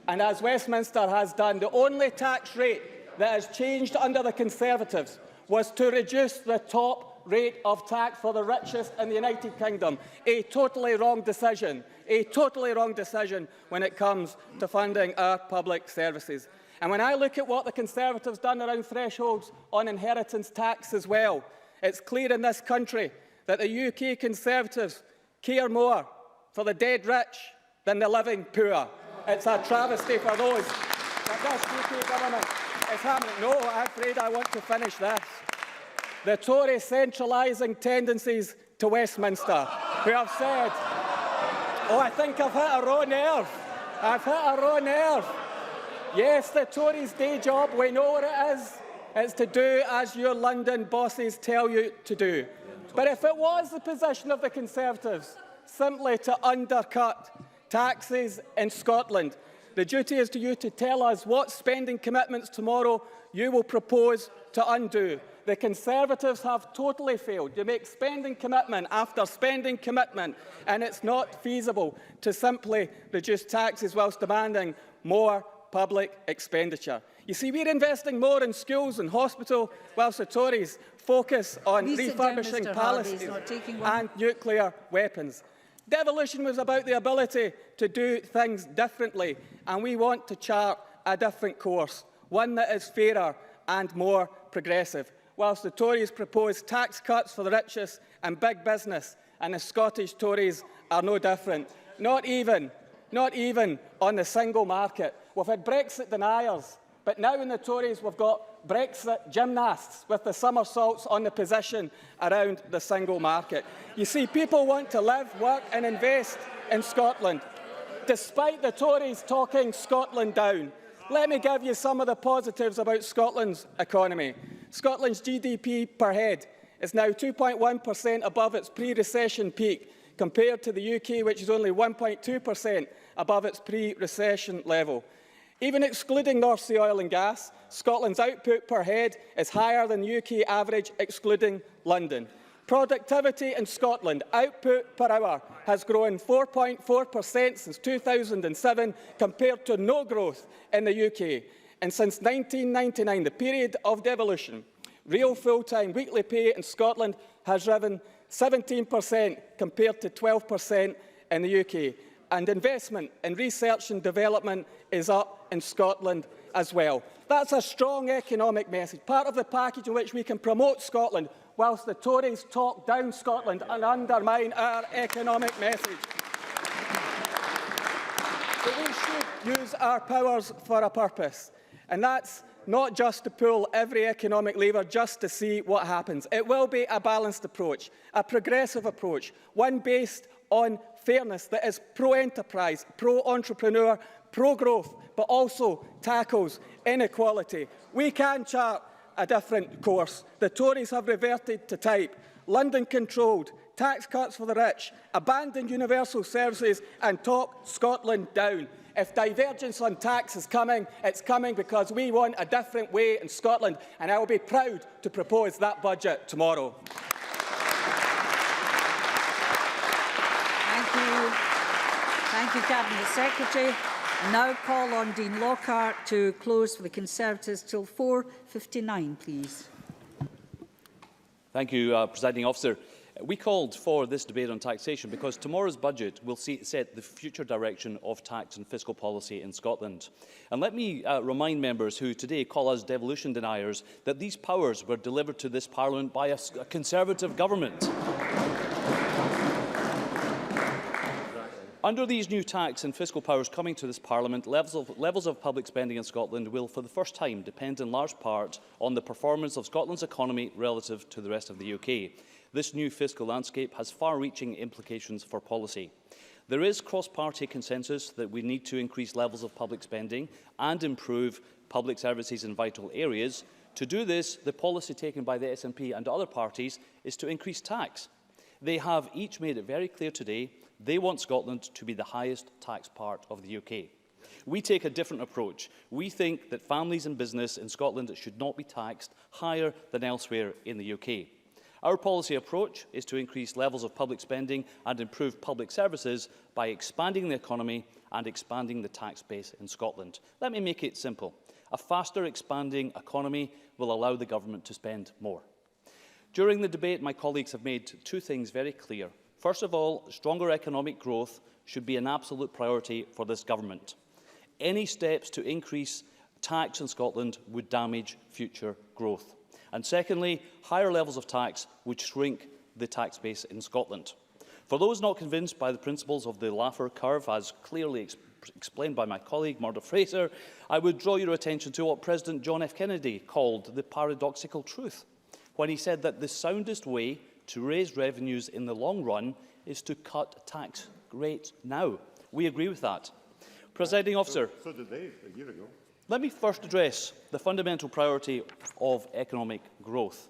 And as Westminster has done, the only tax rate that has changed under the Conservatives was to reduce the top rate of tax for the richest in the United Kingdom. A totally wrong decision. A totally wrong decision when it comes to funding our public services. And when I look at what the Conservatives done around thresholds on inheritance tax as well, it's clear in this country that the UK Conservatives care more for the dead rich than the living poor. It's a travesty for those that this UK government is happening. No, I'm afraid I want to finish this. The Tory centralising tendencies to Westminster, who have said, oh, I think I've hit a raw nerve. I've hit a raw nerve. Yes, the Tories' day job, we know what it is. It's to do as your London bosses tell you to do. But if it was the position of the Conservatives simply to undercut taxes in Scotland, the duty is to you to tell us what spending commitments tomorrow you will propose to undo. The Conservatives have totally failed. You make spending commitment after spending commitment, and it's not feasible to simply reduce taxes whilst demanding more public expenditure. You see, we're investing more in schools and hospitals, whilst the Tories focus on refurbishing palaces and nuclear weapons. Devolution was about the ability to do things differently, and we want to chart a different course, one that is fairer and more progressive. Whilst the Tories propose tax cuts for the richest and big business, and the Scottish Tories are no different, not even on the single market. We've had Brexit deniers, but now in the Tories we've got Brexit gymnasts with the somersaults on the position around the single market. You see, people want to live, work and invest in Scotland, despite the Tories talking Scotland down. Let me give you some of the positives about Scotland's economy. Scotland's GDP per head is now 2.1% above its pre-recession peak, compared to the UK, which is only 1.2% above its pre-recession level. Even excluding North Sea oil and gas, Scotland's output per head is higher than the UK average, excluding London. Productivity in Scotland, output per hour, has grown 4.4% since 2007, compared to no growth in the UK. And since 1999, the period of devolution, real full-time weekly pay in Scotland has risen 17% compared to 12% in the UK. And investment in research and development is up in Scotland as well. That's a strong economic message, part of the package in which we can promote Scotland, whilst the Tories talk down Scotland and undermine our economic message. But we should use our powers for a purpose, and that's not just to pull every economic lever just to see what happens. It will be a balanced approach, a progressive approach, one based on fairness that is pro-enterprise, pro-entrepreneur, pro-growth, but also tackles inequality. We can chart a different course. The Tories have reverted to type. London-controlled, tax cuts for the rich, abandon universal services and talk Scotland down. If divergence on tax is coming, it's coming because we want a different way in Scotland, and I will be proud to propose that budget tomorrow. Thank you, Cabinet Secretary. I now call on Dean Lockhart to close for the Conservatives till 4:59, please. Thank you, Presiding Officer. We called for this debate on taxation because tomorrow's budget will set the future direction of tax and fiscal policy in Scotland. And let me remind members who today call us devolution deniers that these powers were delivered to this Parliament by a Conservative government. Under these new tax and fiscal powers coming to this Parliament, levels of public spending in Scotland will, for the first time, depend in large part on the performance of Scotland's economy relative to the rest of the UK. This new fiscal landscape has far-reaching implications for policy. There is cross-party consensus that we need to increase levels of public spending and improve public services in vital areas. To do this, the policy taken by the SNP and other parties is to increase tax. They have each made it very clear today they want Scotland to be the highest tax part of the UK. We take a different approach. We think that families and business in Scotland should not be taxed higher than elsewhere in the UK. Our policy approach is to increase levels of public spending and improve public services by expanding the economy and expanding the tax base in Scotland. Let me make it simple. A faster expanding economy will allow the government to spend more. During the debate, my colleagues have made two things very clear. First of all, stronger economic growth should be an absolute priority for this government. Any steps to increase tax in Scotland would damage future growth. And secondly, higher levels of tax would shrink the tax base in Scotland. For those not convinced by the principles of the Laffer curve, as clearly explained by my colleague Murdo Fraser, I would draw your attention to what President John F. Kennedy called the paradoxical truth, when he said that the soundest way to raise revenues in the long run is to cut tax rates now. We agree with that. Presiding Officer, so did they a year ago. Let me first address the fundamental priority of economic growth.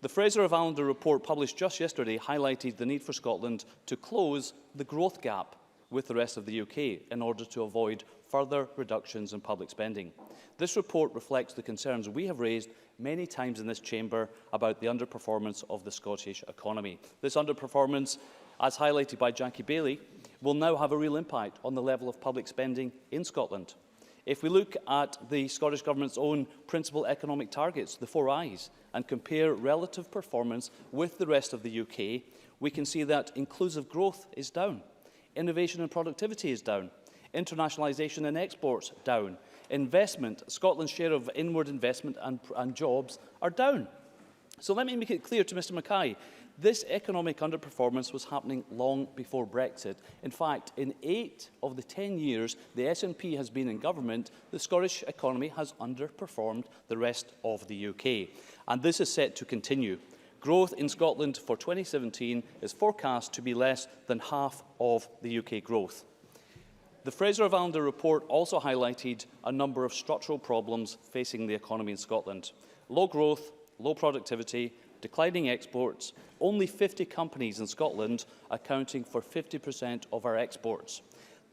The Fraser of Allender report published just yesterday highlighted the need for Scotland to close the growth gap with the rest of the UK in order to avoid further reductions in public spending. This report reflects the concerns we have raised many times in this chamber about the underperformance of the Scottish economy. This underperformance, as highlighted by Jackie Bailey, will now have a real impact on the level of public spending in Scotland. If we look at the Scottish Government's own principal economic targets, the 4 I's, and compare relative performance with the rest of the UK, we can see that inclusive growth is down, innovation and productivity is down, internationalisation and exports down, investment, Scotland's share of inward investment and jobs are down. So let me make it clear to Mr Mackay, this economic underperformance was happening long before Brexit. In fact, in 8 of the 10 years the SNP has been in government, the Scottish economy has underperformed the rest of the UK. And this is set to continue. Growth in Scotland for 2017 is forecast to be less than half of the UK growth. The Fraser of Allender report also highlighted a number of structural problems facing the economy in Scotland. Low growth, low productivity, declining exports, only 50 companies in Scotland accounting for 50% of our exports.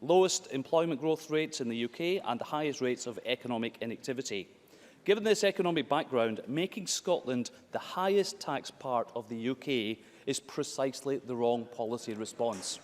lowest employment growth rates in the UK and the highest rates of economic inactivity. Given this economic background, making Scotland the highest tax part of the UK is precisely the wrong policy response.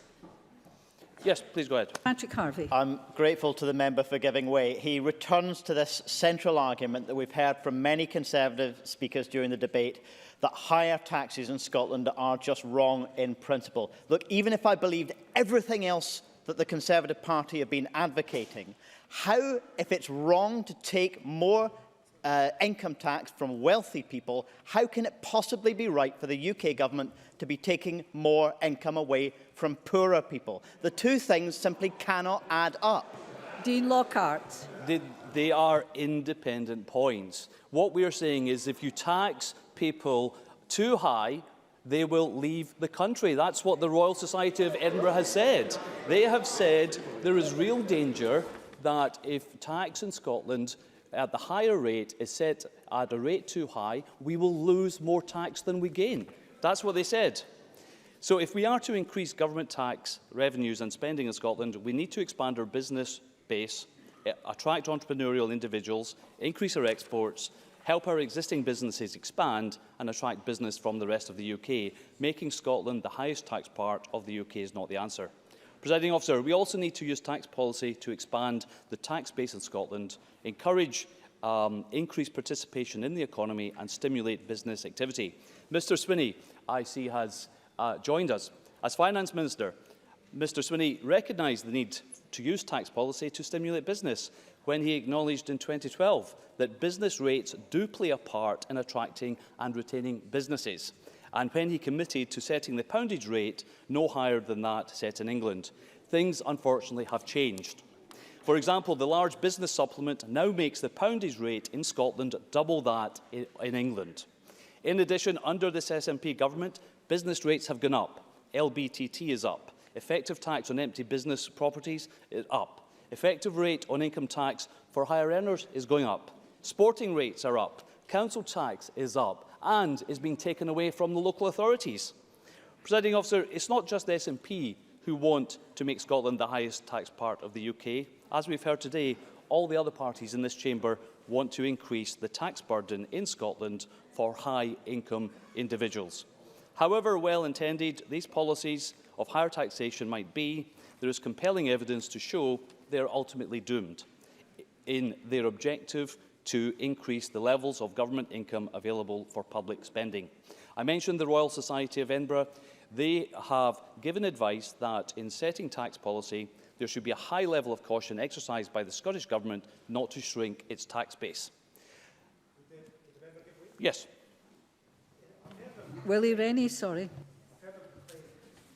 Yes, please go ahead. Patrick Harvie. I'm grateful to the member for giving way. He returns to this central argument that we've heard from many Conservative speakers during the debate, that higher taxes in Scotland are just wrong in principle. Look, even if I believed everything else that the Conservative Party have been advocating, how, if it's wrong to take more income tax from wealthy people, how can it possibly be right for the UK government to be taking more income away from poorer people? The two things simply cannot add up. Dean Lockhart. They are independent points. What we are saying is if you tax people too high, they will leave the country. That's what the Royal Society of Edinburgh has said. They have said there is real danger that if tax in Scotland at the higher rate is set at a rate too high, we will lose more tax than we gain. That's what they said. So if we are to increase government tax revenues and spending in Scotland, we need to expand our business base, attract entrepreneurial individuals, increase our exports, help our existing businesses expand and attract business from the rest of the UK. Making Scotland the highest tax part of the UK is not the answer. Presiding Officer, we also need to use tax policy to expand the tax base in Scotland, encourage increased participation in the economy and stimulate business activity. Mr Swinney, I see, has joined us. As Finance Minister, Mr Swinney recognised the need to use tax policy to stimulate business when he acknowledged in 2012 that business rates do play a part in attracting and retaining businesses, and when he committed to setting the poundage rate no higher than that set in England. Things, unfortunately, have changed. For example, the large business supplement now makes the poundage rate in Scotland double that in England. In addition, under this SNP government, business rates have gone up. LBTT is up. Effective tax on empty business properties is up. Effective rate on income tax for higher earners is going up. Sporting rates are up. Council tax is up and is being taken away from the local authorities. Presiding Officer, it's not just the SNP who want to make Scotland the highest tax part of the UK. As we've heard today, all the other parties in this chamber want to increase the tax burden in Scotland for high-income individuals. However well-intended these policies of higher taxation might be, there is compelling evidence to show they are ultimately doomed in their objective to increase the levels of government income available for public spending. I mentioned the Royal Society of Edinburgh. They have given advice that in setting tax policy, there should be a high level of caution exercised by the Scottish Government not to shrink its tax base. Yes. Willie Rennie, sorry.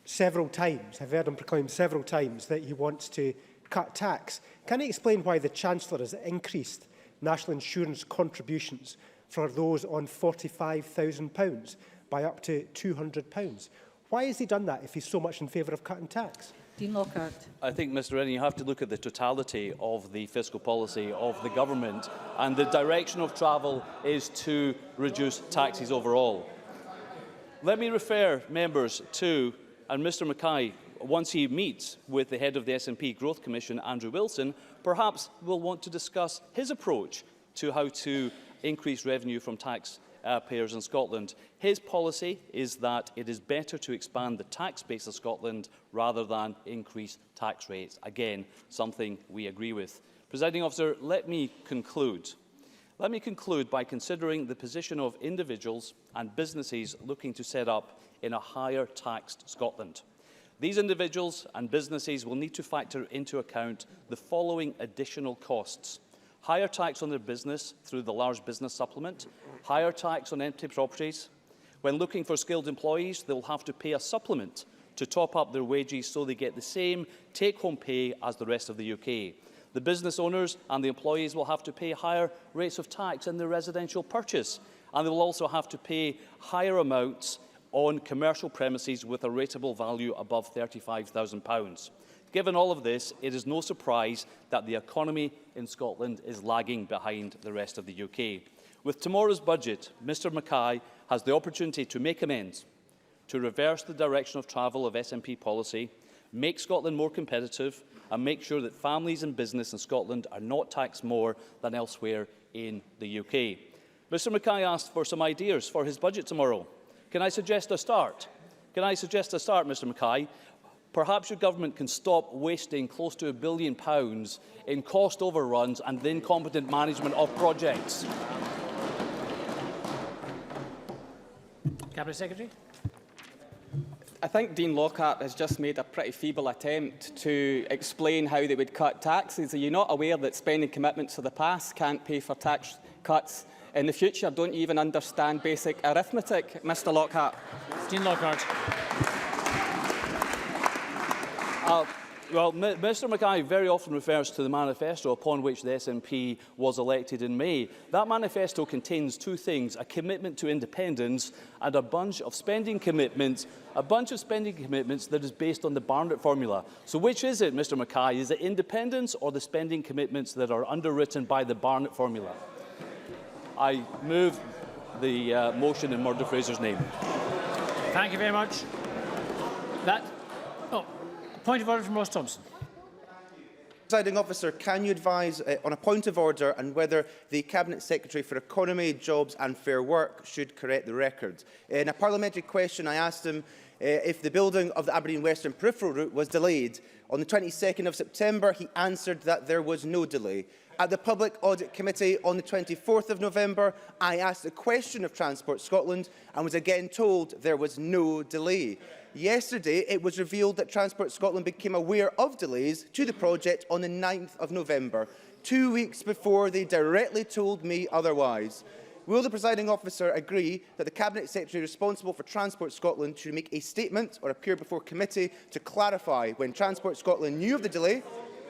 Several times, I've heard him proclaim several times that he wants to cut tax. Can he explain why the Chancellor has increased national insurance contributions for those on £45,000 by up to £200? Why has he done that if he's so much in favour of cutting tax? Dean Lockhart. I think, Mr Rennie, you have to look at the totality of the fiscal policy of the government, and the direction of travel is to reduce taxes overall. Let me refer members to, and Mr Mackay, once he meets with the head of the SNP Growth Commission, Andrew Wilson, perhaps will want to discuss his approach to how to increase revenue from taxpayers in Scotland. His policy is that it is better to expand the tax base of Scotland rather than increase tax rates. Again, something we agree with. Presiding Officer, let me conclude. Let me conclude by considering the position of individuals and businesses looking to set up in a higher taxed Scotland. These individuals and businesses will need to factor into account the following additional costs: higher tax on their business through the large business supplement, higher tax on empty properties. When looking for skilled employees, they will have to pay a supplement to top up their wages so they get the same take-home pay as the rest of the UK. The business owners and the employees will have to pay higher rates of tax in their residential purchase, and they will also have to pay higher amounts on commercial premises with a rateable value above £35,000. Given all of this, it is no surprise that the economy in Scotland is lagging behind the rest of the UK. With tomorrow's budget, Mr Mackay has the opportunity to make amends, to reverse the direction of travel of SNP policy, make Scotland more competitive and make sure that families and business in Scotland are not taxed more than elsewhere in the UK. Mr Mackay asked for some ideas for his budget tomorrow. Can I suggest a start? Mr Mackay? Perhaps your government can stop wasting close to £1 billion in cost overruns and the incompetent management of projects. Cabinet Secretary. I think Dean Lockhart has just made a pretty feeble attempt to explain how they would cut taxes. Are you not aware that spending commitments of the past can't pay for tax cuts in the future? Don't you even understand basic arithmetic, Mr Lockhart? Dean Lockhart. Well, Mr Mackay very often refers to the manifesto upon which the SNP was elected in May. That manifesto contains two things: a commitment to independence and a bunch of spending commitments that is based on the Barnett formula. So which is it, Mr Mackay? Is it independence or the spending commitments that are underwritten by the Barnett formula? I move the motion in Murdo Fraser's name. Thank you very much. Point of order from Ross Thompson. Presiding Officer, can you advise on a point of order and whether the Cabinet Secretary for Economy, Jobs and Fair Work should correct the record? In a parliamentary question, I asked him if the building of the Aberdeen Western Peripheral Route was delayed. On the 22nd of September, he answered that there was no delay. At the Public Audit Committee on the 24th of November, I asked a question of Transport Scotland and was again told there was no delay. Yesterday, it was revealed that Transport Scotland became aware of delays to the project on the 9th of November, 2 weeks before they directly told me otherwise. Will the presiding officer agree that the Cabinet Secretary responsible for Transport Scotland should make a statement or appear before committee to clarify when Transport Scotland knew of the delay,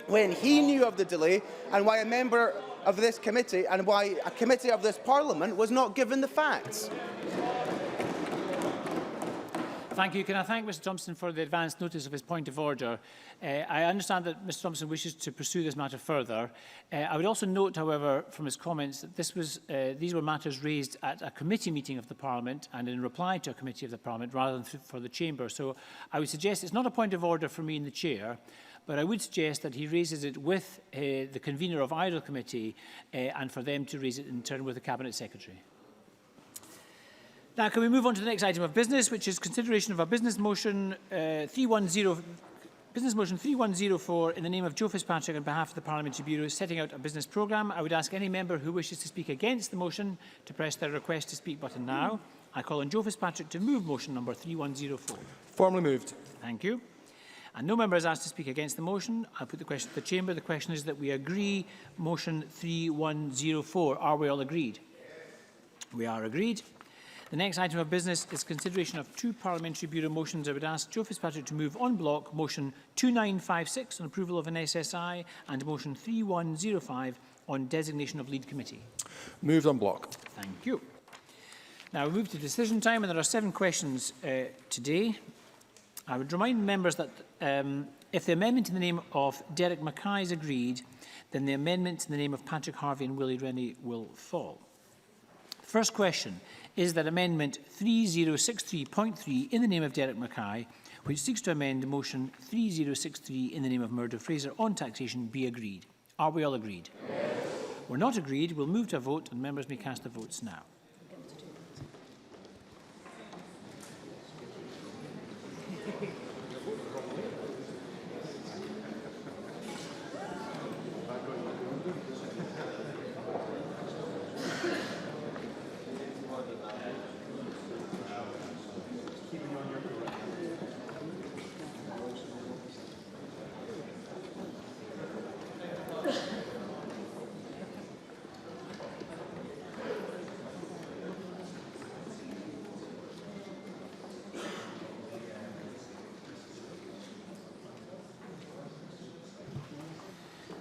when he knew of the delay, and why a member of this committee and why a committee of this Parliament was not given the facts? Thank you. Can I thank Mr Thompson for the advance notice of his point of order? I understand that Mr Thompson wishes to pursue this matter further. I would also note, however, from his comments that these were matters raised at a committee meeting of the Parliament and in reply to a committee of the Parliament rather than for the Chamber. So I would suggest it's not a point of order for me in the Chair, but I would suggest that he raises it with the convener of either committee and for them to raise it in turn with the Cabinet Secretary. Now, can we move on to the next item of business, which is consideration of a business motion 3104 in the name of Joe Fitzpatrick on behalf of the Parliamentary Bureau setting out a business programme. I would ask any member who wishes to speak against the motion to press their request to speak button now. I call on Joe Fitzpatrick to move motion number 3104. Formally moved. Thank you. And no member is asked to speak against the motion. I'll put the question to the Chamber. The question is that we agree motion 3104. Are we all agreed? We are agreed. The next item of business is consideration of two Parliamentary Bureau motions. I would ask Joe Fitzpatrick to move en bloc motion 2956 on approval of an SSI and motion 3105 on designation of lead committee. Moved en bloc. Thank you. Now we move to decision time, and there are 7 questions today. I would remind members that if the amendment in the name of Derek Mackay is agreed, then the amendment in the name of Patrick Harvie and Willie Rennie will fall. First question is that Amendment 3063.3 in the name of Derek Mackay, which seeks to amend motion 3063 in the name of Murdo Fraser on taxation, be agreed. Are we all agreed? Yes. We're not agreed. We'll move to a vote and members may cast their votes now.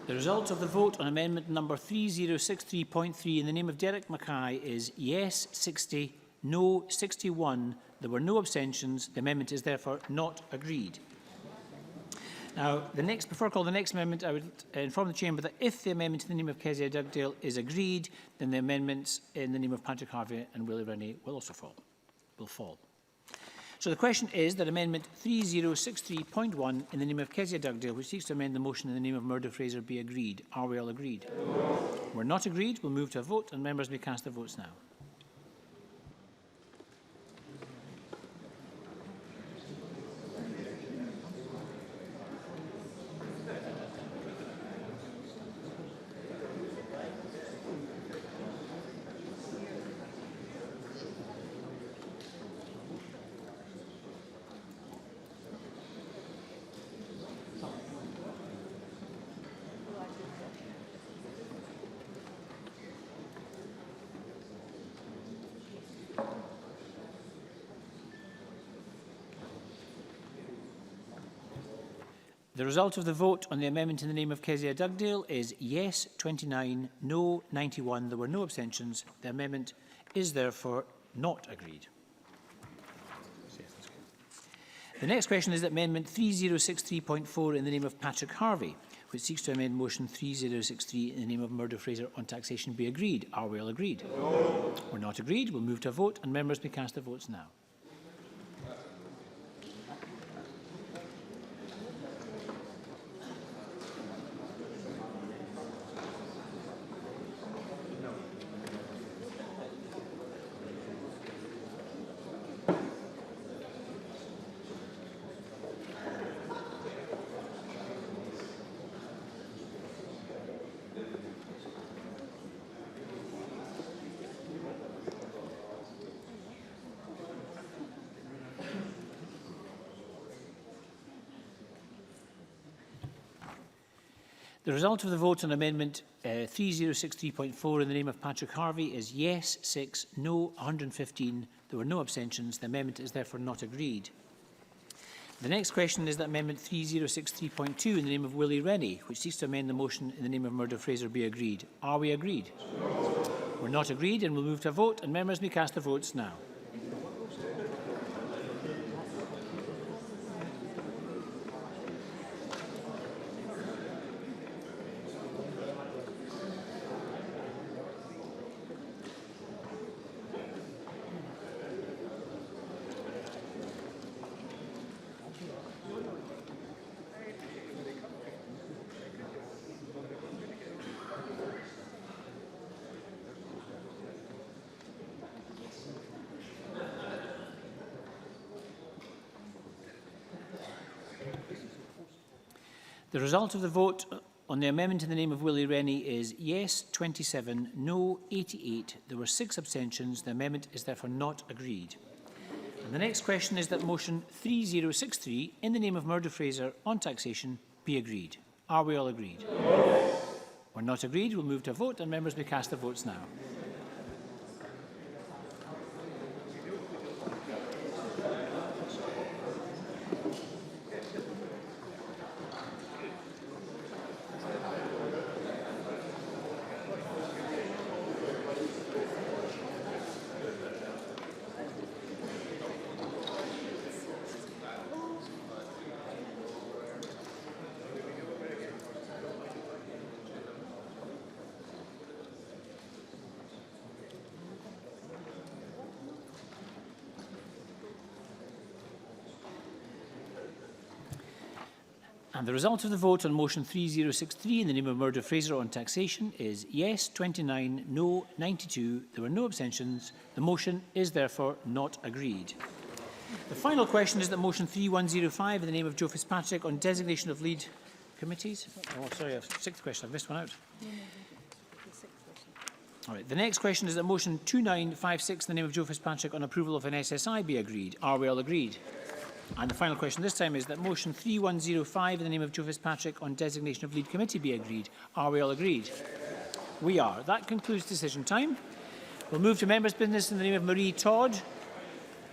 The result of the vote on amendment number 3063.3 in the name of Derek Mackay is yes 60, no 61. There were no abstentions. The amendment is therefore not agreed. Now, before I call the next amendment, I would inform the Chamber that if the amendment in the name of Kezia Dugdale is agreed, then the amendments in the name of Patrick Harvie and Willie Rennie will also fall. So the question is that Amendment 3063.1 in the name of Kezia Dugdale, which seeks to amend the motion in the name of Murdo Fraser, be agreed. Are we all agreed? No. We're not agreed. We'll move to a vote, and members may cast their votes now. The result of the vote on the amendment in the name of Kezia Dugdale is yes 29, no 91. There were no abstentions. The amendment is therefore not agreed. The next question is that Amendment 3063.4 in the name of Patrick Harvey, which seeks to amend motion 3063 in the name of Murdo Fraser on taxation, be agreed. Are we all agreed? No. We're not agreed. We'll move to a vote, and members may cast their votes now. The result of the vote on Amendment 3063.4 in the name of Patrick Harvey is yes 6, no 115. There were no abstentions. The amendment is therefore not agreed. The next question is that Amendment 3063.2 in the name of Willie Rennie, which seeks to amend the motion in the name of Murdo Fraser, be agreed. Are we agreed? No. We're not agreed, and we'll move to a vote, and members may cast their votes now. The result of the vote on the amendment in the name of Willie Rennie is yes 27, no 88. There were 6 abstentions. The amendment is therefore not agreed. And the next question is that motion 3063 in the name of Murdo Fraser on taxation be agreed. Are we all agreed? Yes. We're not agreed. We'll move to a vote, and members may cast their votes now. And the result of the vote on motion 3063 in the name of Murdo Fraser on taxation is yes 29, no 92. There were no abstentions. The motion is therefore not agreed. The final question is that motion 3105 in the name of Joe Fitzpatrick on designation of lead committees. Oh, sorry, 6th question. I've missed one out. All right. The next question is that motion 2956 in the name of Joe Fitzpatrick on approval of an SSI be agreed. Are we all agreed? And the final question this time is that motion 3105 in the name of Joe Fitzpatrick on designation of lead committee be agreed. Are we all agreed? We are. That concludes decision time. We'll move to members' business in the name of Marie Todd.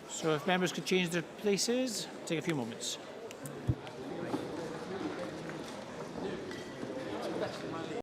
So if members could change their places, take a few moments.